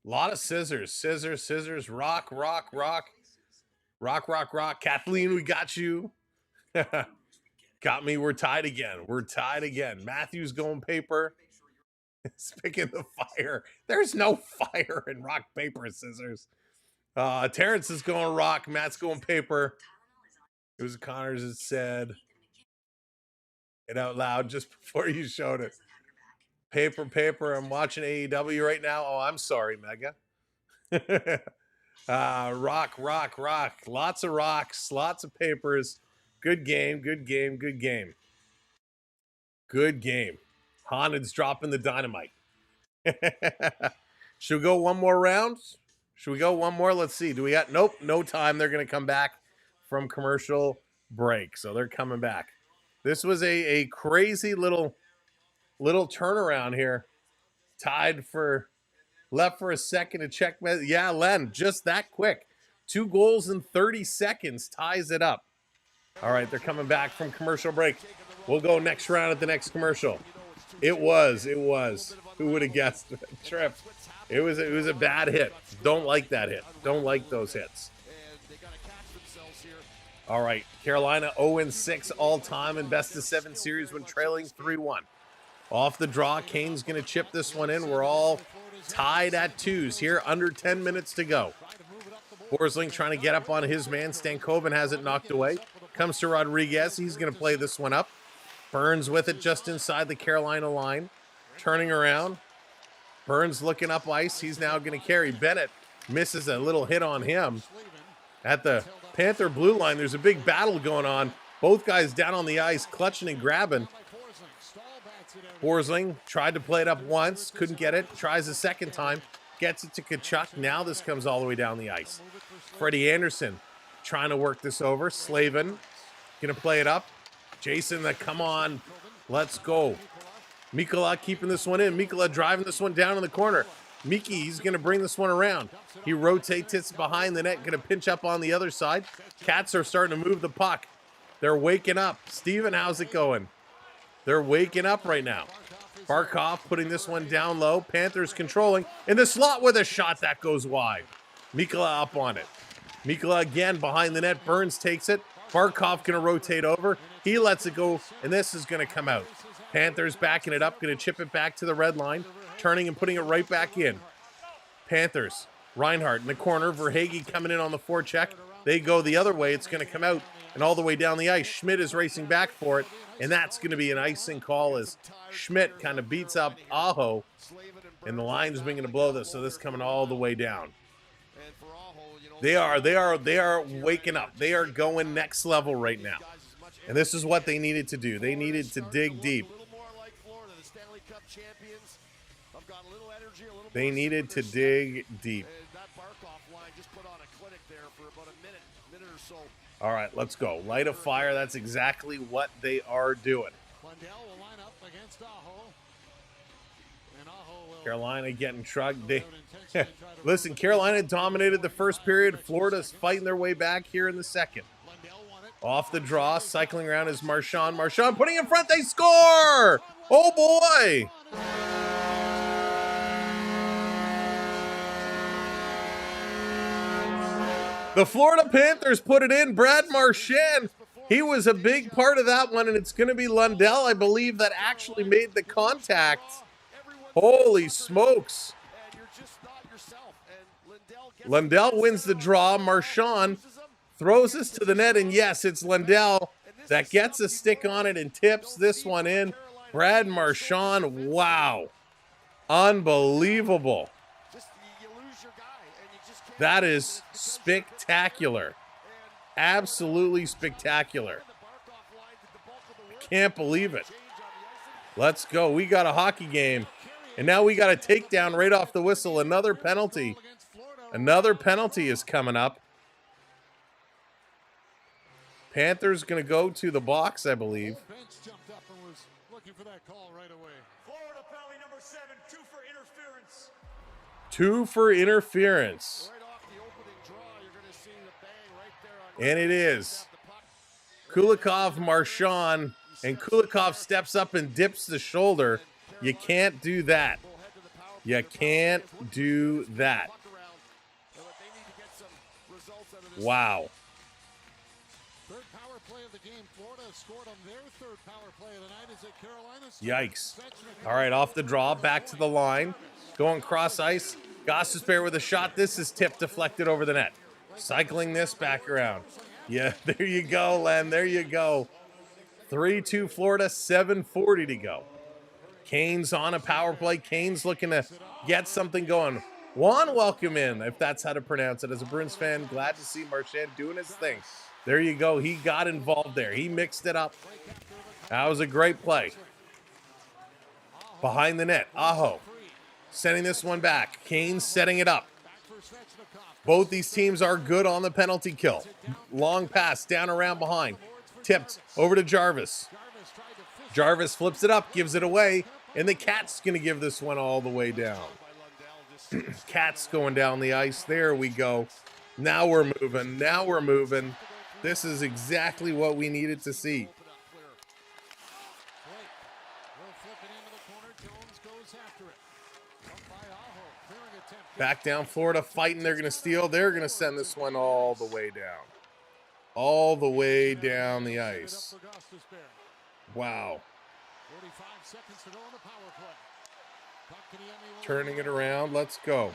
A lot of scissors. Scissors, scissors. Rock, rock, rock. Rock, rock, rock. Kathleen, we got you. Got me. We're tied again. We're tied again. Matthew's going paper. Speaking of fire, there's no fire in rock, paper, scissors. Terrence is going rock. Matt's going paper. It was Connors that said it out loud just before you showed it. Paper, paper. I'm watching AEW right now. Oh, I'm sorry, Mega. Rock, rock, rock. Lots of rocks, lots of papers. Good game, good game, good game. Good game. Honed's dropping the dynamite. Should we go one more round? Should we go one more? Let's see. Do we got? Nope, no time. They're going to come back from commercial break. So they're coming back. This was a crazy little turnaround here. Tied for, left for a second to check. Yeah, Len, just that quick. 2 goals in 30 seconds ties it up. All right, they're coming back from commercial break. We'll go next round at the next commercial. It was. Who would have guessed? Trip. It was a bad hit. Don't like that hit. Don't like those hits. All right, Carolina 0-6 all-time in best-of-7 series when trailing 3-1. Off the draw, Kane's going to chip this one in. We're all tied at 2s here, under 10 minutes to go. Forsling trying to get up on his man. Stankoven has it knocked away. Comes to Rodriguez. He's going to play this one up. Burns with it just inside the Carolina line. Turning around. Burns looking up ice. He's now going to carry. Bennett misses a little hit on him. At the Panther blue line, there's a big battle going on. Both guys down on the ice, clutching and grabbing. Forsling tried to play it up once. Couldn't get it. Tries a second time. Gets it to Kachuk. Now this comes all the way down the ice. Freddie Anderson trying to work this over. Slavin going to play it up. Jason, come on. Let's go. Mikkola keeping this one in. Mikkola driving this one down in the corner. Miki, he's going to bring this one around. He rotates it behind the net. Going to pinch up on the other side. Cats are starting to move the puck. They're waking up. Steven, how's it going? They're waking up right now. Barkov putting this one down low. Panthers controlling. In the slot with a shot that goes wide. Mikkola up on it. Mikkola again behind the net. Burns takes it. Barkov going to rotate over. He lets it go, and this is going to come out. Panthers backing it up, going to chip it back to the red line, turning and putting it right back in. Panthers, Reinhardt in the corner, Verhaeghe coming in on the forecheck. They go the other way. It's going to come out and all the way down the ice. Schmidt is racing back for it, and that's going to be an icing call as Schmidt kind of beats up Aho, and the line's going to blow this, so this is coming all the way down. They are waking up. They are going next level right now. And this is what they needed to do. They needed to dig deep. They needed to dig deep. All right, let's go. Light a fire. That's exactly what they are doing. Carolina getting shrugged. Listen, Carolina dominated the first period. Florida's fighting their way back here in the second. Off the draw, cycling around is Marchand. Marchand putting in front. They score! Oh, boy! The Florida Panthers put it in. Brad Marchand He was a big part of that one, and it's going to be Lundell, I believe, that actually made the contact. Holy smokes. Lundell wins the draw. Marchand throws this to the net, and yes, it's Lundell that gets a stick on it and tips this one in. Brad Marchand, wow. Unbelievable. That is spectacular. Absolutely spectacular. Can't believe it. Let's go. We got a hockey game. And now we got a takedown right off the whistle. Another penalty. Another penalty is coming up. Panthers going to go to the box, I believe. Florida penalty number 7, 2 for interference. 2 for interference. And it is Kulikov, Marchand, and Kulikov steps up and dips the shoulder. You can't do that. You can't do that. Wow. Third power play of the game. Florida scored on their third power play of the night. Is it Carolina's? Yikes. All right, off the draw, back to the line. Going cross ice. Gostisbehere with a shot. This is tipped, deflected over the net. Cycling this back around. Yeah, there you go, Len. There you go. 3-2 Florida, 7:40 to go. Kane's on a power play. Kane's looking to get something going. Juan, welcome in, if that's how to pronounce it. As a Bruins fan, glad to see Marchand doing his thing. There you go. He got involved there. He mixed it up. That was a great play. Behind the net, Aho sending this one back. Kane setting it up. Both these teams are good on the penalty kill. Long pass down around behind. Tipped over to Jarvis. Jarvis flips it up, gives it away, and the Cat's going to give this one all the way down. Cat's going down the ice. There we go. Now we're moving. Now we're moving. This is exactly what we needed to see. Back down Florida fighting. They're going to steal. They're going to send this one all the way down. All the way down the ice. Wow. 45 seconds to go on the power play. Turning it around. Let's go.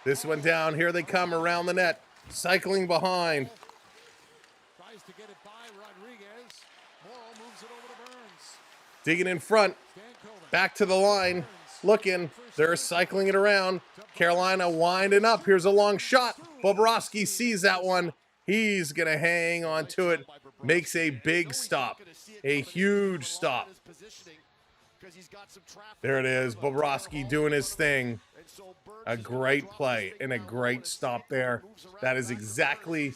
This one down. Here they come around the net. Cycling behind. Tries to get it by Rodriguez. Morrow moves it over to Burns. Digging in front. Back to the line. Looking. They're cycling it around. Carolina winding up. Here's a long shot. Bobrovsky sees that one. He's going to hang on to it. Makes a big stop. A huge stop. There it is. Bobrovsky doing his thing. A great play and a great stop there. That is exactly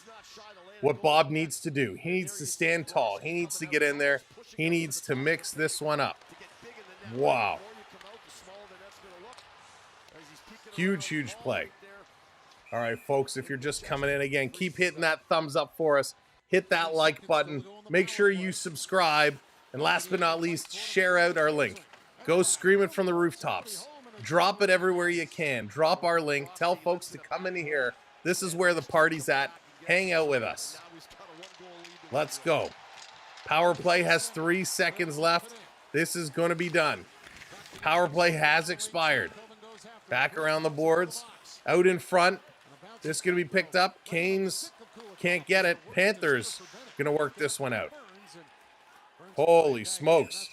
what Bob needs to do. He needs to stand tall. He needs to get in there. He needs to mix this one up. Wow. Huge, huge play. All right, folks, if you're just coming in again, keep hitting that thumbs up for us. Hit that like button. Make sure you subscribe. And last but not least, share out our link. Go scream it from the rooftops. Drop it everywhere you can. Drop our link. Tell folks to come in here. This is where the party's at. Hang out with us. Let's go. Power play has 3 seconds left. This is going to be done. Power play has expired. Back around the boards. Out in front. This is going to be picked up. Canes can't get it. Panthers going to work this one out. Holy smokes.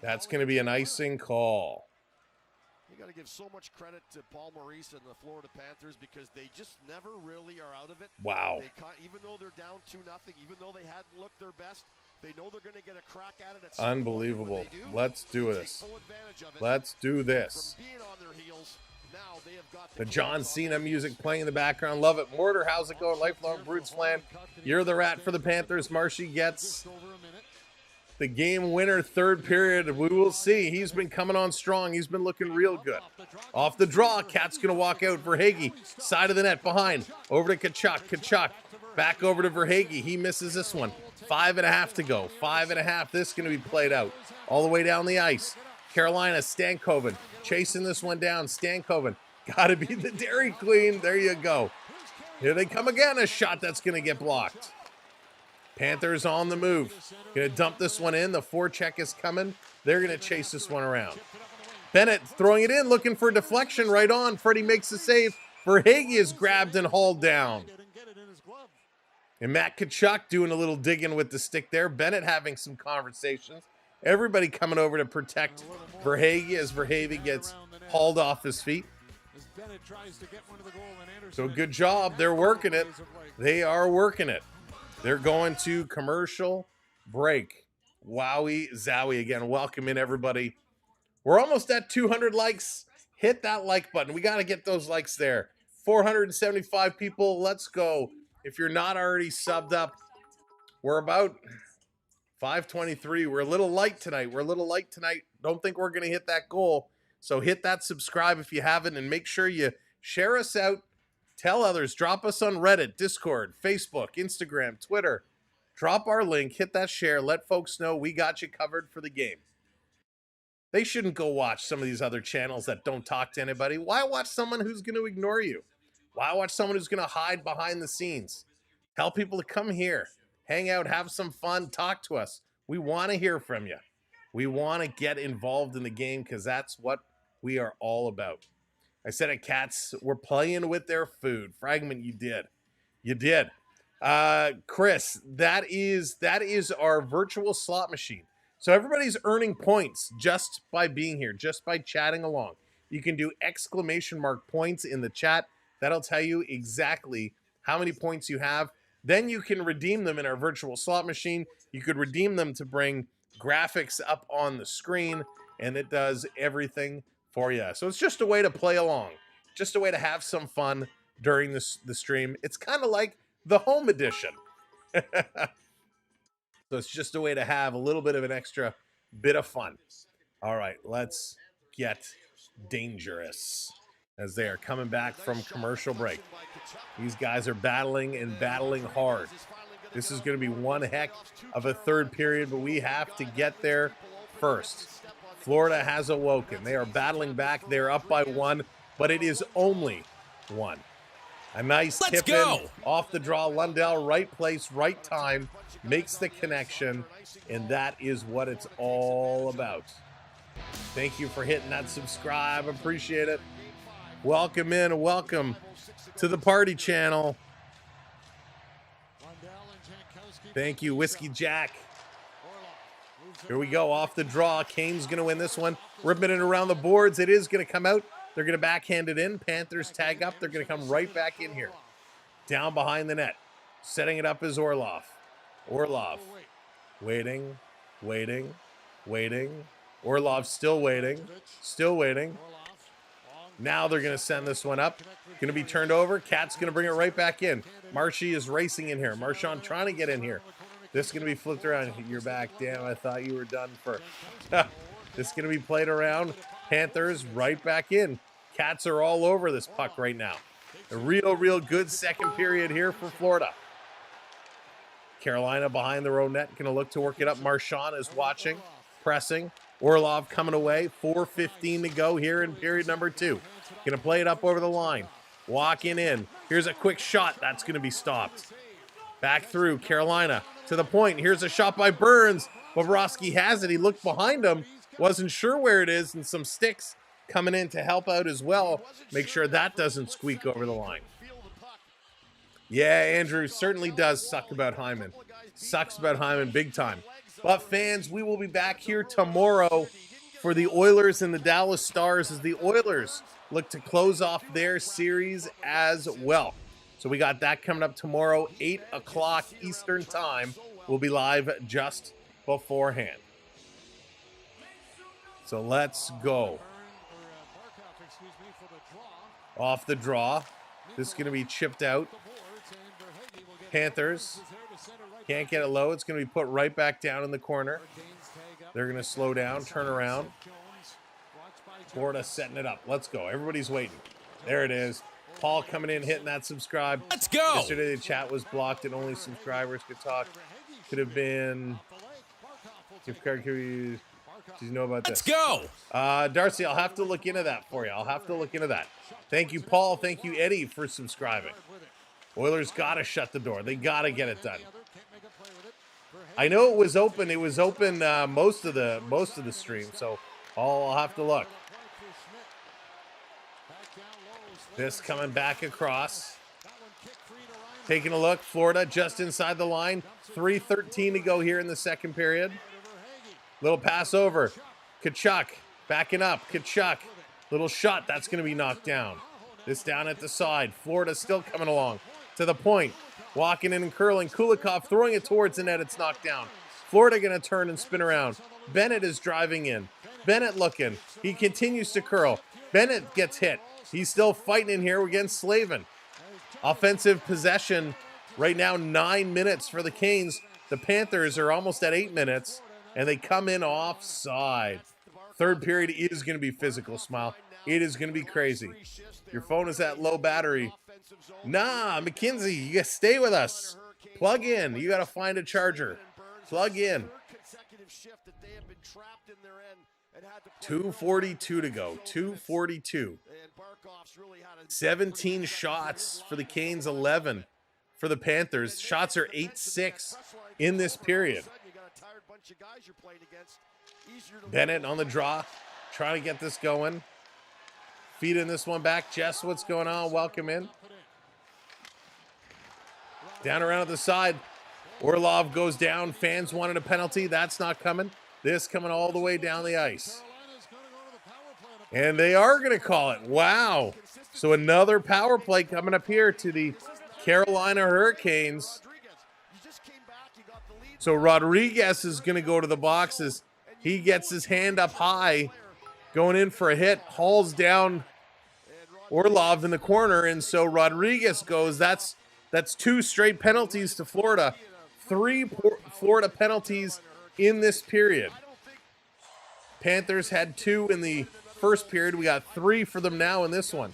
That's going to be an icing call. You got to give so much credit to Paul Maurice and the Florida Panthers because they just never really are out of it. Wow. Even though they're down 2-0, even though they hadn't looked their best, they know they're going to get a crack at it. Unbelievable. Let's do this. Let's do this. The John Cena music playing in the background. Love it. Mortar, how's it going? Lifelong Bruins fan. You're the rat for the Panthers. Marshy gets the game winner, third period. We will see. He's been coming on strong. He's been looking real good. Off the draw, Cat's going to walk out. Verhaeghe, side of the net, behind. Over to Tkachuk. Tkachuk, back over to Verhaeghe. He misses this one. 5.5 to go. 5.5. This is going to be played out. All the way down the ice. Carolina, Stankoven, chasing this one down. Stankoven, got to be the Dairy Queen. There you go. Here they come again. A shot that's going to get blocked. Panthers on the move. Going to dump this one in. The forecheck is coming. They're going to chase this one around. Bennett throwing it in, looking for a deflection right on. Freddie makes the save. Verhaeghe is grabbed and hauled down. And Matt Tkachuk doing a little digging with the stick there. Bennett having some conversations. Everybody coming over to protect Verhaeghe as Verhaeghe gets hauled off his feet. So good job. They're working it. They are working it. They're going to commercial break. Wowie zowie again. Welcome in, everybody. We're almost at 200 likes. Hit that like button. We got to get those likes there. 475 people. Let's go. If you're not already subbed up, we're about 523. We're a little light tonight. Don't think we're going to hit that goal. So hit that subscribe if you haven't, and make sure you share us out. Tell others. Drop us on Reddit, Discord, Facebook, Instagram, Twitter. Drop our link. Hit that share. Let folks know we got you covered for the game. They shouldn't go watch some of these other channels that don't talk to anybody. Why watch someone who's going to ignore you? Why watch someone who's going to hide behind the scenes? Tell people to come here, hang out, have some fun, talk to us. We want to hear from you. We want to get involved in the game because that's what we are all about. I said it, cats were playing with their food. Fragment, you did. You did. Chris, that is our virtual slot machine. So everybody's earning points just by being here, just by chatting along. You can do exclamation mark points in the chat. That'll tell you exactly how many points you have. Then you can redeem them in our virtual slot machine. You could redeem them to bring graphics up on the screen, and it does everything for you. So it's just a way to play along, just a way to have some fun during the stream. It's kind of like the home edition. So it's just a way to have a little bit of an extra bit of fun. All right, let's get dangerous as they are coming back from commercial break. These guys are battling and battling hard. This is going to be one heck of a third period, but we have to get there first. Florida has awoken. They are battling back. They're up by one, but it is only one. A nice tip in off the draw. Lundell, right place, right time, makes the connection, and that is what it's all about. Thank you for hitting that subscribe. Appreciate it. Welcome in. Welcome to the party channel. Thank you, Whiskey Jack. Here we go, off the draw. Kane's going to win this one. Ripping it around the boards. It is going to come out. They're going to backhand it in. Panthers tag up. They're going to come right back in here. Down behind the net. Setting it up is Orlov. Orlov. Waiting. Waiting. Waiting. Orlov still waiting. Still waiting. Now they're going to send this one up. Going to be turned over. Cat's going to bring it right back in. Marshy is racing in here. Marchand trying to get in here. This is going to be flipped around. You're back. Damn, I thought you were done for. This is going to be played around. Panthers right back in. Cats are all over this puck right now. A real good second period here for Florida. Carolina behind their own net. Going to look to work it up. Marchand is watching, pressing. Orlov coming away. 4:15 to go here in period number 2. Going to play it up over the line. Walking in. Here's a quick shot. That's going to be stopped. Back through. Carolina to the point. Here's a shot by Burns. Bobrovsky has it. He looked behind him. Wasn't sure where it is. And some sticks coming in to help out as well. Make sure that doesn't squeak over the line. Yeah, Andrew certainly does suck about Hyman. Sucks about Hyman big time. But fans, we will be back here tomorrow for the Oilers and the Dallas Stars as the Oilers look to close off their series as well. So we got that coming up tomorrow, 8 o'clock Eastern time. We'll be live just beforehand. So let's go. Off the draw. This is going to be chipped out. Panthers can't get it low. It's going to be put right back down in the corner. They're going to slow down, turn around. Florida setting it up. Let's go. Everybody's waiting. There it is. Paul coming in, hitting that subscribe. Let's go. Yesterday the chat was blocked and only subscribers could talk. Could have been. Gift card could be. Did you know about this? Let's go. Darcy, I'll have to look into that for you. I'll have to look into that. Thank you, Paul. Thank you, Eddie, for subscribing. Oilers got to shut the door. They got to get it done. I know it was open. It was open most of the stream, so I'll have to look. This coming back across. Taking a look. Florida just inside the line. 3:13 to go here in the second period. Little pass over. Tkachuk backing up. Tkachuk. Little shot. That's going to be knocked down. This down at the side. Florida still coming along. To the point. Walking in and curling. Kulikov throwing it towards the net. It's knocked down. Florida going to turn and spin around. Bennett is driving in. Bennett looking. He continues to curl. Bennett gets hit. He's still fighting in here against Slavin. Offensive possession right now, 9 minutes for the Canes. The Panthers are almost at 8 minutes, and they come in offside. Third period is going to be physical, Smile. It is going to be crazy. Your phone is at low battery. Nah, McKinsey, you got to stay with us. Plug in. You got to find a charger. Plug in. 2:42 to go. 2:42. 17 shots for the Canes, 11 for the Panthers. Shots are 8-6 in this period. Bennett on the draw, trying to get this going. Feeding this one back. Jess, what's going on? Welcome in. Down around at the side. Orlov goes down. Fans wanted a penalty. That's not coming. This coming all the way down the ice. And they are going to call it. Wow. So another power play coming up here to the Carolina Hurricanes. So Rodriguez is going to go to the boxes. He gets his hand up high, going in for a hit, hauls down Orlov in the corner, and so Rodriguez goes. That's 2 straight penalties to Florida. 3 Florida penalties in this period. Panthers had 2 in the first period. We got 3 for them now in this one.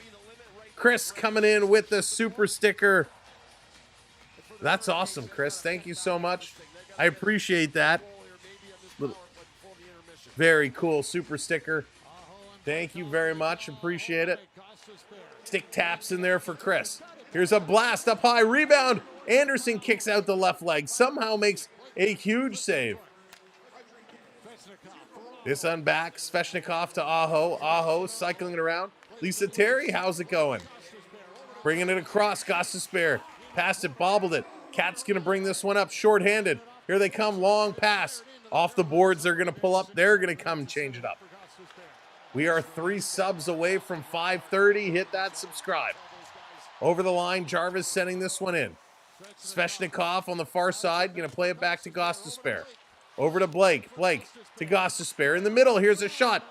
Chris coming in with the super sticker. That's awesome, Chris. Thank you so much. I appreciate that. Very cool super sticker. Thank you very much. Appreciate it. Stick taps in there for Chris. Here's a blast up high. Rebound. Anderson kicks out the left leg. Somehow makes a huge save. This on back. Svechnikov to Aho. Aho cycling it around. Lisa Terry, how's it going? Bringing it across. Gostisbehere. Passed it, bobbled it. Cat's going to bring this one up shorthanded. Here they come. Long pass. Off the boards. They're going to pull up. They're going to come change it up. We are 3 subs away from 5:30. Hit that subscribe. Over the line. Jarvis sending this one in. Svechnikov on the far side. Going to play it back to Gostisbehere. Over to Blake. Blake to Gostisbehere. In the middle, here's a shot.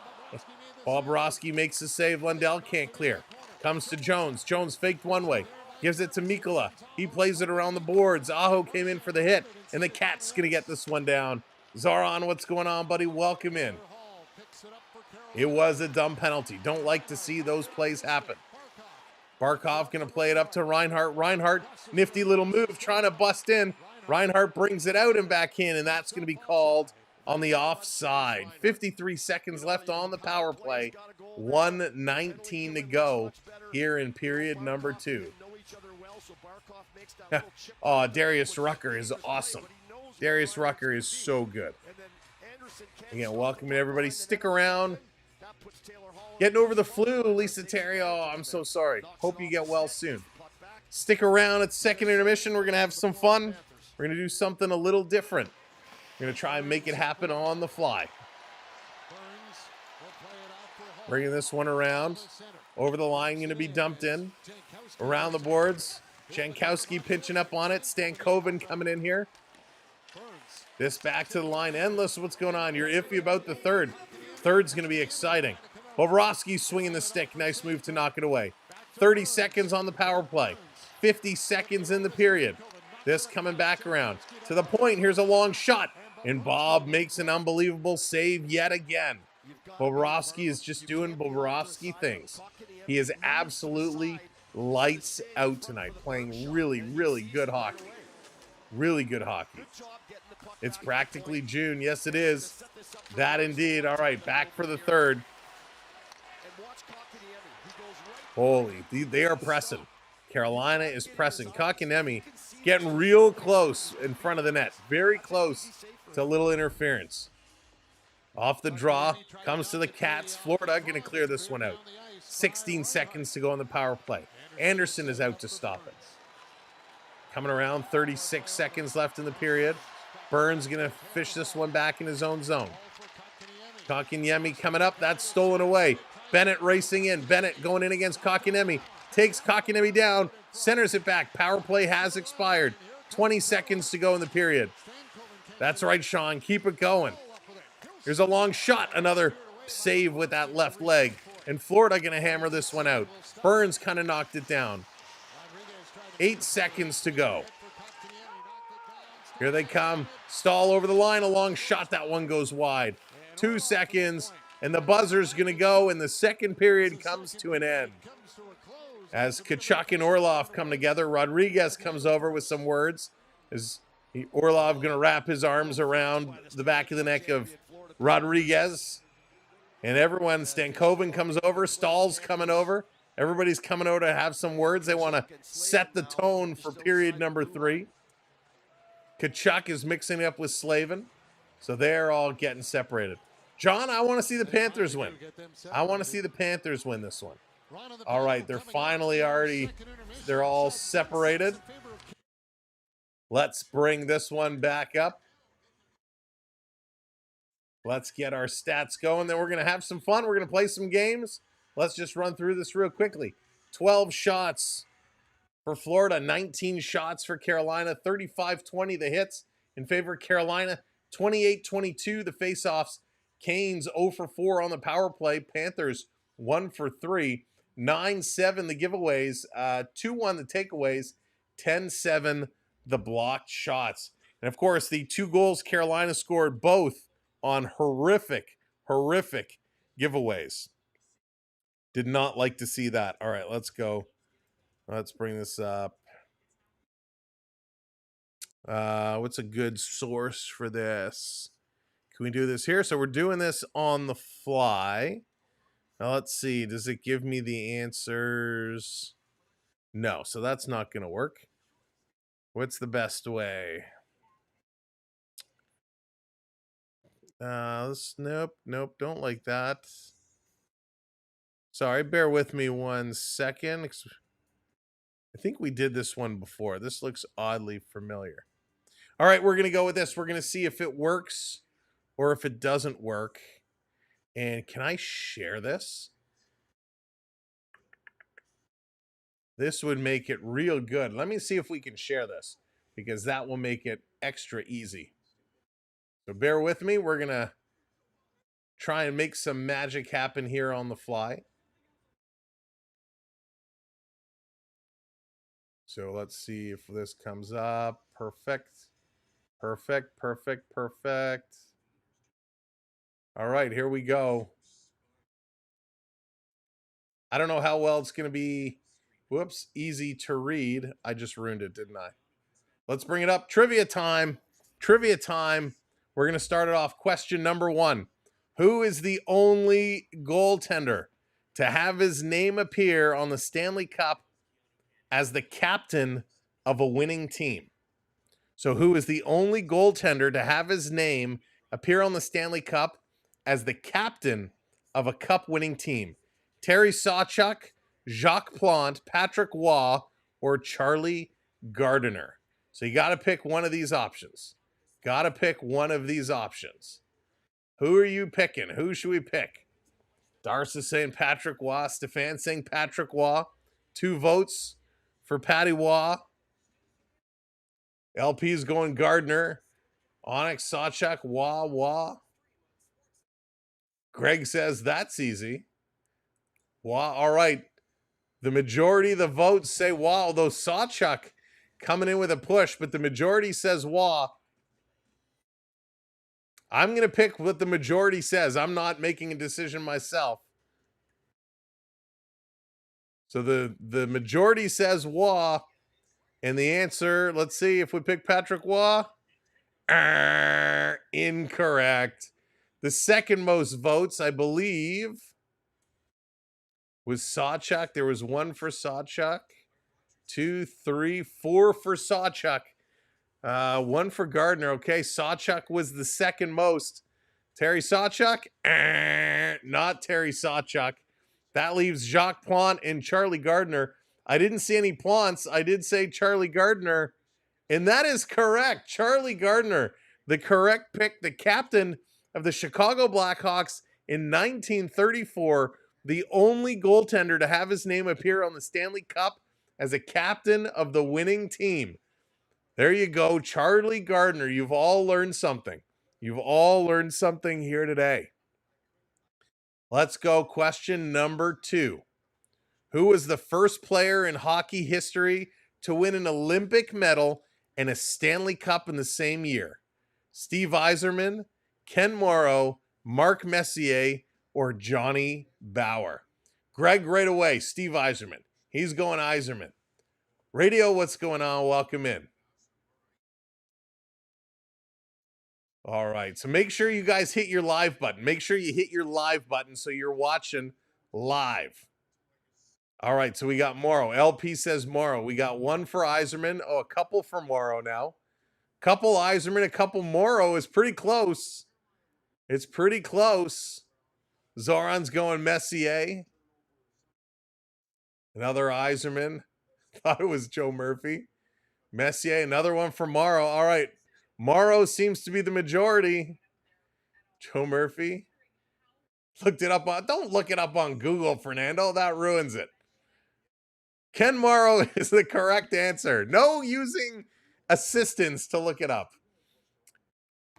Bobrovsky makes the save. Lundell can't clear. Comes to Jones. Jones faked one way. Gives it to Mikkola. He plays it around the boards. Aho came in for the hit. And the Cat's going to get this one down. Zaron, what's going on, buddy? Welcome in. It was a dumb penalty. Don't like to see those plays happen. Barkov going to play it up to Reinhart. Reinhart, nifty little move, trying to bust in. Reinhart brings it out and back in, and that's going to be called on the offside. 53 seconds left on the power play. 1:19 to go here in period number 2. Oh, Darius Rucker is awesome. Darius Rucker is so good. Again, welcome everybody. Stick around. Getting over the flu, Lisa Terry. Oh, I'm so sorry. Hope you get well soon. Stick around at second intermission. We're going to have some fun. We're going to do something a little different. We're going to try and make it happen on the fly. Bringing this one around. Over the line, going to be dumped in. Around the boards. Jankowski pinching up on it. Stankoven coming in here. This back to the line. Endless, what's going on? You're iffy about the third. Third's going to be exciting. Bobrovsky swinging the stick. Nice move to knock it away. 30 seconds on the power play. 50 seconds in the period. This coming back around. To the point, here's a long shot. And Bob makes an unbelievable save yet again. Bobrovsky is just doing Bobrovsky things. He is absolutely lights out tonight. Playing really, really good hockey. Really good hockey. It's practically June. Yes, it is. That indeed. All right, back for the third. Holy, they are pressing. Carolina is pressing. Kotkaniemi getting real close in front of the net. Very close to a little interference. Off the draw, comes to the Cats. Florida going to clear this one out. 16 seconds to go on the power play. Anderson is out to stop it. Coming around, 36 seconds left in the period. Burns going to fish this one back in his own zone. Kotkaniemi coming up. That's stolen away. Bennett racing in. Bennett going in against Kotkaniemi. Takes Kotkaniemi down. Centers it back. Power play has expired. 20 seconds to go in the period. That's right, Sean. Keep it going. Here's a long shot. Another save with that left leg. And Florida going to hammer this one out. Burns kind of knocked it down. 8 seconds to go. Here they come. Stahl over the line. A long shot. That one goes wide. 2 seconds. And the buzzer's going to go. And the second period comes to an end. As Tkachuk and Orlov come together, Rodriguez comes over with some words. Is Orlov going to wrap his arms around the back of the neck of Rodriguez? And everyone, Stankoven comes over. Stahl's coming over. Everybody's coming over to have some words. They want to set the tone for period number 3. Tkachuk is mixing up with Slavin. So they're all getting separated. John, I want to see the Panthers win. I want to see the Panthers win this one. All right, they're finally they're all separated. Let's bring this one back up. Let's get our stats going. Then we're going to have some fun. We're going to play some games. Let's just run through this real quickly. 12 shots for Florida, 19 shots for Carolina, 35-20 the hits in favor of Carolina, 28-22 the faceoffs. Canes 0 for 4 on the power play. Panthers 1 for 3. 9-7 the giveaways, 2-1 the takeaways, 10-7 the blocked shots. And of course, the 2 goals Carolina scored both on horrific giveaways. Did not like to see that. All right, let's go. Let's bring this up. What's a good source for this? Can we do this here? So we're doing this on the fly. Now, let's see. Does it give me the answers? No, so that's not going to work. What's the best way? Nope, don't like that. Sorry, bear with me 1 second. I think we did this one before. This looks oddly familiar. All right, we're going to go with this. We're going to see if it works or if it doesn't work. And can I share this? This would make it real good. Let me see if we can share this, because that will make it extra easy. So bear with me. We're going to try and make some magic happen here on the fly. So let's see if this comes up. Perfect. All right, here we go. I don't know how well it's going to be. Whoops, easy to read. I just ruined it, didn't I? Let's bring it up. Trivia time. We're going to start it off. Question number 1. Who is the only goaltender to have his name appear on the Stanley Cup as the captain of a winning team? So who is the only goaltender to have his name appear on the Stanley Cup as the captain of a cup-winning team? Terry Sawchuk, Jacques Plante, Patrick Waugh, or Charlie Gardiner? So you got to pick one of these options. Who are you picking? Who should we pick? Darcy's saying Patrick Waugh. Stefan saying Patrick Waugh. 2 votes for Patty Waugh. LP's going Gardner. Onyx, Sawchuk, Waugh. Greg says that's easy. Waugh. All right. The majority of the votes say Waugh, although Sawchuk coming in with a push, but the majority says Waugh. I'm going to pick what the majority says. I'm not making a decision myself. So the majority says Waugh, and the answer, let's see if we pick Patrick Waugh. Incorrect. The second most votes, I believe, was Sawchuk. There was 1 for Sawchuk. 2, 3, 4 for Sawchuck. 1 for Gardner. Okay, Sawchuck was the second most. Terry Sawchuck? Not Terry Sawchuck. That leaves Jacques Plante and Charlie Gardner. I didn't see any Plantes. I did say Charlie Gardner. And that is correct. Charlie Gardner, the correct pick, the captain of the Chicago Blackhawks in 1934, the only goaltender to have his name appear on the Stanley Cup as a captain of the winning team. There you go, Charlie Gardner. You've all learned something. You've all learned something here today. Let's go. Question number 2. Who was the first player in hockey history to win an Olympic medal and a Stanley Cup in the same year? Steve Yzerman, Ken Morrow, Mark Messier, or Johnny Bower? Greg, right away, Steve Yzerman. He's going Yzerman. Radio, what's going on? Welcome in. All right, so make sure you guys hit your live button. Make sure you hit your live button so you're watching live. All right, so we got Morrow. LP says Morrow. We got 1 for Yzerman. Oh, a couple for Morrow now. Couple Yzerman, a couple Morrow is pretty close. It's pretty close. Zoran's going Messier. Another Yzerman. Thought it was Joe Murphy. Messier, another one for Morrow. All right. Morrow seems to be the majority. Joe Murphy. Looked it up on, don't look it up on Google, Fernando. That ruins it. Ken Morrow is the correct answer. No using assistance to look it up.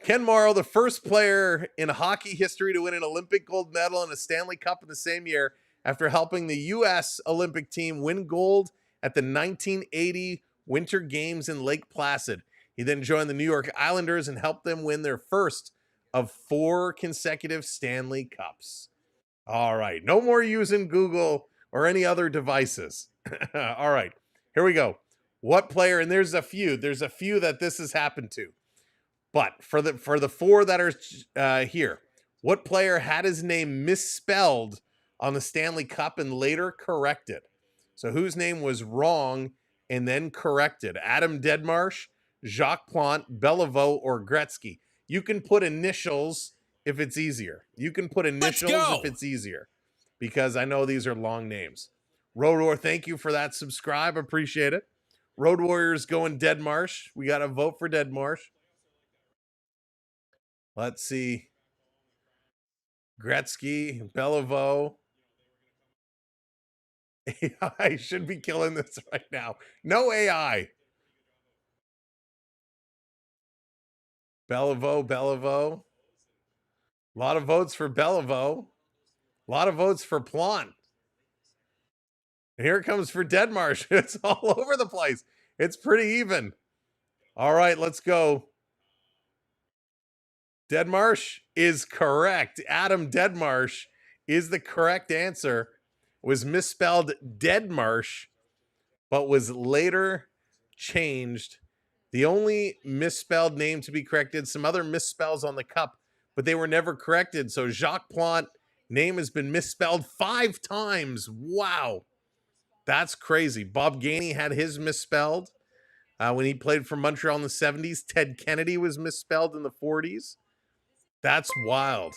Ken Morrow, the first player in hockey history to win an Olympic gold medal and a Stanley Cup in the same year after helping the U.S. Olympic team win gold at the 1980 Winter Games in Lake Placid. He then joined the New York Islanders and helped them win their first of 4 consecutive Stanley Cups. All right, no more using Google or any other devices. All right, here we go. What player, and there's a few that this has happened to. But for the 4 that are here, what player had his name misspelled on the Stanley Cup and later corrected? So whose name was wrong and then corrected? Adam Deadmarsh, Jacques Plante, Beliveau, or Gretzky? You can put initials if it's easier. You can put initials if it's easier, because I know these are long names. Road War, thank you for that subscribe. Appreciate it. Road Warriors going Deadmarsh. We got to vote for Deadmarsh. Let's see. Gretzky, Beliveau. AI should be killing this right now. No AI. Beliveau. A lot of votes for Beliveau. A lot of votes for Plante. And here it comes for Deadmarsh. It's all over the place. It's pretty even. All right, let's go. Deadmarsh is correct. Adam Deadmarsh is the correct answer. It was misspelled Deadmarsh, but was later changed. The only misspelled name to be corrected, some other misspells on the cup, but they were never corrected. So Jacques Plante name has been misspelled 5 times. Wow. That's crazy. Bob Gainey had his misspelled when he played for Montreal in the 70s. Ted Kennedy was misspelled in the 40s. That's wild.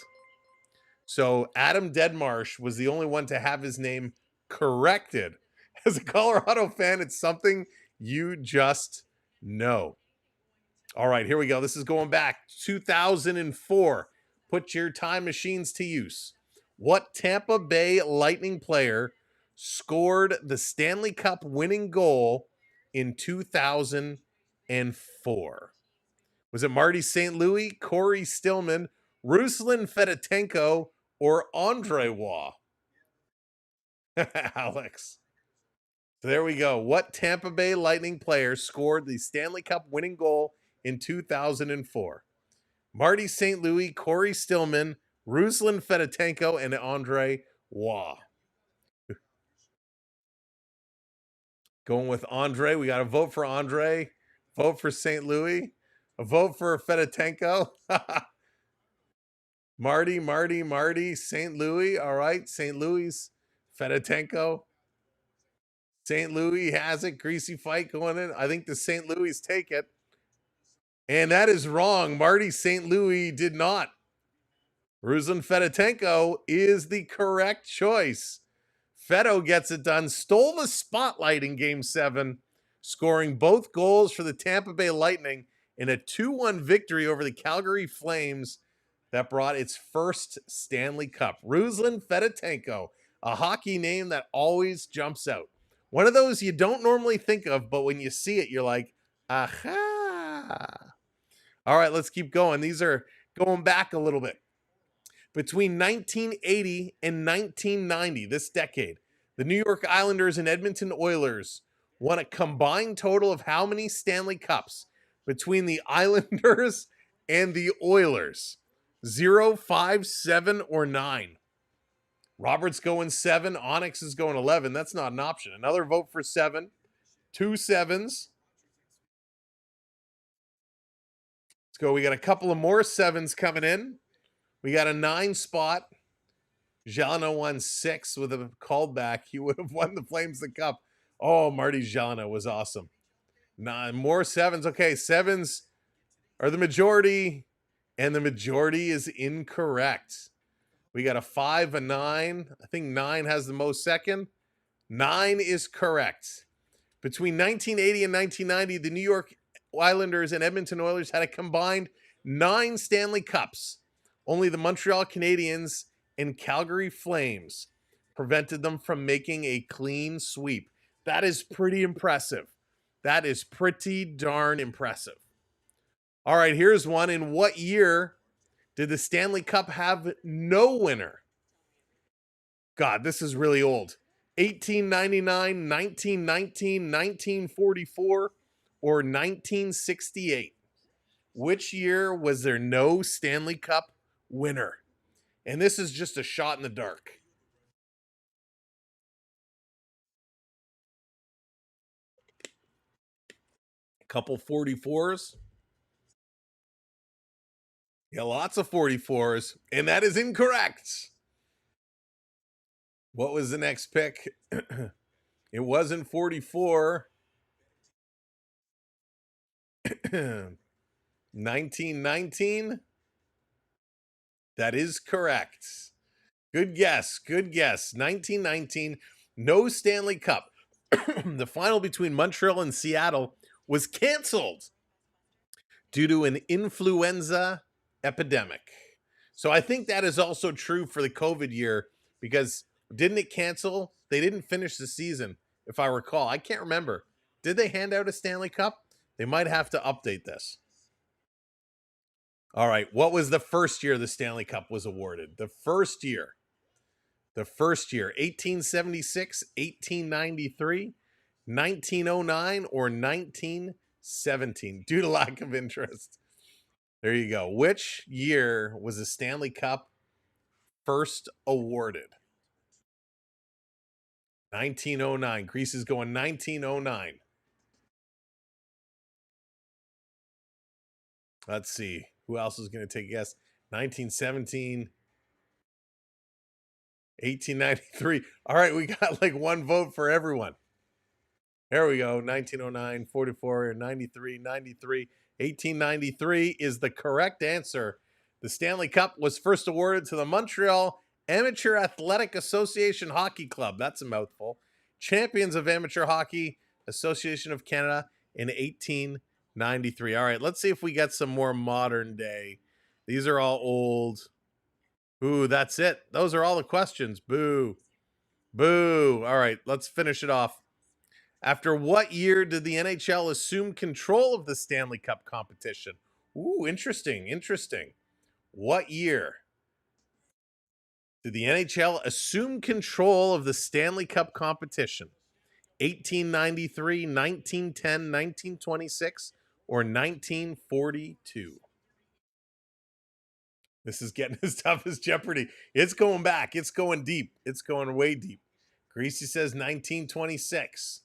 So Adam Deadmarsh was the only one to have his name corrected. As a Colorado fan, it's something you just know. All right, here we go. This is going back 2004. Put your time machines to use. What Tampa Bay Lightning player scored the Stanley Cup winning goal in 2004? Was it Marty St. Louis, Corey Stillman, Ruslan Fedotenko, or Andre Waugh? Alex. So there we go. What Tampa Bay Lightning player scored the Stanley Cup winning goal in 2004? Marty St. Louis, Corey Stillman, Ruslan Fedotenko, and Andre Waugh. Going with Andre. We got to vote for Andre. Vote for St. Louis. A vote for Fedotenko. Marty, St. Louis. All right, St. Louis, Fedotenko. St. Louis has it. Greasy fight going in. I think the St. Louis take it. And that is wrong. Marty St. Louis did not. Ruslan Fedotenko is the correct choice. Fedo gets it done. Stole the spotlight in Game 7, scoring both goals for the Tampa Bay Lightning in a 2-1 victory over the Calgary Flames that brought its first Stanley Cup. Ruslan Fedotenko, a hockey name that always jumps out. One of those you don't normally think of, but when you see it, you're like, aha. All right, let's keep going. These are going back a little bit. Between 1980 and 1990, this decade, the New York Islanders and Edmonton Oilers won a combined total of how many Stanley Cups between the Islanders and the Oilers? 0, 5, 7, or 9? Robert's going 7. Onyx is going 11. That's not an option. Another vote for 7. 2 7s. Let's go. We got a couple of more 7s coming in. We got a 9 spot. Jalina won 6 with a callback. He would have won the Flames the Cup. Oh, Marty Jalina was awesome. 9 more 7s. Okay, 7s are the majority, and the majority is incorrect. We got a 5, a 9. I think 9 has the most second. 9 is correct. Between 1980 and 1990, the New York Islanders and Edmonton Oilers had a combined 9 Stanley Cups. Only the Montreal Canadiens and Calgary Flames prevented them from making a clean sweep. That is pretty impressive. That is pretty darn impressive. All right, here's one. In what year did the Stanley Cup have no winner? God, this is really old. 1899, 1919, 1944, or 1968? Which year was there no Stanley Cup winner? And this is just a shot in the dark. A couple 44s. Yeah, lots of 44s. And that is incorrect. What was the next pick? It wasn't 44. 1919. That is correct. Good guess. Good guess. 1919. No Stanley Cup. The final between Montreal and Seattle was canceled due to an influenza epidemic. So I think that is also true for the COVID year, because didn't it cancel? They didn't finish the season, if I recall. I can't remember. Did they hand out a Stanley Cup? They might have to update this. All right. What was the first year the Stanley Cup was awarded? The first year. 1876, 1893, 1909, or 1917, due to lack of interest. There you go. Which year was the Stanley Cup first awarded? 1909. Greece is going 1909. Let's see. Who else is going to take a guess? 1917. 1893. All right, we got like one vote for everyone. There we go. 1909, 44, 93, 93. 1893 is the correct answer. The Stanley Cup was first awarded to the Montreal Amateur Athletic Association Hockey Club. That's a mouthful. Champions of Amateur Hockey Association of Canada in 1893. All right, let's see if we get some more modern day. These are all old. Ooh, that's it. Those are all the questions. Boo. Boo. All right, let's finish it off. After what year did the NHL assume control of the Stanley Cup competition? Ooh, interesting, interesting. What year did the NHL assume control of the Stanley Cup competition? 1893, 1910, 1926, or 1942? This is getting as tough as Jeopardy. It's going back. It's going deep. It's going way deep. Greasy says 1926.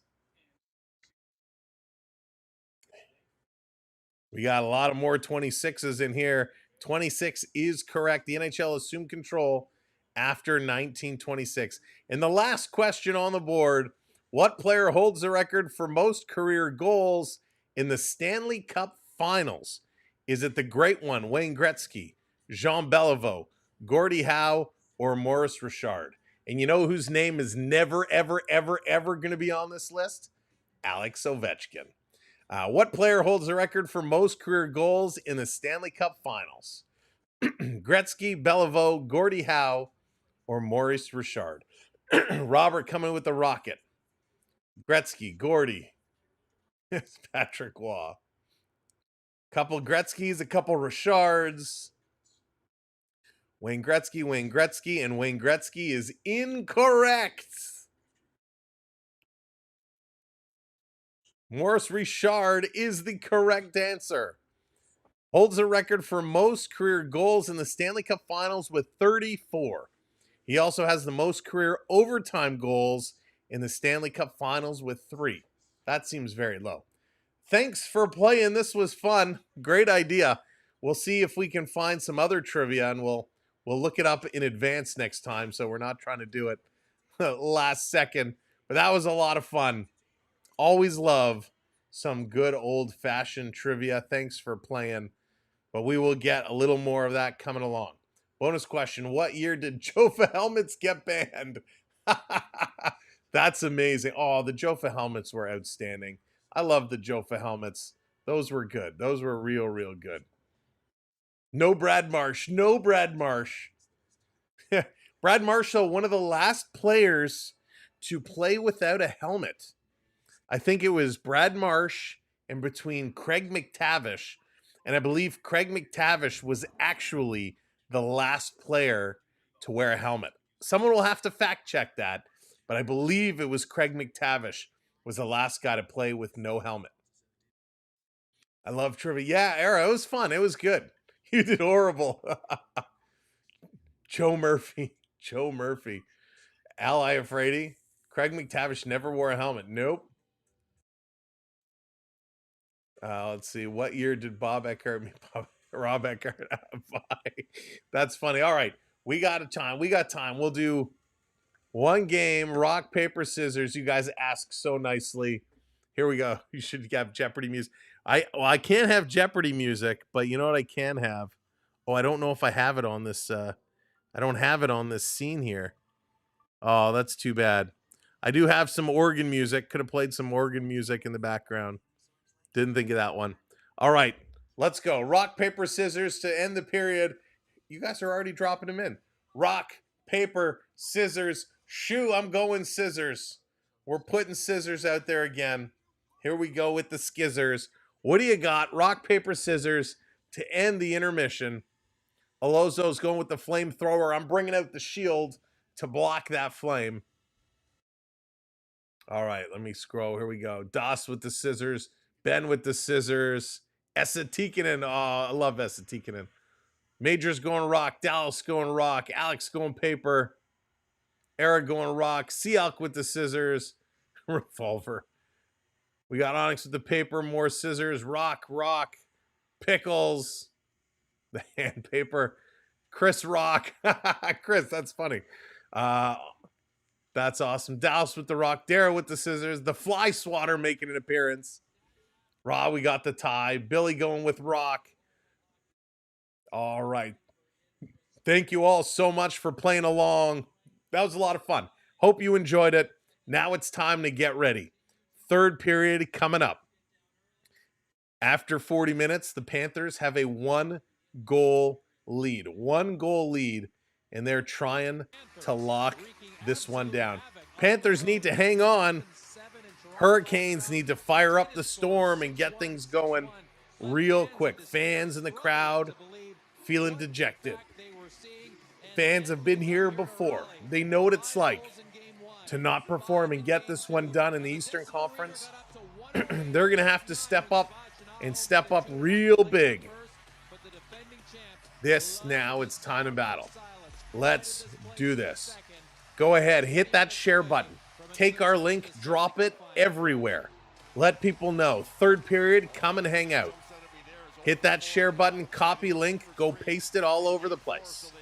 We got a lot of more 26s in here. 26 is correct. The NHL assumed control after 1926. And the last question on the board What player holds the record for most career goals in the Stanley Cup Finals? Is it the great one, Wayne Gretzky, Jean Beliveau, Gordie Howe, or Maurice Richard? And you know whose name is never, ever, ever, ever going to be on this list? Alex Ovechkin. What player holds the record for most career goals in the Stanley Cup Finals? Gretzky, Beliveau, Gordie Howe, or Maurice Richard? Robert coming with the rocket. Gretzky, Gordie. It's Patrick Waugh. Couple Gretzkys, a couple Richards. Wayne Gretzky, and Wayne Gretzky is incorrect. Maurice Richard is the correct answer. Holds a record for most career goals in the Stanley Cup Finals with 34. He also has the most career overtime goals in the Stanley Cup Finals with 3. That seems very low. Thanks for playing. This was fun. Great idea. We'll see if we can find some other trivia, and we'll look it up in advance next time, so we're not trying to do it last second. But that was a lot of fun. Always love some good old-fashioned trivia. Thanks for playing. But we will get a little more of that coming along. Bonus question. What year did Jofa helmets get banned? That's amazing. Oh, the Jofa helmets were outstanding. I love the Jofa helmets. Those were good. Those were real, real good. No Brad Marsh. No Brad Marsh. Brad Marsh, though, one of the last players to play without a helmet. I think it was Brad Marsh and between Craig McTavish. And I believe Craig McTavish was actually the last player to wear a helmet. Someone will have to fact check that, but I believe it was Craig McTavish was the last guy to play with no helmet. I love trivia. Yeah, Era, it was fun. It was good. You did horrible. Joe Murphy. Al Iafrate. Craig McTavish never wore a helmet. Nope. Let's see. What year did Rob Eckhart buy? That's funny. All right. We got time. We'll do one game, rock, paper, scissors. You guys asked so nicely. Here we go. You should have Jeopardy music. I can't have Jeopardy music, but you know what I can have? Oh, I don't know if I have it on this. I don't have it on this scene here. Oh, that's too bad. I do have some organ music. Could have played some organ music in the background. Didn't think of that one. All right, let's go. Rock, paper, scissors to end the period. You guys are already dropping them in. Rock, paper, scissors, shoe. I'm going scissors. We're putting scissors out there again. Here we go with the skizzers. What do you got? Rock, paper, scissors to end the intermission. Alonso's going with the flamethrower. I'm bringing out the shield to block that flame. All right, let me scroll. Here we go. Das with the scissors. Ben with the scissors. Esa Tikkanen. Oh, I love Esa Tikkanen. Major's going rock. Dallas going rock. Alex going paper. Eric going rock. Sealk with the scissors. Revolver. We got Onyx with the paper. More scissors. Rock. Pickles. The hand paper. Chris rock. Chris, that's funny. That's awesome. Dallas with the rock. Dara with the scissors. The fly swatter making an appearance. Raw, we got the tie. Billy going with rock. All right. Thank you all so much for playing along. That was a lot of fun. Hope you enjoyed it. Now it's time to get ready. Third period coming up. After 40 minutes, the Panthers have a 1-goal lead. 1-goal lead, and they're trying to lock this one down. Panthers need to hang on. Hurricanes need to fire up the storm and get things going real quick. Fans in the crowd feeling dejected. Fans have been here before. They know what it's like to not perform and get this one done in the Eastern Conference. They're going to have to step up and step up real big. Now it's time to battle. Let's do this. Go ahead, hit that share button. Take our link, drop it everywhere. Let people know. Third period, come and hang out. Hit that share button, copy link, go paste it all over the place.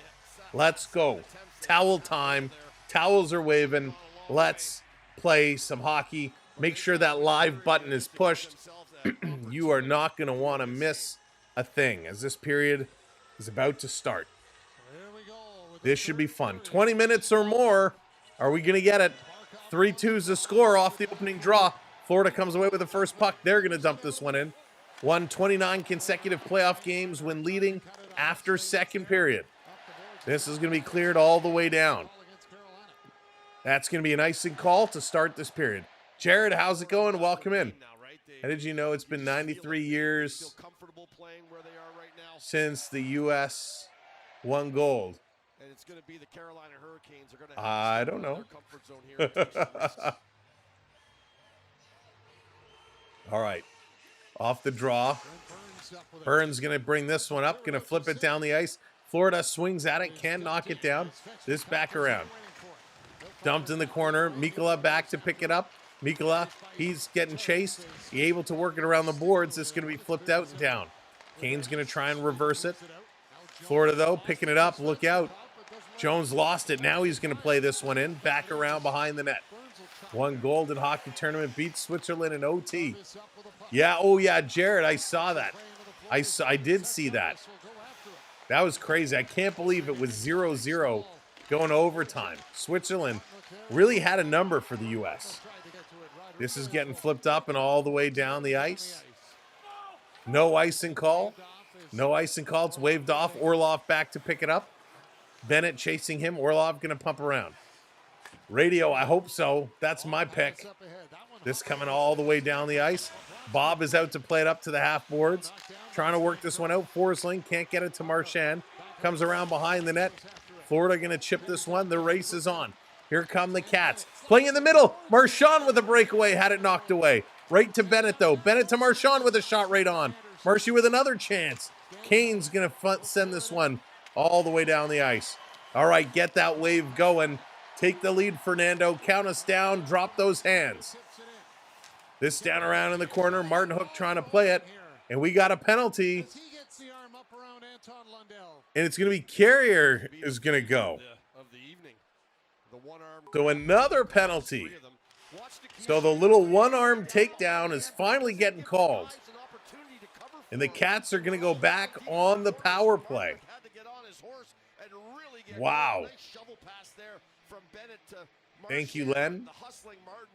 Let's go. Towel time. Towels are waving. Let's play some hockey. Make sure that live button is pushed. You are not going to want to miss a thing as this period is about to start. This should be fun. 20 minutes or more. Are we going to get it? 3-2 is the score off the opening draw. Florida comes away with the first puck. They're going to dump this one in. Won 29 consecutive playoff games when leading after second period. This is going to be cleared all the way down. That's going to be an icing call to start this period. Jared, how's it going? Welcome in. How did you know it's been 93 years since the U.S. won gold? And it's going to be the Carolina Hurricanes are going to I don't know. comfort zone here. All right. Off the draw. Burns going to bring this one up. Going to flip it down the ice. Florida swings at it. Can't knock it down. This back around. Dumped in the corner. Mikkola back to pick it up. Mikkola, he's getting chased. He able to work it around the boards. This is going to be flipped out and down. Kane's going to try and reverse it. Florida, though, picking it up. Look out. Jones lost it. Now he's going to play this one in. Back around behind the net. One Golden Hockey Tournament beats Switzerland in OT. Yeah, oh yeah, Jared, I saw that. I did see that. That was crazy. I can't believe it was 0-0 going to overtime. Switzerland really had a number for the U.S. This is getting flipped up and all the way down the ice. No icing call. No icing call. It's waved off. Orlov back to pick it up. Bennett chasing him. Orlov going to pump around. Radio, I hope so. That's my pick. This coming all the way down the ice. Bob is out to play it up to the half boards. Trying to work this one out. Forsling can't get it to Marchand. Comes around behind the net. Florida going to chip this one. The race is on. Here come the Cats. Playing in the middle. Marchand with a breakaway. Had it knocked away. Right to Bennett, though. Bennett to Marchand with a shot right on. Marshy with another chance. Kane's going to send this one all the way down the ice. All right, get that wave going. Take the lead, Fernando. Count us down. Drop those hands. This down around in the corner. Martin Hook trying to play it. And we got a penalty. And it's going to be Carrier is going to go. So another penalty. So the little one-arm takedown is finally getting called. And the Cats are going to go back on the power play. Wow. Thank you, Len.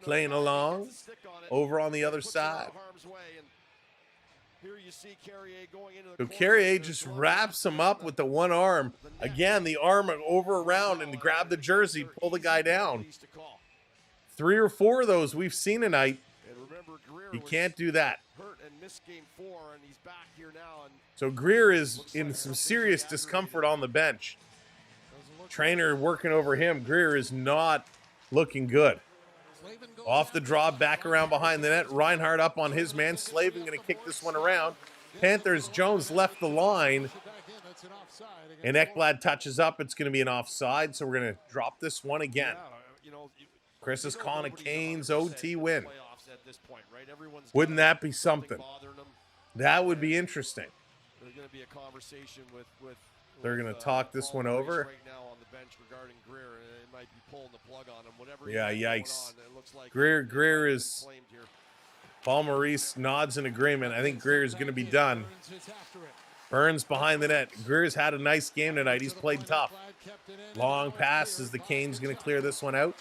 Playing along over on the other side. So Carrier just wraps him up with the one arm. Again, the arm over around and grab the jersey, pull the guy down. 3 or 4 of those we've seen tonight. He can't do that. So Greer is in some serious discomfort on the bench. Trainer working over him. Greer is not looking good. Off the draw, back around behind the net. Reinhardt up on his man. Slavin going to kick this one around. Panthers, Jones left the line. And Ekblad touches up. It's going to be an offside, so we're going to drop this one again. Chris is calling a Canes OT win. Wouldn't that be something? That would be interesting. There's going to be a conversation with they're going to talk this one over. Right now on the bench regarding Greer, and it might be pulling the plug on him. Whatever. Yeah, yikes. It looks like Greer is. Paul Maurice nods in agreement. I think Greer is going to be done. Burns behind the net. Greer's had a nice game tonight. He's played tough. Long pass as the Canes going to clear this one out.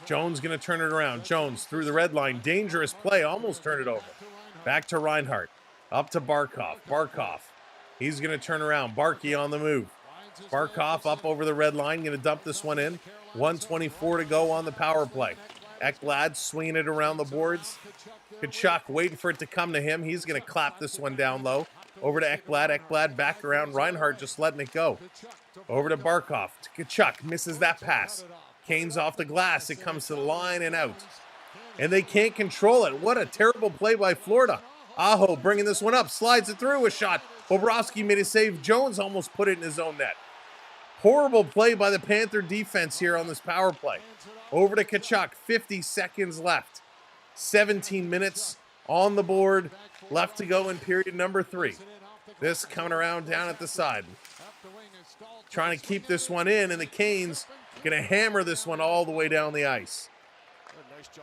Jones going to turn it around. Jones through the red line. Dangerous play. Almost turned it over. Back to Reinhardt. Up to Barkov. Barkov. He's going to turn around. Barkey on the move. Barkov up over the red line. Going to dump this one in. 1:24 to go on the power play. Ekblad swinging it around the boards. Kachuk waiting for it to come to him. He's going to clap this one down low. Over to Ekblad. Ekblad back around. Reinhardt just letting it go. Over to Barkov. To Kachuk. Misses that pass. Kane's off the glass. It comes to the line and out. And they can't control it. What a terrible play by Florida. Aho bringing this one up. Slides it through a shot. Bobrovsky made a save. Jones almost put it in his own net. Horrible play by the Panther defense here on this power play. Over to Kachuk. 50 seconds left. 17 minutes on the board. Left to go in period number 3. This coming around down at the side. Trying to keep this one in, and the Canes going to hammer this one all the way down the ice.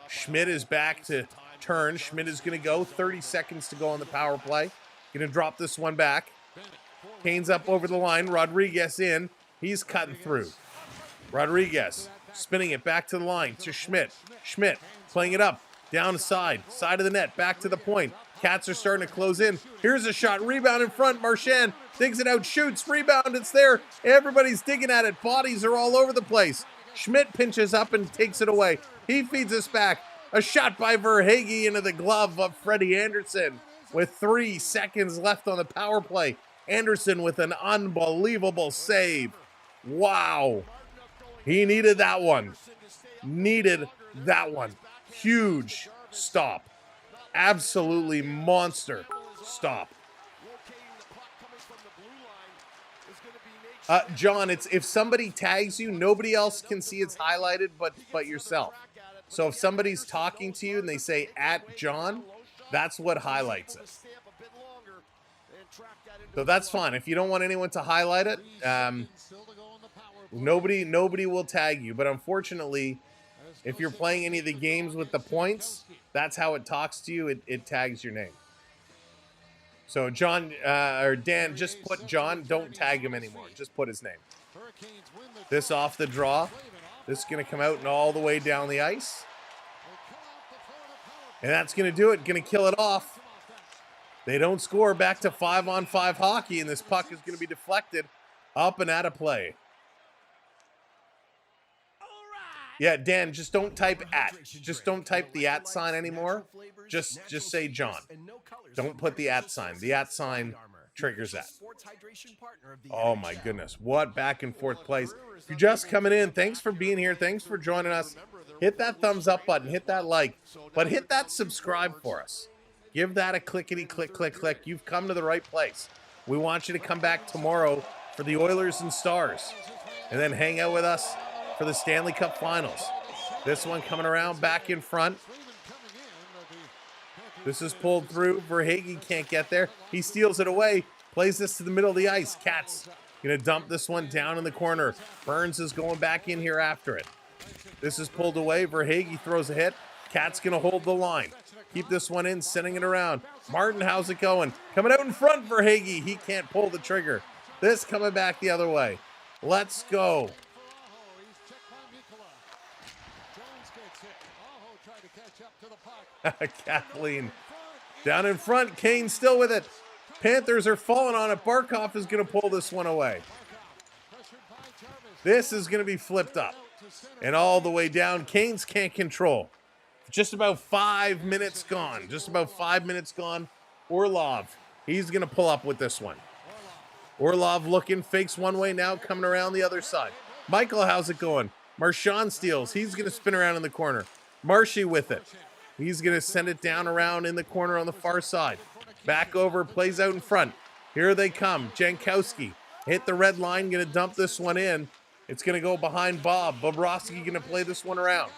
Schmidt is back to turn. Schmidt is going to go. 30 seconds to go on the power play. Going to drop this one back. Kane's up over the line. Rodriguez in. He's cutting through. Rodriguez spinning it back to the line to Schmidt. Schmidt playing it up. Down the side of the net. Back to the point. Cats are starting to close in. Here's a shot. Rebound in front. Marchand digs it out. Shoots. Rebound. It's there. Everybody's digging at it. Bodies are all over the place. Schmidt pinches up and takes it away. He feeds us back. A shot by Verhaeghe into the glove of Freddie Anderson with 3 seconds left on the power play. Anderson with an unbelievable save. Wow. He needed that one. Needed that one. Huge stop. Absolutely monster stop. John, it's if somebody tags you, nobody else can see it's highlighted but yourself. So if somebody's talking to you and they say @John, that's what highlights it. So that's fine. If you don't want anyone to highlight it, nobody will tag you. But unfortunately, if you're playing any of the games with the points, that's how it talks to you. It tags your name. So John or Dan, just put John. Don't tag him anymore. Just put his name. This off the draw. This is going to come out and all the way down the ice. And that's going to do it. Going to kill it off. They don't score. Back to 5-on-5 hockey, and this puck is going to be deflected up and out of play. Yeah, Dan, just don't type @. Just don't type the @ sign anymore. Just say John. Don't put the @ sign. The @ sign triggers that. Oh my goodness. What back and forth plays. If you're just coming in, thanks for being here. Thanks for joining us. Hit that thumbs up button. Hit that like. But hit that subscribe for us. Give that a clickety click, click, click. You've come to the right place. We want you to come back tomorrow for the Oilers and Stars. And then hang out with us for the Stanley Cup Finals. This one coming around back in front. This is pulled through. Verhaeghe can't get there. He steals it away. Plays this to the middle of the ice. Cats going to dump this one down in the corner. Burns is going back in here after it. This is pulled away. Verhaeghe throws a hit. Cats going to hold the line. Keep this one in, sending it around. Martin, how's it going? Coming out in front, Verhaeghe. He can't pull the trigger. This coming back the other way. Let's go. Kathleen down in front. Kane still with it. Panthers are falling on it. Barkov is going to pull this one away. This is going to be flipped up and all the way down. Canes can't control. Just about 5 minutes gone. Just about 5 minutes gone. Orlov, he's going to pull up with this one. Orlov looking, fakes one way now, coming around the other side. Michael, how's it going? Marchand steals. He's going to spin around in the corner. Marshy with it. He's going to send it down around in the corner on the far side. Back over, plays out in front. Here they come. Jankowski hit the red line, going to dump this one in. It's going to go behind Bob. Bobrovsky going to play this one around.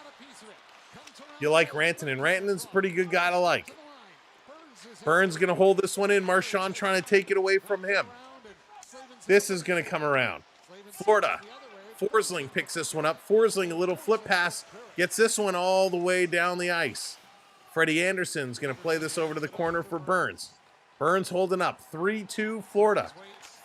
You like Rantanen. Rantanen's a pretty good guy to like. Burns going to hold this one in. Marchand trying to take it away from him. This is going to come around. Florida. Forsling picks this one up. Forsling, a little flip pass. Gets this one all the way down the ice. Freddie Anderson's going to play this over to the corner for Burns. Burns holding up. 3-2 Florida.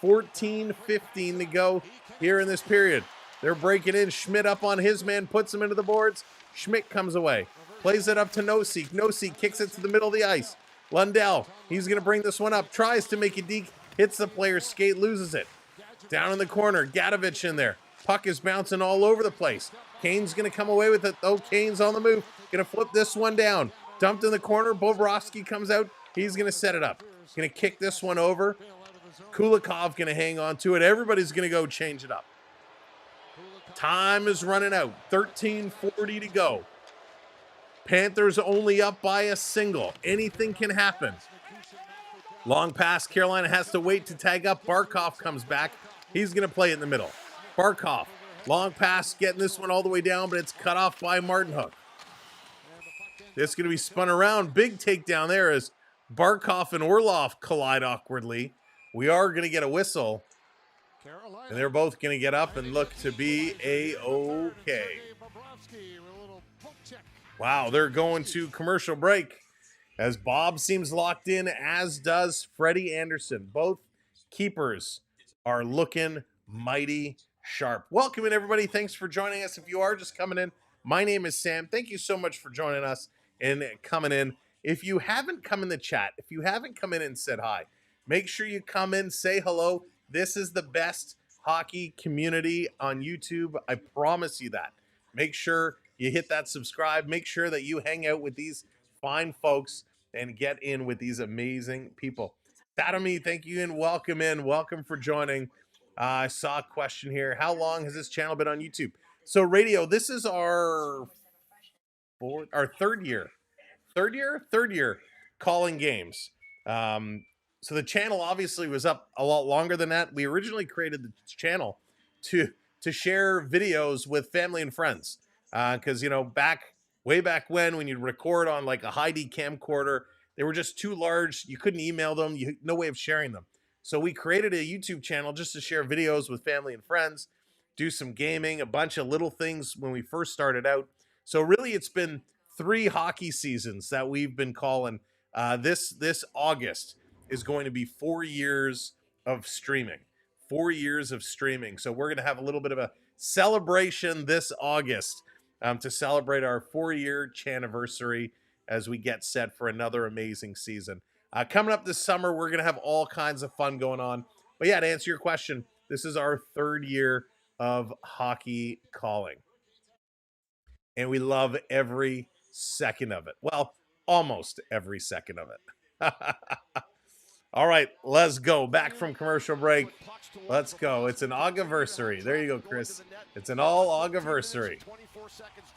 14:15 to go here in this period. They're breaking in. Schmidt up on his man. Puts him into the boards. Schmidt comes away. Plays it up to Nosek. Nosek kicks it to the middle of the ice. Lundell, he's going to bring this one up. Tries to make it deke. Hits the player's skate. Loses it. Down in the corner. Gadovich in there. Puck is bouncing all over the place. Kane's going to come away with it, though. Kane's on the move. Going to flip this one down. Dumped in the corner. Bobrovsky comes out. He's going to set it up. Going to kick this one over. Kulikov going to hang on to it. Everybody's going to go change it up. Time is running out. 13:40 to go. Panthers only up by a single. Anything can happen. Long pass. Carolina has to wait to tag up. Barkov comes back. He's going to play it in the middle. Barkov. Long pass. Getting this one all the way down, but it's cut off by Martin Hook. This is going to be spun around. Big takedown there as Barkov and Orlov collide awkwardly. We are going to get a whistle. And they're both going to get up and look to be A-okay. Wow, they're going to commercial break as Bob seems locked in, as does Freddie Anderson. Both keepers are looking mighty sharp. Welcome in, everybody. Thanks for joining us. If you are just coming in, my name is Sam. Thank you so much for joining us and coming in. If you haven't come in the chat, if you haven't come in and said hi, make sure you come in, say hello. This is the best hockey community on YouTube. I promise you that. Make sure you hit that subscribe. Make sure that you hang out with these fine folks and get in with these amazing people. Tatami, thank you and welcome in. Welcome for joining. I saw a question here. How long has this channel been on YouTube? So radio, this is our third year. Third year calling games. So the channel obviously was up a lot longer than that. We originally created the channel to share videos with family and friends. Because, you know, way back when you'd record on like a high-D camcorder, they were just too large. You couldn't email them. No way of sharing them. So we created a YouTube channel just to share videos with family and friends, do some gaming, a bunch of little things when we first started out. So really it's been 3 hockey seasons that we've been calling. This August is going to be 4 years of streaming. 4 years of streaming. So we're going to have a little bit of a celebration this August to celebrate our 4-year anniversary as we get set for another amazing season. Coming up this summer, we're going to have all kinds of fun going on. But yeah, to answer your question, this is our 3rd year of hockey calling. And we love every second of it. Well, almost every second of it. All right, let's go. Back from commercial break. Let's go. It's an Augiversary. There you go, Chris. It's an all Augiversary.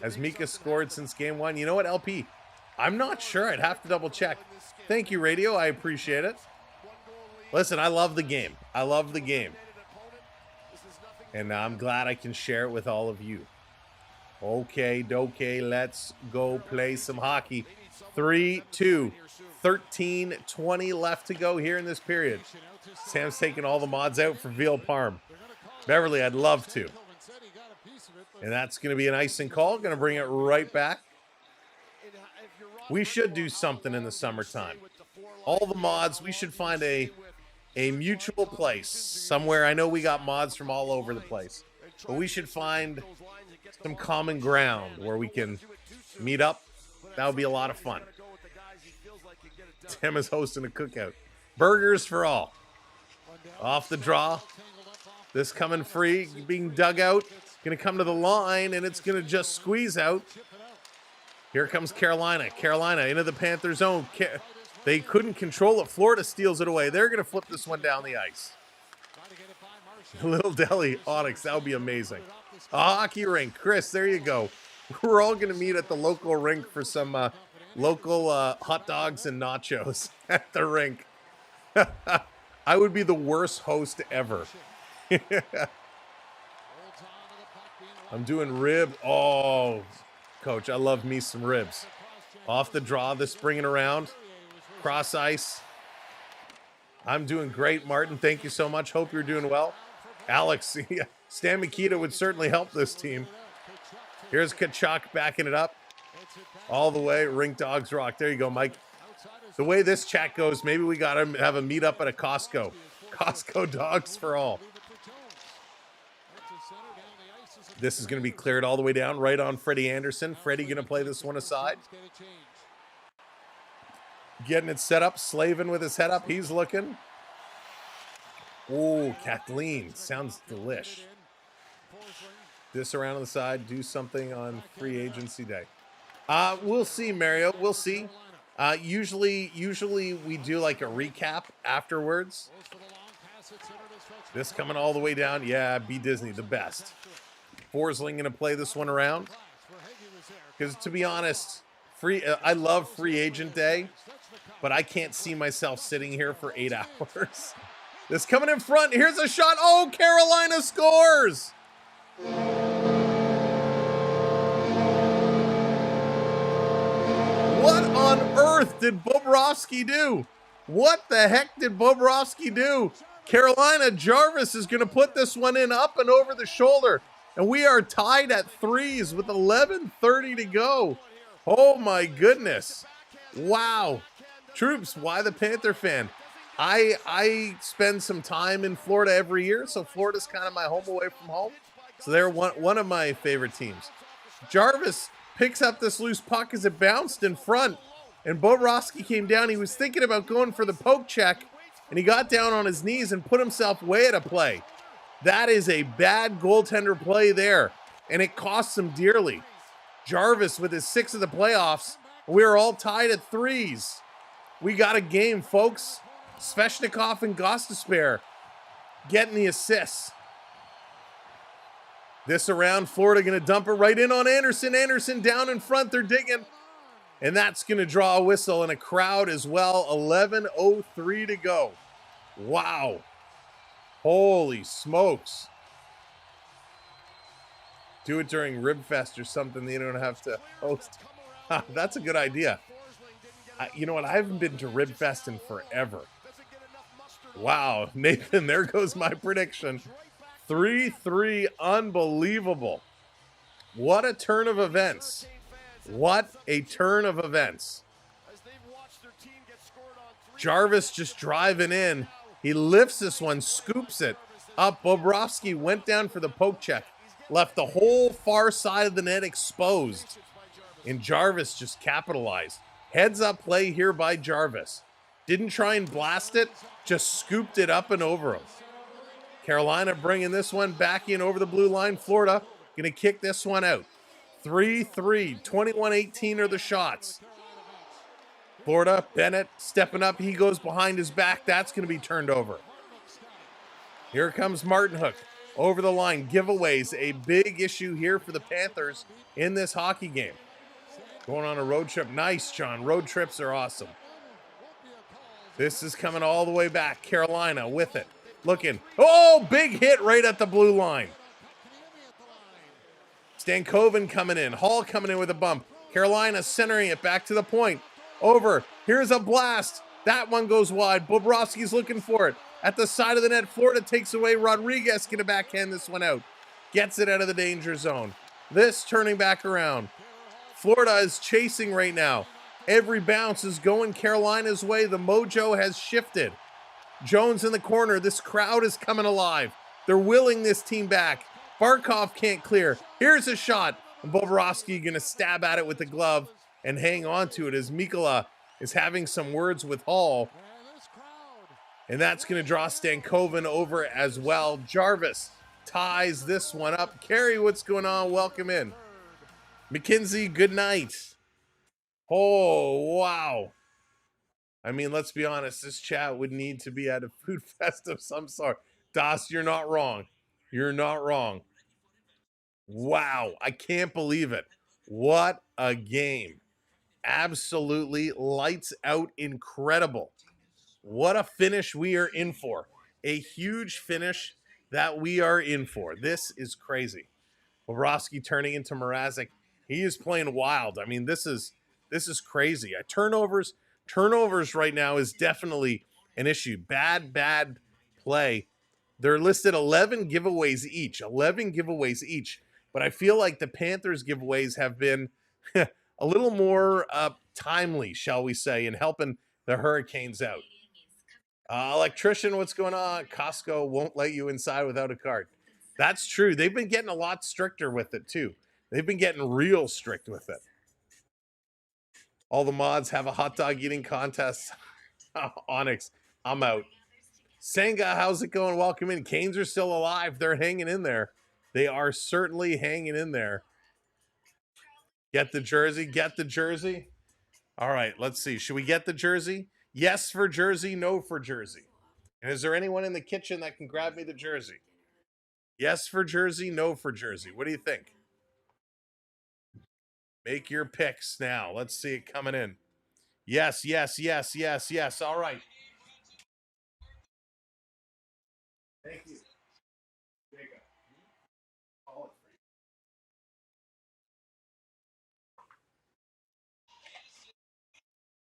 Has Mika scored since game 1? You know what, LP? I'm not sure. I'd have to double check. Thank you, Radio. I appreciate it. Listen, I love the game. I love the game. And I'm glad I can share it with all of you. Okay, let's go play some hockey. 3-2. 13-20 left to go here in this period. Sam's taking all the mods out for Veal Parm. Beverly, I'd love to. And that's going to be an icing call. Going to bring it right back. We should do something in the summertime. All the mods, we should find a mutual place somewhere. I know we got mods from all over the place. But we should find some common ground where we can meet up. That would be a lot of fun. Tim is hosting a cookout. Burgers for all. Off the draw. This coming free, being dug out. Going to come to the line, and it's going to just squeeze out. Here comes Carolina. Carolina into the Panthers zone. They couldn't control it. Florida steals it away. They're going to flip this one down the ice. Little Deli Onyx, that would be amazing. A hockey rink. Chris, there you go. We're all going to meet at the local rink for some local hot dogs and nachos at the rink. I would be the worst host ever. I'm doing rib. Oh, Coach, I love me some ribs. Off the draw, this bringing around. Cross ice. I'm doing great, Martin. Thank you so much. Hope you're doing well. Alex, Stan Mikita would certainly help this team. Here's Kachuk backing it up. All the way. Rink Dogs Rock. There you go, Mike. The way this chat goes, maybe we got to have a meetup at a Costco. Costco Dogs for all. This is going to be cleared all the way down, right on Freddie Anderson. Freddie going to play this one aside. Getting it set up. Slavin with his head up. He's looking. Oh, Kathleen. Sounds delish. This around on the side. Do something on free agency day. We'll see, Mario. We'll see. Usually we do like a recap afterwards. This coming all the way down. Yeah, B Disney, the best. Forsling going to play this one around. Because to be honest, I love free agent day, but I can't see myself sitting here for 8 hours. This coming in front. Here's a shot. Oh, Carolina scores. What on earth did Bobrovsky do? What the heck did Bobrovsky do? Carolina, Jarvis is going to put this one in up and over the shoulder. And we are tied at threes with 11:30 to go. Oh my goodness. Wow. Troops, why the Panther fan? I spend some time in Florida every year, so Florida's kind of my home away from home. So they're one of my favorite teams. Jarvis picks up this loose puck as it bounced in front, and Bobrovsky came down. He was thinking about going for the poke check, and he got down on his knees and put himself way out of play. That is a bad goaltender play there, and it costs him dearly. Jarvis with his 6th of the playoffs. We're all tied at 3s. We got a game, folks. Svechnikov and Gostisbehere getting the assists. This around, Florida going to dump it right in on Anderson. Anderson down in front, they're digging. And that's going to draw a whistle and a crowd as well. 11:03 to go. Wow. Holy smokes. Do it during Ribfest or something. You don't have to host. That's a good idea. You know what? I haven't been to Ribfest in forever. Wow, Nathan, there goes my prediction. 3-3, unbelievable. What a turn of events. What a turn of events. Jarvis just driving in. He lifts this one, scoops it up. Bobrovsky went down for the poke check. Left the whole far side of the net exposed. And Jarvis just capitalized. Heads up play here by Jarvis. Didn't try and blast it, just scooped it up and over him. Carolina bringing this one back in over the blue line. Florida going to kick this one out. 3-3, 21-18 are the shots. Florida, Bennett stepping up. He goes behind his back. That's going to be turned over. Here comes Martin Hook. Over the line, giveaways, a big issue here for the Panthers in this hockey game. Going on a road trip. Nice, John. Road trips are awesome. This is coming all the way back. Carolina with it. Looking. Oh, big hit right at the blue line. Stankoven coming in. Hall coming in with a bump. Carolina centering it back to the point. Over. Here's a blast. That one goes wide. Bobrovsky's looking for it. At the side of the net, Florida takes away. Rodriguez going to backhand this one out. Gets it out of the danger zone. This turning back around. Florida is chasing right now. Every bounce is going Carolina's way. The mojo has shifted. Jones in the corner. This crowd is coming alive. They're willing this team back. Barkov can't clear. Here's a shot. And Bobrovsky going to stab at it with the glove and hang on to it as Mikkola is having some words with Hall. And that's going to draw Stankoven over as well. Jarvis ties this one up. Carrie, what's going on? Welcome in. McKinsey, good night. Oh, wow. I mean, let's be honest. This chat would need to be at a food fest of some sort. Das, you're not wrong. You're not wrong. Wow. I can't believe it. What a game. Absolutely lights out incredible. What a finish we are in for. A huge finish that we are in for. This is crazy. Bobrovsky turning into Mrazek. He is playing wild. I mean, this is crazy. Turnovers right now is definitely an issue. Bad play. They're listed 11 giveaways each. 11 giveaways each. But I feel like the Panthers giveaways have been a little more timely, shall we say, in helping the Hurricanes out. Electrician, what's going on? Costco won't let you inside without a card. That's true. They've been getting a lot stricter with it, too. They've been getting real strict with it. All the mods have a hot dog eating contest. Onyx, I'm out. Senga, how's it going? Welcome in. Canes are still alive. They're hanging in there. They are certainly hanging in there. Get the jersey. Get the jersey. All right, let's see. Should we get the jersey? Yes for jersey, no for jersey. And is there anyone in the kitchen that can grab me the jersey? Yes for jersey, no for jersey. What do you think? Make your picks now. Let's see it coming in. Yes. All right. Thank you.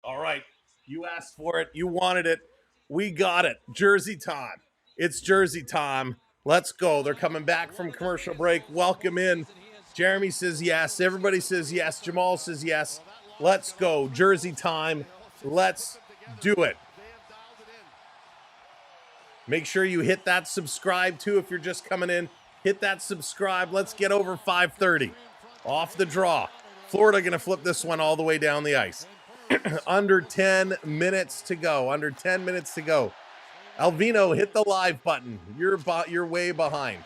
All right. You asked for it. You wanted it. We got it. Jersey time. It's jersey time. Let's go. They're coming back from commercial break. Welcome in Jeremy says yes. Everybody says yes. Jamal says yes. Let's go. Jersey time. Let's do it. Make sure you hit that subscribe too if you're just coming in. Hit that subscribe. Let's get over 5:30. Off the draw. Florida going to flip this one all the way down the ice. Under 10 minutes to go. Under 10 minutes to go. Alvino, hit the live button. You're way behind.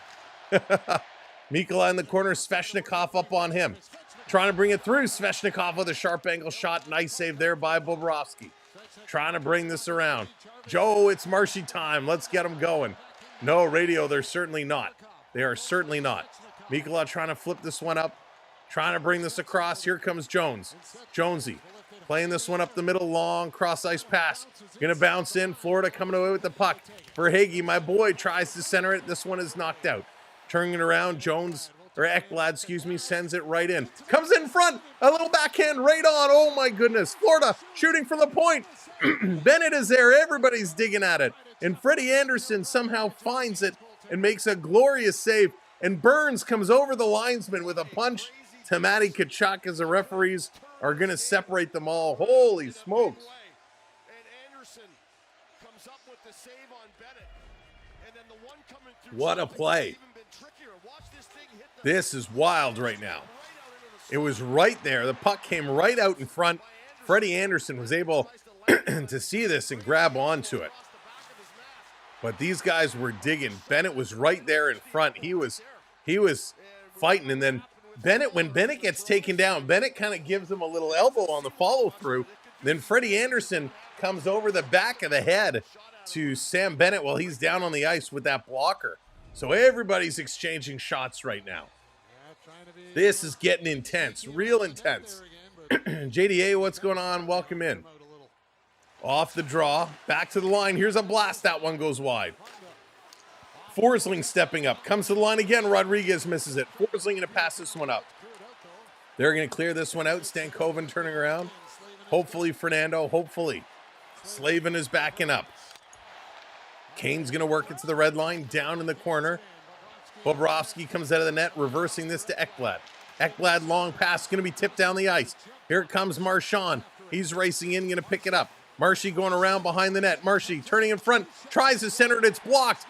Mikula in the corner. Sveshnikov up on him. Trying to bring it through. Sveshnikov with a sharp angle shot. Nice save there by Bobrovsky. Trying to bring this around. Joe, it's Marshy time. Let's get them going. No, radio, they're certainly not. They are certainly not. Mikula trying to flip this one up. Trying to bring this across. Here comes Jones. Jonesy playing this one up the middle. Long cross-ice pass. Going to bounce in. Florida coming away with the puck. Verhaeghe, my boy, tries to center it. This one is knocked out. Turning it around. Jones, or Ekblad, excuse me, sends it right in. Comes in front. A little backhand right on. Oh, my goodness. Florida shooting from the point. Bennett is there. Everybody's digging at it. And Freddie Anderson somehow finds it and makes a glorious save. And Burns comes over the linesman with a punch. Tamati Kachuk, as the referees are going to separate them all. Holy smokes. What a play. This is wild right now. It was right there. The puck came right out in front. Freddie Anderson was able to see this and grab onto it. But these guys were digging. Bennett was right there in front. He was fighting, and then Bennett, when Bennett gets taken down, Bennett kind of gives him a little elbow on the follow-through. Then Freddie Anderson comes over the back of the head to Sam Bennett while he's down on the ice with that blocker. So everybody's exchanging shots right now. This is getting intense, real intense. JDA, what's going on? Welcome in. Off the draw, back to the line. Here's a blast. That one goes wide. Forsling stepping up. Comes to the line again. Rodriguez misses it. Forsling going to pass this one up. They're going to clear this one out. Stankoven turning around. Hopefully Fernando. Hopefully. Slavin is backing up. Kane's going to work it to the red line. Down in the corner. Bobrovsky comes out of the net. Reversing this to Ekblad. Ekblad, long pass. Going to be tipped down the ice. Here it comes Marchand. He's racing in. Going to pick it up. Marshy going around behind the net. Marshy turning in front. Tries to center it. It's blocked.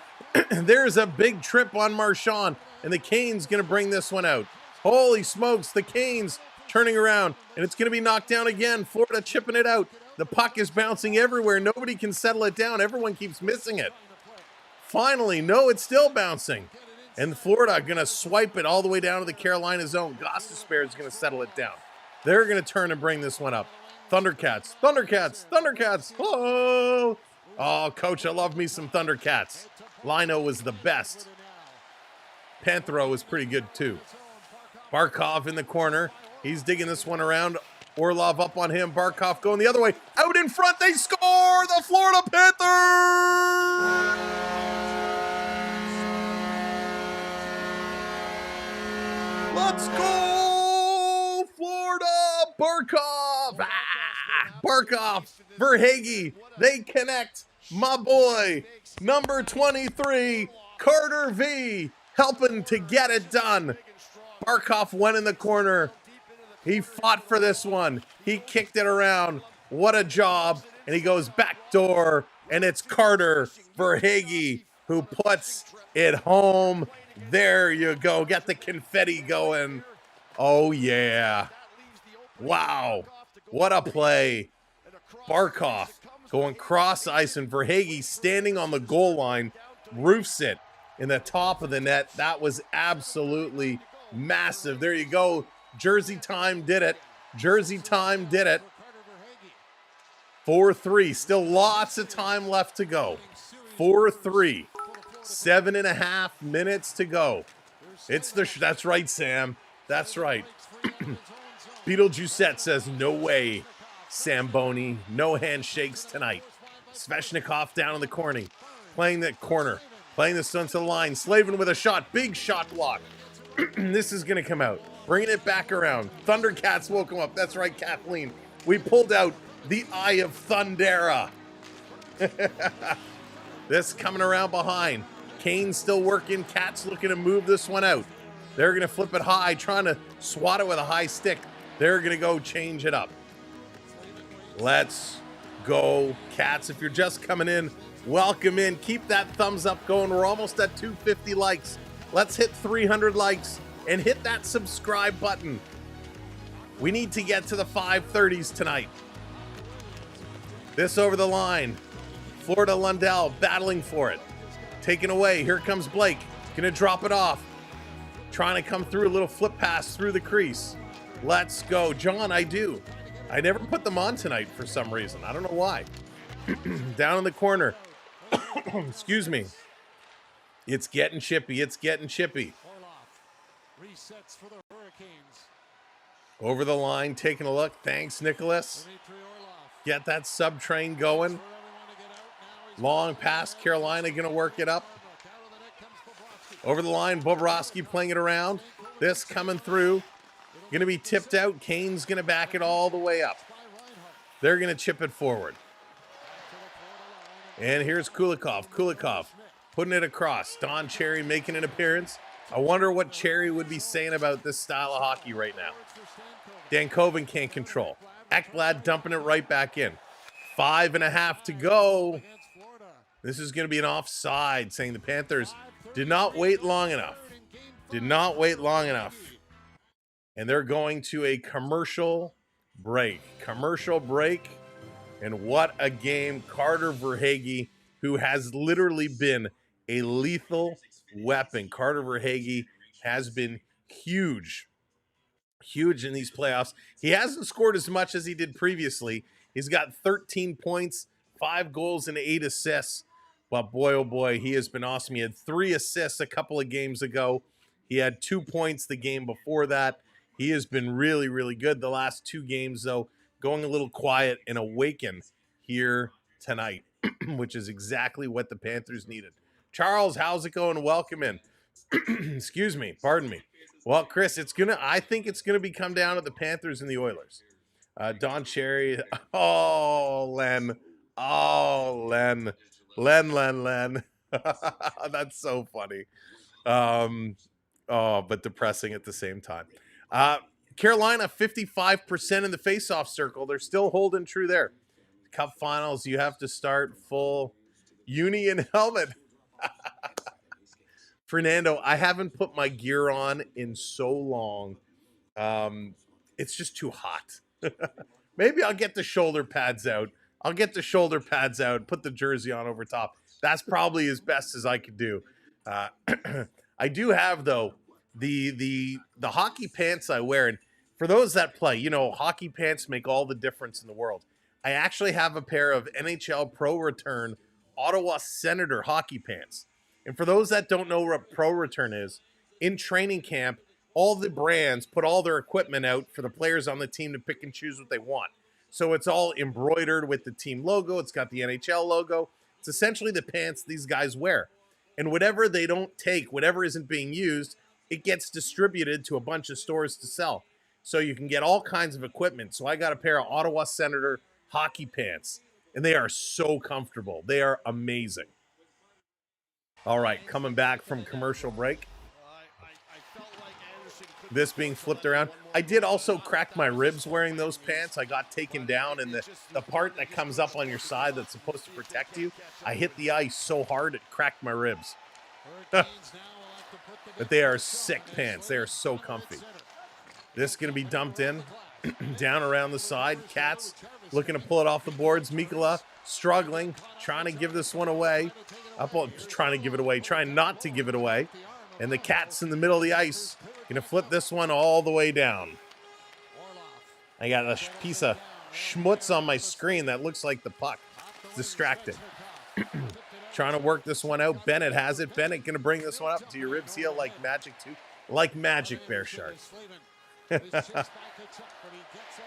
There's a big trip on Marchand, and the Canes going to bring this one out. Holy smokes, the Canes turning around, and it's going to be knocked down again. Florida chipping it out. The puck is bouncing everywhere. Nobody can settle it down. Everyone keeps missing it. Finally, no, it's still bouncing. And Florida going to swipe it all the way down to the Carolina zone. Gostisbehere is going to settle it down. They're going to turn and bring this one up. Thundercats, Thundercats, Thundercats. Oh, coach, I love me some Thundercats. Lino was the best. Panthero was pretty good too. Barkov in the corner. He's digging this one around. Orlov up on him. Barkov going the other way. Out in front. They score! The Florida Panthers! Let's go! Florida! Barkov! Barkov! Verhaeghe. They connect. My boy, number 23, Carter V, helping to get it done. Barkov went in the corner. He fought for this one. He kicked it around. What a job. And he goes back door, and it's Carter Verhaeghe who puts it home. There you go. Get the confetti going. Oh, yeah. Wow. What a play. Barkov going cross ice, and Verhaeghe standing on the goal line, roofs it in the top of the net. That was absolutely massive. There you go. Jersey time did it. Jersey time did it. 4-3. Still lots of time left to go. 4-3. 7.5 minutes to go. That's right, Sam. That's right. Beetlejuicette says, no way, Samboni. No handshakes tonight. Sveshnikov down in the corner. Playing that corner. Playing this one to the line. Slavin with a shot. Big shot block. This is going to come out. Bringing it back around. Thundercats will come up. That's right, Kathleen. We pulled out the Eye of Thundera. This coming around behind. Kane still working. Cats looking to move this one out. They're going to flip it high, trying to swat it with a high stick. They're going to go change it up. Let's go, Cats. If you're just coming in, welcome in. Keep that thumbs up going. We're almost at 250 likes. Let's hit 300 likes and hit that subscribe button. We need to get to the 530s tonight. This over the line. Florida Lundell battling for it. Taken away. Here comes Blake. Gonna drop it off. Trying to come through a little flip pass through the crease. Let's go. John, I do. I never put them on tonight for some reason. I don't know why. Down in the corner. Excuse me. It's getting chippy. It's getting chippy. Resets for the Hurricanes. Over the line, taking a look. Thanks, Nicholas. Get that sub train going. Long pass. Carolina going to work it up. Over the line, Bobrovsky playing it around. This coming through. Going to be tipped out. Kane's going to back it all the way up. They're going to chip it forward. And here's Kulikov. Kulikov putting it across. Don Cherry making an appearance. I wonder what Cherry would be saying about this style of hockey right now. Dankoven can't control. Ekblad dumping it right back in. 5.5 to go. This is going to be an offside, saying the Panthers did not wait long enough. Did not wait long enough. And they're going to a commercial break. Commercial break. And what a game. Carter Verhaeghe, who has literally been a lethal weapon. Carter Verhaeghe has been huge. Huge in these playoffs. He hasn't scored as much as he did previously. He's got 13 points, 5 goals, and 8 assists. But boy, oh boy, he has been awesome. He had 3 assists a couple of games ago. He had 2 points the game before that. He has been really, really good. The last 2 games, though, going a little quiet and awaken here tonight, which is exactly what the Panthers needed. Charles, how's it going? Welcome in. Excuse me. Pardon me. Well, Chris, I think it's gonna come down to the Panthers and the Oilers. Don Cherry. Oh, Len. Oh, Len. Len. That's so funny. But depressing at the same time. Carolina, 55% in the faceoff circle. They're still holding true there. Cup finals, you have to start full uni and helmet. Fernando, I haven't put my gear on in so long. It's just too hot. Maybe I'll get the shoulder pads out. Put the jersey on over top. That's probably as best as I could do. I do have, though, the hockey pants I wear. And for those that play, hockey pants make all the difference in the world. I actually have a pair of NHL Pro Return Ottawa Senator hockey pants. And for those that don't know what Pro Return is, in training camp, all the brands put all their equipment out for the players on the team to pick and choose what they want. So it's all embroidered with the team logo. It's got the NHL logo. It's essentially the pants these guys wear. And whatever they don't take, whatever isn't being used, it gets distributed to a bunch of stores to sell. So you can get all kinds of equipment. So I got a pair of Ottawa Senator hockey pants, and they are so comfortable. They are amazing. All right, coming back from commercial break. This being flipped around. I did also crack my ribs wearing those pants. I got taken down, and the part that comes up on your side that's supposed to protect you, I hit the ice so hard it cracked my ribs. But they are sick pants. They are so comfy. This is going to be dumped in. Down around the side. Cats looking to pull it off the boards. Mikkola struggling, trying to give this one away. Trying not to give it away. And the Cats in the middle of the ice going to flip this one all the way down. I got a piece of schmutz on my screen that looks like the puck. Distracted. Trying to work this one out. Bennett has it. Bennett going to bring this one up to your ribs heel like magic too. Like magic, Bear Shark.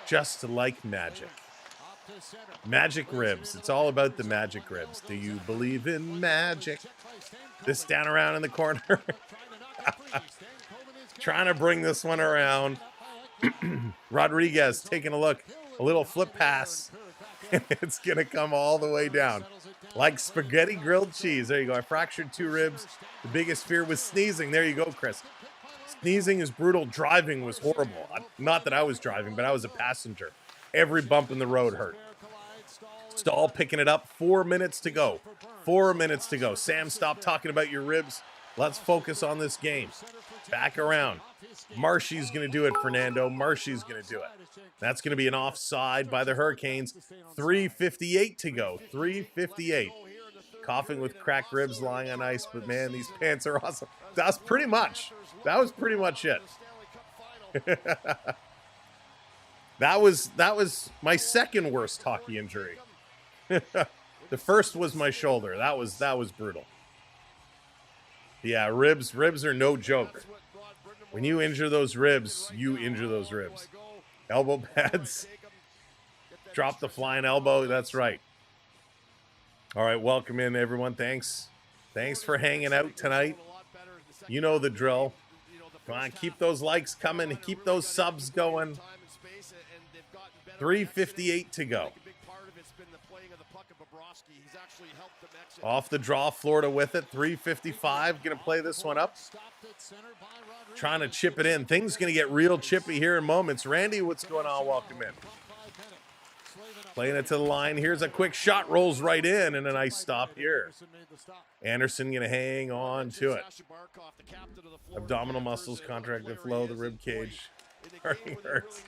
Just like magic. Magic ribs. It's all about the magic ribs. Do you believe in magic? This down around in the corner. Trying to bring this one around. Rodriguez taking a look. A little flip pass. It's going to come all the way down. Like spaghetti grilled cheese. There you go. I fractured 2 ribs. The biggest fear was sneezing. There you go, Chris. Sneezing is brutal. Driving was horrible. Not that I was driving, but I was a passenger. Every bump in the road hurt. Stahl picking it up. 4 minutes to go. 4 minutes to go. Sam, stop talking about your ribs. Let's focus on this game. Back around. Marshy's going to do it, Fernando. Marshy's going to do it. That's going to be an offside by the Hurricanes. 3:58 to go. 3:58. Coughing with cracked ribs, lying on ice. But, man, these pants are awesome. That was pretty much it. That was my second worst hockey injury. The first was my shoulder. That was brutal. Yeah, ribs are no joke. When you injure those ribs, you injure those ribs. Elbow pads. Drop the flying elbow. That's right. All right, welcome in, everyone. Thanks for hanging out tonight. You know the drill. Come on, keep those likes coming. Keep those subs going. 3:58 to go. Off the draw, Florida with it. 3:55. Going to play this one up. Trying to chip it in. Things going to get real chippy here in moments. Randy, what's going on? Welcome in. Playing it to the line. Here's a quick shot. Rolls right in, and a nice stop here. Anderson going to hang on to it. Abdominal muscles, contracted flow, the rib cage. Hurts.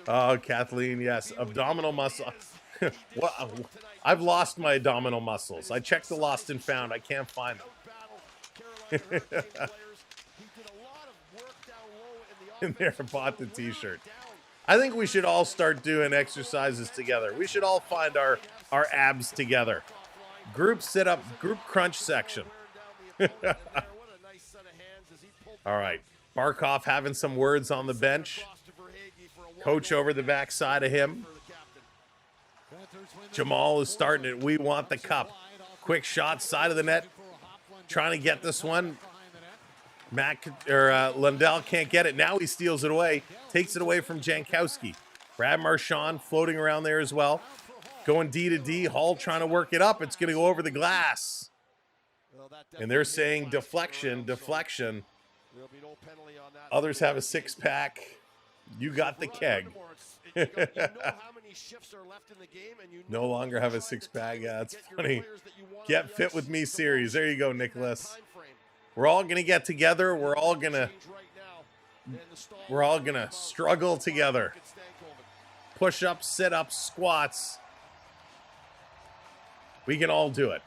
Oh, Kathleen, yes. Abdominal muscle. Well, I've lost my abdominal muscles. I checked the lost and found. I can't find them. In there, bought the t-shirt. I think we should all start doing exercises together. We should all find our abs together. Group sit-up, group crunch section. All right. Barkov having some words on the bench. Coach over the backside of him. Jamal is starting it. We want the cup. Quick shot, side of the net. Trying to get this one. Lundell can't get it. Now he steals it away. Takes it away from Jankowski. Brad Marchand floating around there as well. Going D to D. Hall trying to work it up. It's going to go over the glass. And they're saying deflection. Others have a six-pack. You got the keg. No longer have a six-pack. Yeah, that's funny. Get fit with me series. There you go, Nicholas. We're all going to get together. We're all going to struggle together. Push-ups, sit-ups, squats. We can all do it.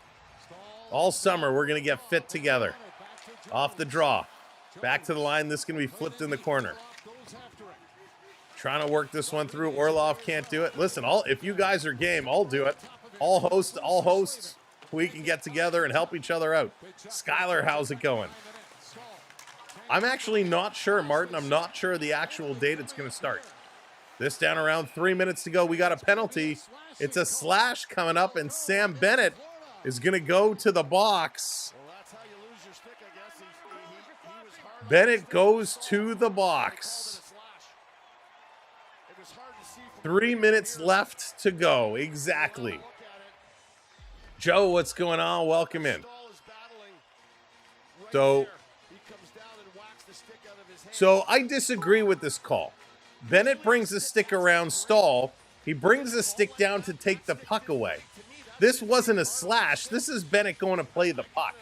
All summer, we're going to get fit together. Off the draw. Back to the line. This is going to be flipped in the corner. Trying to work this one through. Orlov can't do it. Listen, if you guys are game, I'll do it. All hosts. We can get together and help each other out. Skylar, how's it going? I'm actually not sure, Martin. I'm not sure the actual date it's going to start. This down around 3 minutes to go. We got a penalty. It's a slash coming up, and Sam Bennett is going to go to the box. Bennett goes to the box. 3 minutes left to go. Exactly. Joe, what's going on? Welcome in. So I disagree with this call. Bennett brings the stick around Stahl. He brings the stick down to take the puck away. This wasn't a slash. This is Bennett going to play the puck.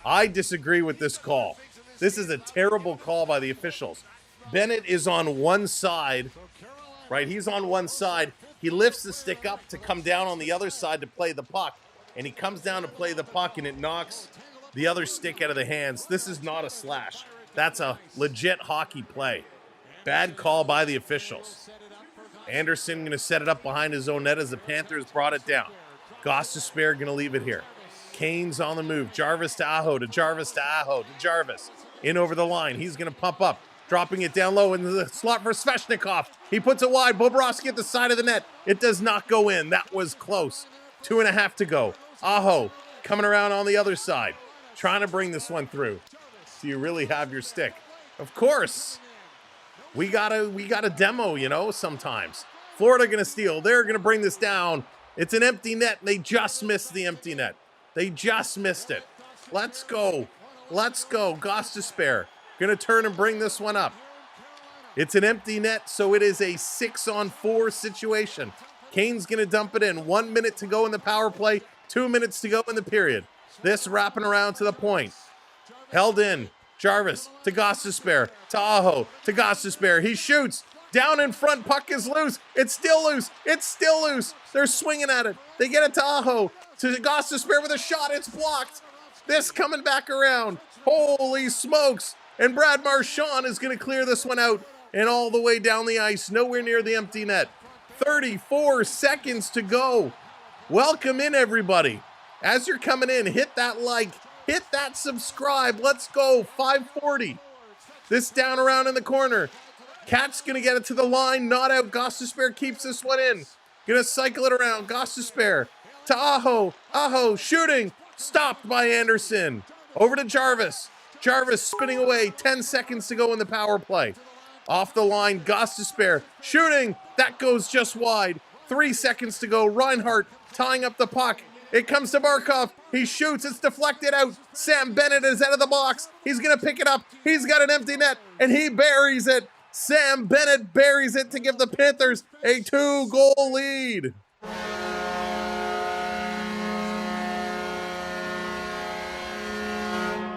I disagree with this call. This is a terrible call by the officials. Bennett is on one side, right? He's on one side. He lifts the stick up to come down on the other side to play the puck. And he comes down to play the puck, and it knocks the other stick out of the hands. This is not a slash. That's a legit hockey play. Bad call by the officials. Anderson going to set it up behind his own net as the Panthers brought it down. Gostisbehere going to leave it here. Kane's on the move. Jarvis to Aho, to Jarvis to Aho, to Jarvis. In over the line. He's going to pump up. Dropping it down low into the slot for Svechnikov. He puts it wide. Bobrovsky at the side of the net. It does not go in. That was close. 2.5 to go. Aho coming around on the other side. Trying to bring this one through. Do you really have your stick? Of course. We got a demo, sometimes. Florida going to steal. They're going to bring this down. It's an empty net. They just missed the empty net. They just missed it. Let's go. Gostisbehere. Going to turn and bring this one up. It's an empty net, so it is a 6-on-4 situation. Kane's going to dump it in. 1 minute to go in the power play, 2 minutes to go in the period. This wrapping around to the point. Held in. Jarvis to Gostisbehere, to Aho, to Gostisbehere. He shoots. Down in front, puck is loose. It's still loose. It's still loose. They're swinging at it. They get it to Aho, to Gostisbehere with a shot. It's blocked. This coming back around. Holy smokes. And Brad Marchand is going to clear this one out and all the way down the ice, nowhere near the empty net. 34 seconds to go. Welcome in, everybody. As you're coming in, hit that like, hit that subscribe. Let's go. 540. This down around in the corner. Cat's going to get it to the line. Not out. Gostisbehere keeps this one in. Going to cycle it around. Gostisbehere to Aho. Aho shooting. Stopped by Anderson. Over to Jarvis. Jarvis spinning away. 10 seconds to go in the power play. Off the line. Gostisbehere shooting. That goes just wide. 3 seconds to go. Reinhart tying up the puck. It comes to Barkov. He shoots. It's deflected out. Sam Bennett is out of the box. He's going to pick it up. He's got an empty net, and he buries it. Sam Bennett buries it to give the Panthers a 2-goal lead.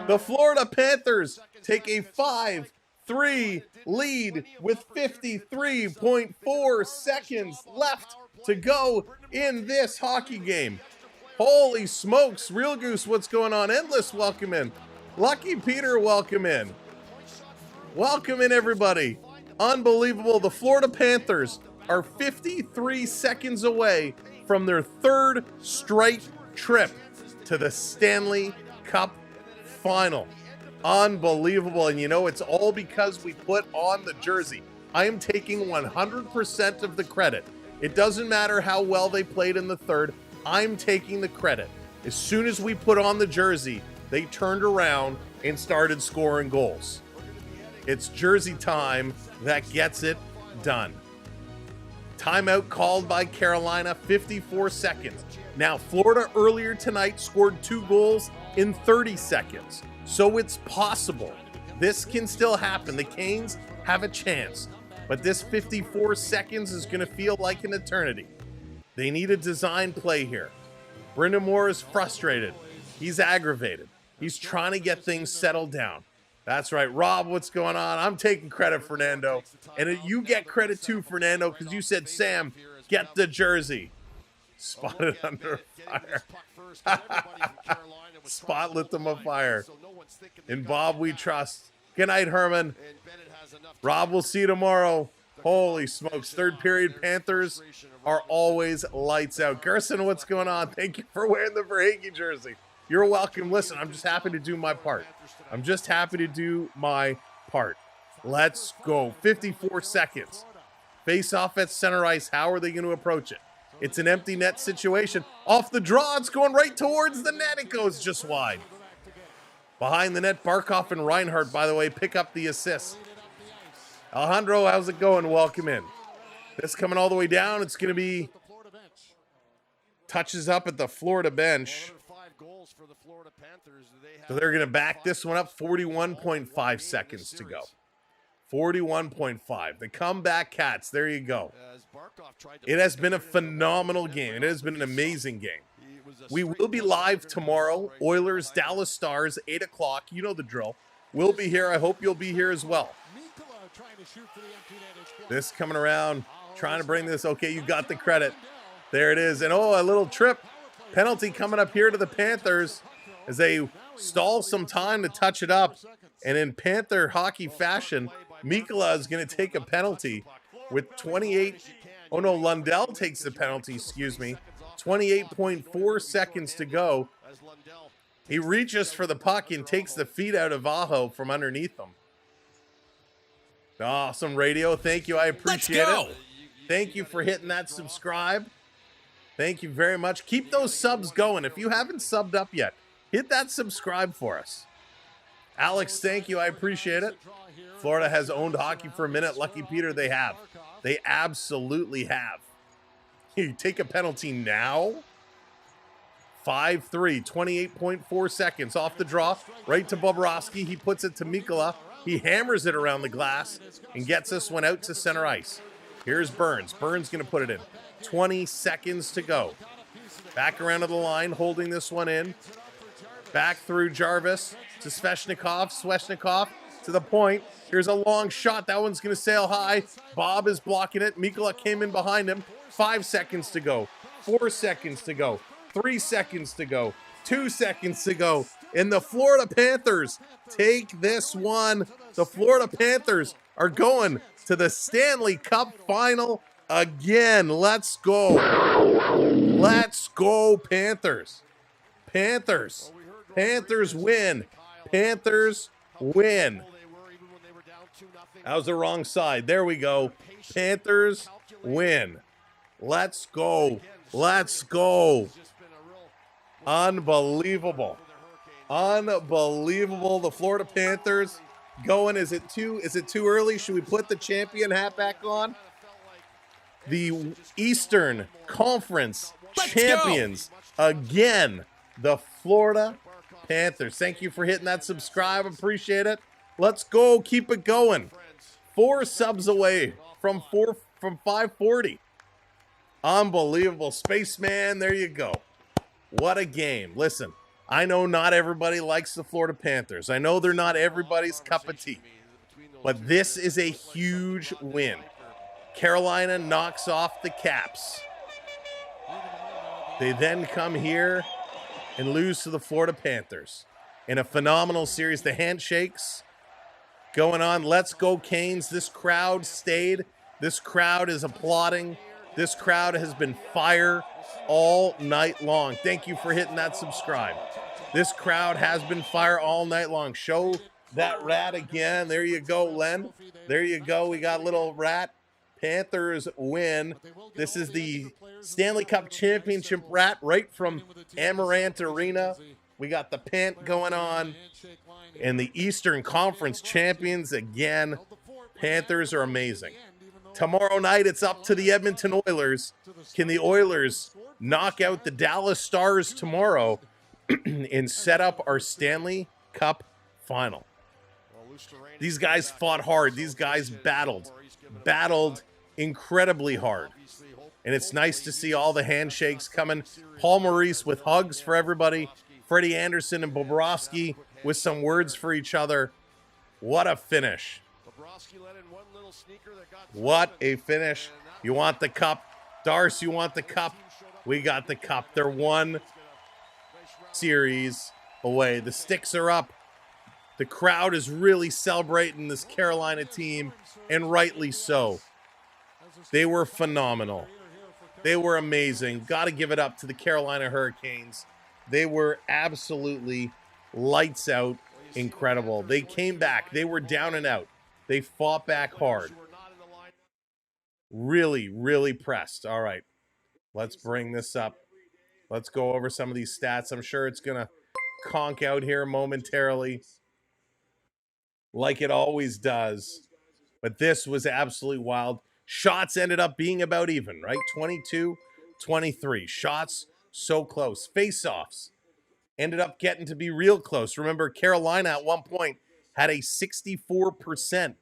The Florida Panthers take a 5-3 lead with 53.4 seconds left to go in this hockey game. Holy smokes, Real Goose, what's going on? Endless, welcome in. Lucky Peter, welcome in. Welcome in, everybody. Unbelievable. The Florida Panthers are 53 seconds away from their third straight trip to the Stanley Cup Final. Unbelievable. And you know, it's all because we put on the jersey. I am taking 100% of the credit. It doesn't matter how well they played in the third. I'm taking the credit. As soon as we put on the jersey, they turned around and started scoring goals. It's jersey time that gets it done. Timeout called by Carolina, 54 seconds. Now, Florida earlier tonight scored 2 goals in 30 seconds. So it's possible. This can still happen. The Canes have a chance. But this 54 seconds is going to feel like an eternity. They need a design play here. Brendan Moore is frustrated. He's aggravated. He's trying to get things settled down. That's right. Rob, what's going on? I'm taking credit, Fernando. And you get credit too, Fernando, because you said, Sam, get the jersey. Spotted under fire. Spot lit them on fire. In Bob we trust. Good night, Herman. Rob, we'll see you tomorrow. Holy smokes. Third period Panthers are always lights out. Gerson, what's going on? Thank you for wearing the Verhaeghe jersey. You're welcome. Listen, I'm just happy to do my part. I'm just happy to do my part. Let's go. 54 seconds. Face off at center ice. How are they going to approach it? It's an empty net situation. Off the draw, it's going right towards the net. It goes just wide. Behind the net, Barkov and Reinhart, by the way, pick up the assist. Alejandro, how's it going? Welcome in. This coming all the way down. It's going to be touches up at the Florida bench. So they're going to back this one up. 41.5 seconds to go. 41.5. The comeback Cats. There you go. It has been a phenomenal game. It has been an amazing game. We will be live tomorrow. Oilers, Dallas Stars, 8 o'clock. You know the drill. We'll be here. I hope you'll be here as well. This coming around, trying to bring this. Okay, you got the credit. There it is. And oh, a little trip. Penalty coming up here to the Panthers as they stall some time to touch it up. And in Panther hockey fashion, Mikkola is going to take a penalty with 28. Oh no, Lundell takes the penalty, excuse me. 28.4 seconds to go. He reaches for the puck and takes the feet out of Aho from underneath him. Awesome radio. Thank you. I appreciate it. Thank you for hitting that subscribe. Thank you very much. Keep those subs going. If you haven't subbed up yet, hit that subscribe for us. Alex, thank you. I appreciate it. Florida has owned hockey for a minute. Lucky Peter, they have. They absolutely have. You take a penalty now. 5-3, 28.4 seconds off the draw. Right to Bobrovsky. He puts it to Mikkola. He hammers it around the glass and gets this one out to center ice. Here's Burns. Burns going to put it in. 20 seconds to go. Back around to the line, holding this one in. Back through Jarvis to Svechnikov. Svechnikov to the point. Here's a long shot. That one's going to sail high. Bob is blocking it. Mikula came in behind him. 5 seconds to go. 4 seconds to go. 3 seconds to go. 2 seconds to go. And the Florida Panthers take this one. The Florida Panthers are going to the Stanley Cup Final again. Let's go. Let's go, Panthers. Panthers. Panthers win. Panthers win. That was the wrong side. There we go. Panthers win. Let's go. Let's go. Unbelievable. Unbelievable. The Florida Panthers going. Is it too early? Should we put the champion hat back on? The Eastern Conference champions again. The Florida Panthers. Thank you for hitting that subscribe. Appreciate it. Let's go. Keep it going. 4 subs away from 540. Unbelievable. Spaceman, there you go. What a game. Listen, I know not everybody likes the Florida Panthers. I know they're not everybody's cup of tea. But this is a huge win. Carolina knocks off the Caps. They then come here and lose to the Florida Panthers in a phenomenal series. The handshakes going on. Let's go, Canes. This crowd stayed. This crowd is applauding. This crowd has been fire all night long. Thank you for hitting that subscribe. This crowd has been fire all night long. Show that rat again. There you go, Len. There you go. We got little rat. Panthers win. This is the Stanley Cup Championship rat right from Amarant Arena. We got the pant going on. And the Eastern Conference champions again. Panthers are amazing. Tomorrow night, it's up to the Edmonton Oilers. Can the Oilers knock out the Dallas Stars tomorrow and set up our Stanley Cup Final? These guys fought hard. These guys battled incredibly hard. And it's nice to see all the handshakes coming. Paul Maurice with hugs for everybody. Freddie Anderson and Bobrovsky with some words for each other. What a finish. What a finish. You want the cup? Darce, you want the cup? We got the cup. They're one series away. The sticks are up. The crowd is really celebrating this Carolina team, and rightly so. They were phenomenal. They were amazing. Got to give it up to the Carolina Hurricanes. They were absolutely lights out, incredible. They came back. They were down and out. They fought back hard. Really, really pressed. All right, let's bring this up. Let's go over some of these stats. I'm sure it's going to conk out here momentarily like it always does. But this was absolutely wild. Shots ended up being about even, right? 22-23. Shots so close. Face-offs ended up getting to be real close. Remember, Carolina at one point had a 64%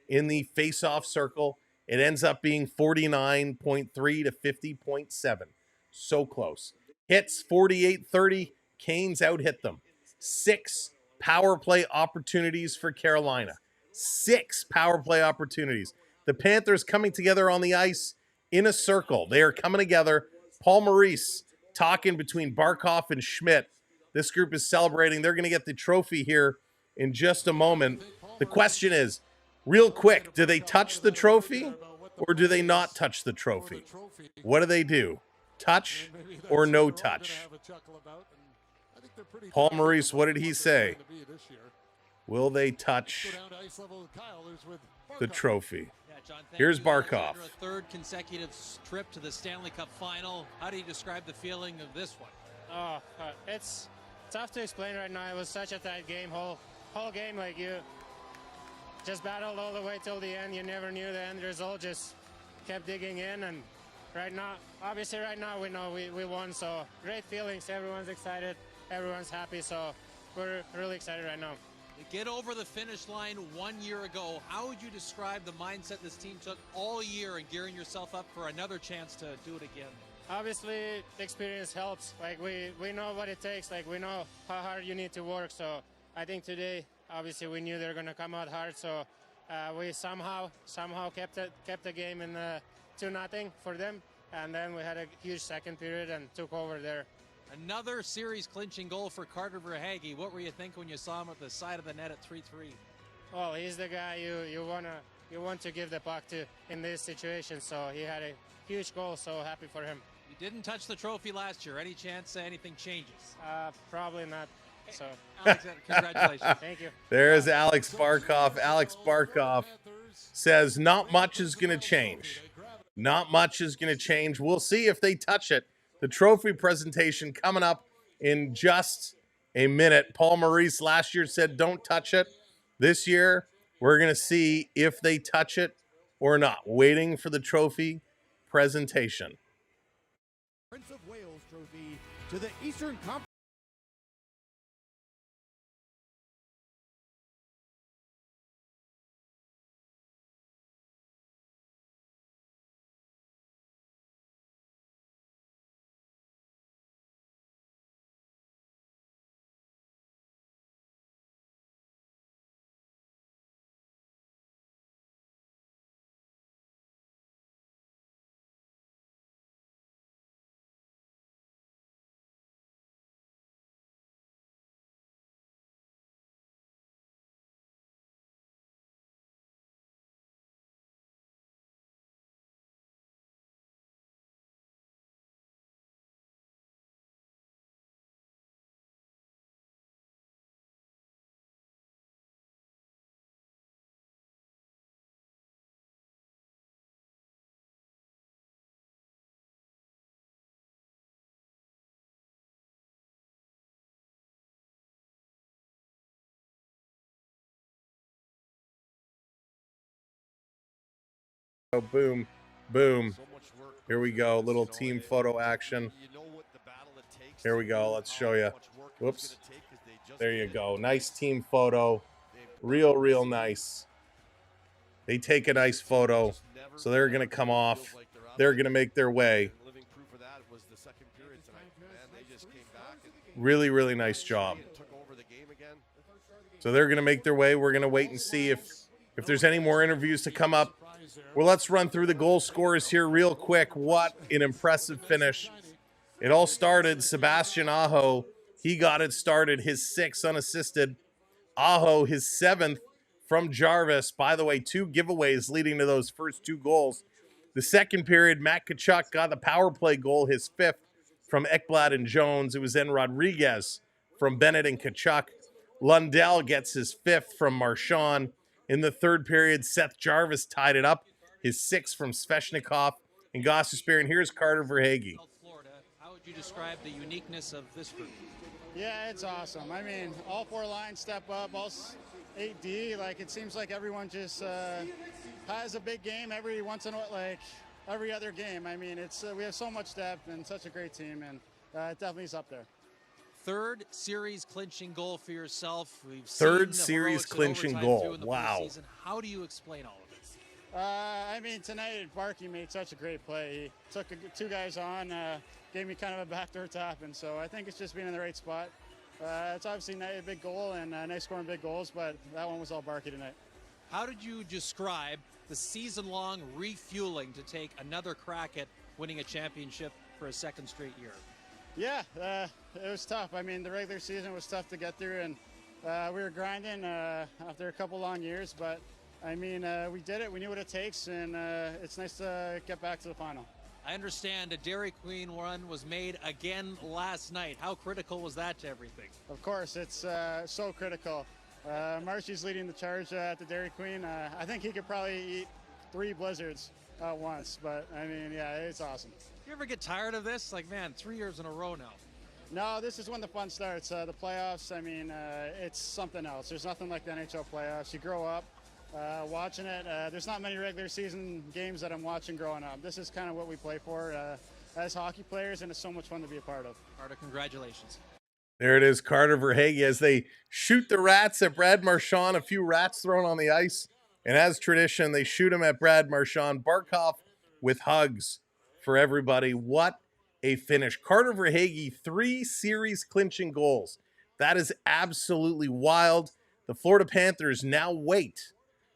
in the face-off circle. It ends up being 49.3 to 50.7. So close. Hits 48-30. Canes out-hit them. 6 power play opportunities for Carolina. 6 power play opportunities. The Panthers coming together on the ice in a circle. They are coming together. Paul Maurice talking between Barkov and Schmidt. This group is celebrating. They're going to get the trophy here in just a moment. The question is, real quick, do they touch the trophy or do they not touch the trophy? What do they do? Touch or no touch? Paul Maurice, what did he say? Will they touch the trophy? John, here's you. Barkov. After a third consecutive trip to the Stanley Cup Final, how do you describe the feeling of this one? It's tough to explain right now. It was such a tight game, whole game. Like, you just battled all the way till the end. You never knew the end result. Just kept digging in, and right now we know we won. So great feelings. Everyone's excited. Everyone's happy. So we're really excited right now. Get over the finish line 1 year ago. How would you describe the mindset this team took all year and gearing yourself up for another chance to do it again? Obviously, the experience helps. Like we know what it takes. Like we know how hard you need to work. So I think today, obviously, we knew they were going to come out hard. So we somehow kept the game in 2-0 for them, and then we had a huge second period and took over there. Another series clinching goal for Carter Verhaeghe. What were you thinking when you saw him at the side of the net at 3-3? Well, he's the guy you want to give the puck to in this situation. So he had a huge goal. So happy for him. You didn't touch the trophy last year. Any chance anything changes? Probably not. So Alex, congratulations. Thank you. There's Alex Barkov. Alex Barkov says not much is going to change. Not much is going to change. We'll see if they touch it. The trophy presentation coming up in just a minute. Paul Maurice last year said don't touch it. This year, we're going to see if they touch it or not. Waiting for the trophy presentation. Prince of Wales Trophy to the Eastern Conference. Oh, boom, boom. Here we go. Little team photo action. Here we go. Let's show you. Whoops. There you go. Nice team photo. Real nice. They take a nice photo. So they're going to come off. They're going to make their way. Really nice job. So they're going to make their way. We're going to wait and see if there's any more interviews to come up. Well, let's run through the goal scorers here real quick. What an impressive finish. It all started, Sebastian Aho. He got it started, his 6th unassisted. Aho, his 7th from Jarvis. By the way, 2 giveaways leading to those first 2 goals. The second period, Matt Tkachuk got the power play goal, his 5th from Ekblad and Jones. It was then Rodriguez from Bennett and Tkachuk. Lundell gets his 5th from Marchand. In the third period, Seth Jarvis tied it up, his 6th from Svechnikov and Gostisbehere. And here's Carter Verhaeghe. How would you describe the uniqueness of this group? Yeah, it's awesome. I mean, all 4 lines step up, all 8D. Like, it seems like everyone just has a big game every once in a while, like every other game. I mean, it's we have so much depth and such a great team, and it definitely is up there. Third series clinching goal for yourself. We've Third seen series clinching goal. Wow. How do you explain all of this? I mean, tonight Barkey made such a great play. He took 2 guys on, gave me kind of a backdoor tap, and so I think it's just being in the right spot. It's obviously a big goal and nice scoring big goals, but that one was all Barkey tonight. How did you describe the season-long refueling to take another crack at winning a championship for a 2nd straight year? Yeah, it was tough. I mean, the regular season was tough to get through, and we were grinding after a couple long years, but I mean, we did it. We knew what it takes, and it's nice to get back to the final. I understand a Dairy Queen run was made again last night. How critical was that to everything? Of course, it's so critical. Marshy's leading the charge at the Dairy Queen. I think he could probably eat 3 blizzards at once, but I mean, yeah, it's awesome. You ever get tired of this? Like, man, 3 years in a row now. No, this is when the fun starts. The playoffs, I mean, it's something else. There's nothing like the NHL playoffs. You grow up watching it. There's not many regular season games that I'm watching growing up. This is kind of what we play for as hockey players, and it's so much fun to be a part of. Carter, congratulations. There it is, Carter Verhaeghe, as they shoot the rats at Brad Marchand. A few rats thrown on the ice. And as tradition, they shoot him at Brad Marchand. Barkov with hugs for everybody. What a finish. Carter Verhaeghe, 3 series clinching goals. That is absolutely wild. The Florida Panthers now wait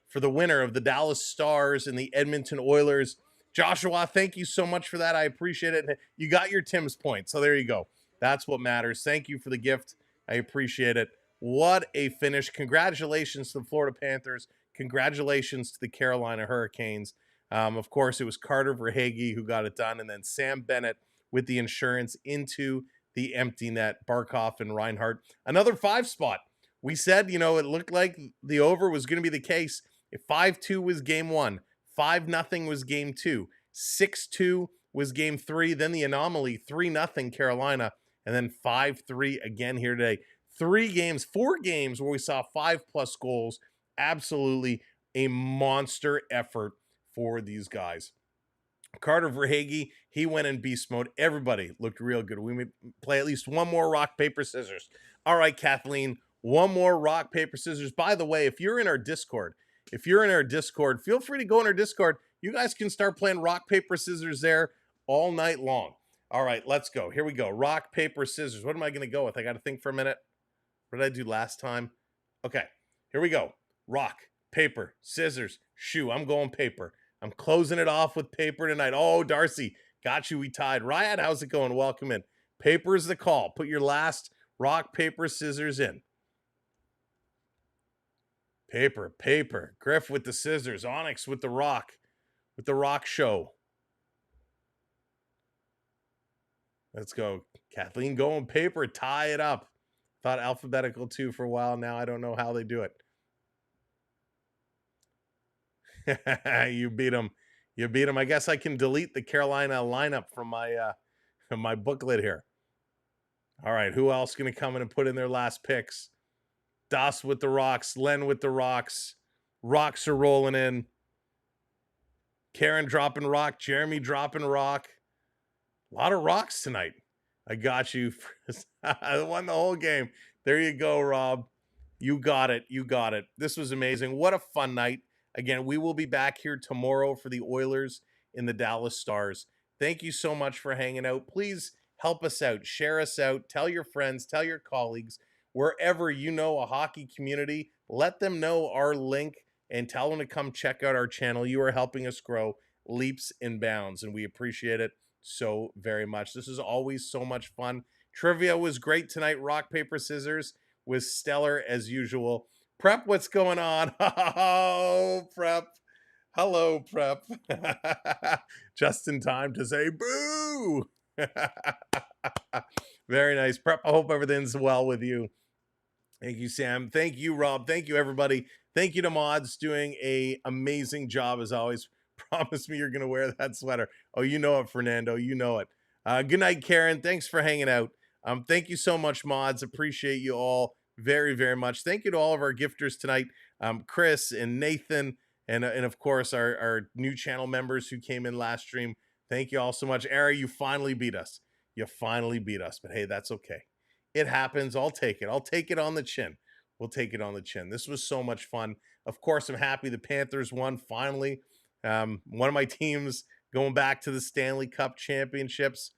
for the winner of the Dallas Stars and the Edmonton Oilers. Joshua, thank you so much for that. I appreciate it. You got your Tim's point, so there you go. That's what matters. Thank you for the gift. I appreciate it. What a finish. Congratulations to the Florida Panthers. Congratulations to the Carolina Hurricanes. Of course, it was Carter Verhaeghe who got it done, and then Sam Bennett with the insurance into the empty net. Barkov and Reinhart. Another 5 spot. We said, it looked like the over was going to be the case. If 5-2 was game 1, 5-0 was game 2, 6-2 was game 3, then the anomaly, 3-0 Carolina, and then 5-3 again here today. 4 games where we saw 5+ goals. Absolutely a monster effort for these guys. Carter Verhaeghe, he went in beast mode. Everybody looked real good. We may play at least one more rock, paper, scissors. All right, Kathleen, one more rock, paper, scissors. By the way, if you're in our Discord, feel free to go in our Discord. You guys can start playing rock, paper, scissors there all night long. All right, let's go. Here we go. Rock, paper, scissors. What am I going to go with? I got to think for a minute. What did I do last time? Okay, here we go. Rock, paper, scissors, shoe. I'm going paper. I'm closing it off with paper tonight. Oh, Darcy, got you. We tied. Riot, how's it going? Welcome in. Paper is the call. Put your last rock, paper, scissors in. Paper. Griff with the scissors. Onyx with the rock show. Let's go. Kathleen going paper. Tie it up. Thought alphabetical too for a while. Now I don't know how they do it. You beat them. I guess I can delete the Carolina lineup from my booklet here. All right. Who else going to come in and put in their last picks? Das with the rocks. Len with the rocks. Rocks are rolling in. Karen dropping rock. Jeremy dropping rock. A lot of rocks tonight. I got you. I won the whole game. There you go, Rob. You got it. This was amazing. What a fun night. Again, we will be back here tomorrow for the Oilers in the Dallas Stars. Thank you so much for hanging out. Please help us out. Share us out. Tell your friends. Tell your colleagues. Wherever you know a hockey community, let them know our link and tell them to come check out our channel. You are helping us grow leaps and bounds, and we appreciate it so very much. This is always so much fun. Trivia was great tonight. Rock, paper, scissors was stellar as usual. Prep, what's going on? Oh, Prep. Hello, Prep. Just in time to say boo. Very nice. Prep, I hope everything's well with you. Thank you, Sam. Thank you, Rob. Thank you, everybody. Thank you to Mods doing an amazing job as always. Promise me you're going to wear that sweater. Oh, you know it, Fernando. You know it. Good night, Karen. Thanks for hanging out. Thank you so much, Mods. Appreciate you all very, very much. Thank you to all of our gifters tonight. Chris and Nathan and of course, our new channel members who came in last stream. Thank you all so much. Ari, you finally beat us. But hey, that's okay. It happens. I'll take it. I'll take it on the chin. We'll take it on the chin. This was so much fun. Of course, I'm happy the Panthers won finally. One of my teams going back to the Stanley Cup championships.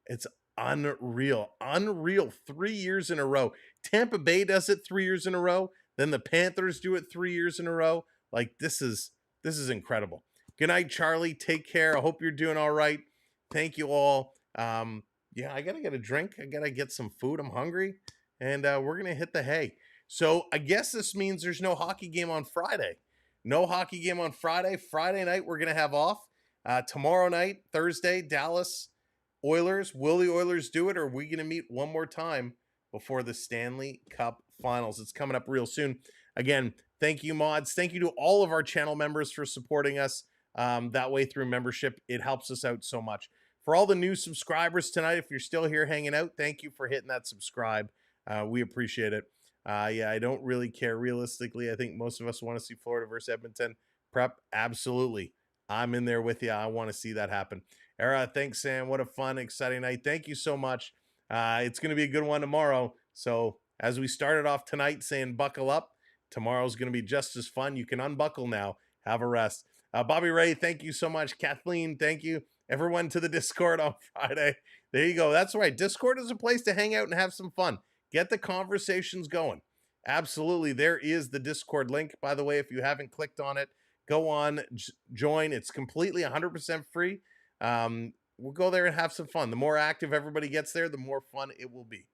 It's unreal. 3 years in a row. Tampa Bay does it 3 years in a row. Then the Panthers do it 3 years in a row. Like, this is incredible. Good night, Charlie. Take care. I hope you're doing all right. Thank you all. Yeah, I got to get a drink. I got to get some food. I'm hungry. And we're going to hit the hay. So I guess this means there's no hockey game on Friday. No hockey game on Friday. Friday night, we're going to have off. Tomorrow night, Thursday, Dallas Oilers. Will the Oilers do it, or are we going to meet one more time before the Stanley Cup Finals? It's coming up real soon. Again, thank you, Mods. Thank you to all of our channel members for supporting us that way through membership. It helps us out so much. For all the new subscribers tonight, if you're still here hanging out, thank you for hitting that subscribe. We appreciate it. Yeah, I don't really care. Realistically, I think most of us want to see Florida versus Edmonton. Prep, absolutely. I'm in there with you. I want to see that happen. Era, thanks, Sam. What a fun, exciting night. Thank you so much. It's going to be a good one tomorrow. So as we started off tonight saying buckle up, tomorrow's going to be just as fun. You can unbuckle now. Have a rest. Bobby Ray, thank you so much. Kathleen, thank you. Everyone to the Discord on Friday. There you go. That's right. Discord is a place to hang out and have some fun. Get the conversations going. Absolutely. There is the Discord link, by the way. If you haven't clicked on it, go on, join. It's completely 100% free. We'll go there and have some fun. The more active everybody gets there, the more fun it will be.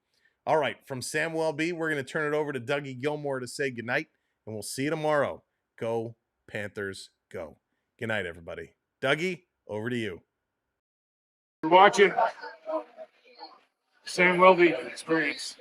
All right, from Samuel B., we're going to turn it over to Dougie Gilmore to say goodnight, and we'll see you tomorrow. Go, Panthers, go. Good night, everybody. Dougie, over to you. You're watching Sam Welby Experience.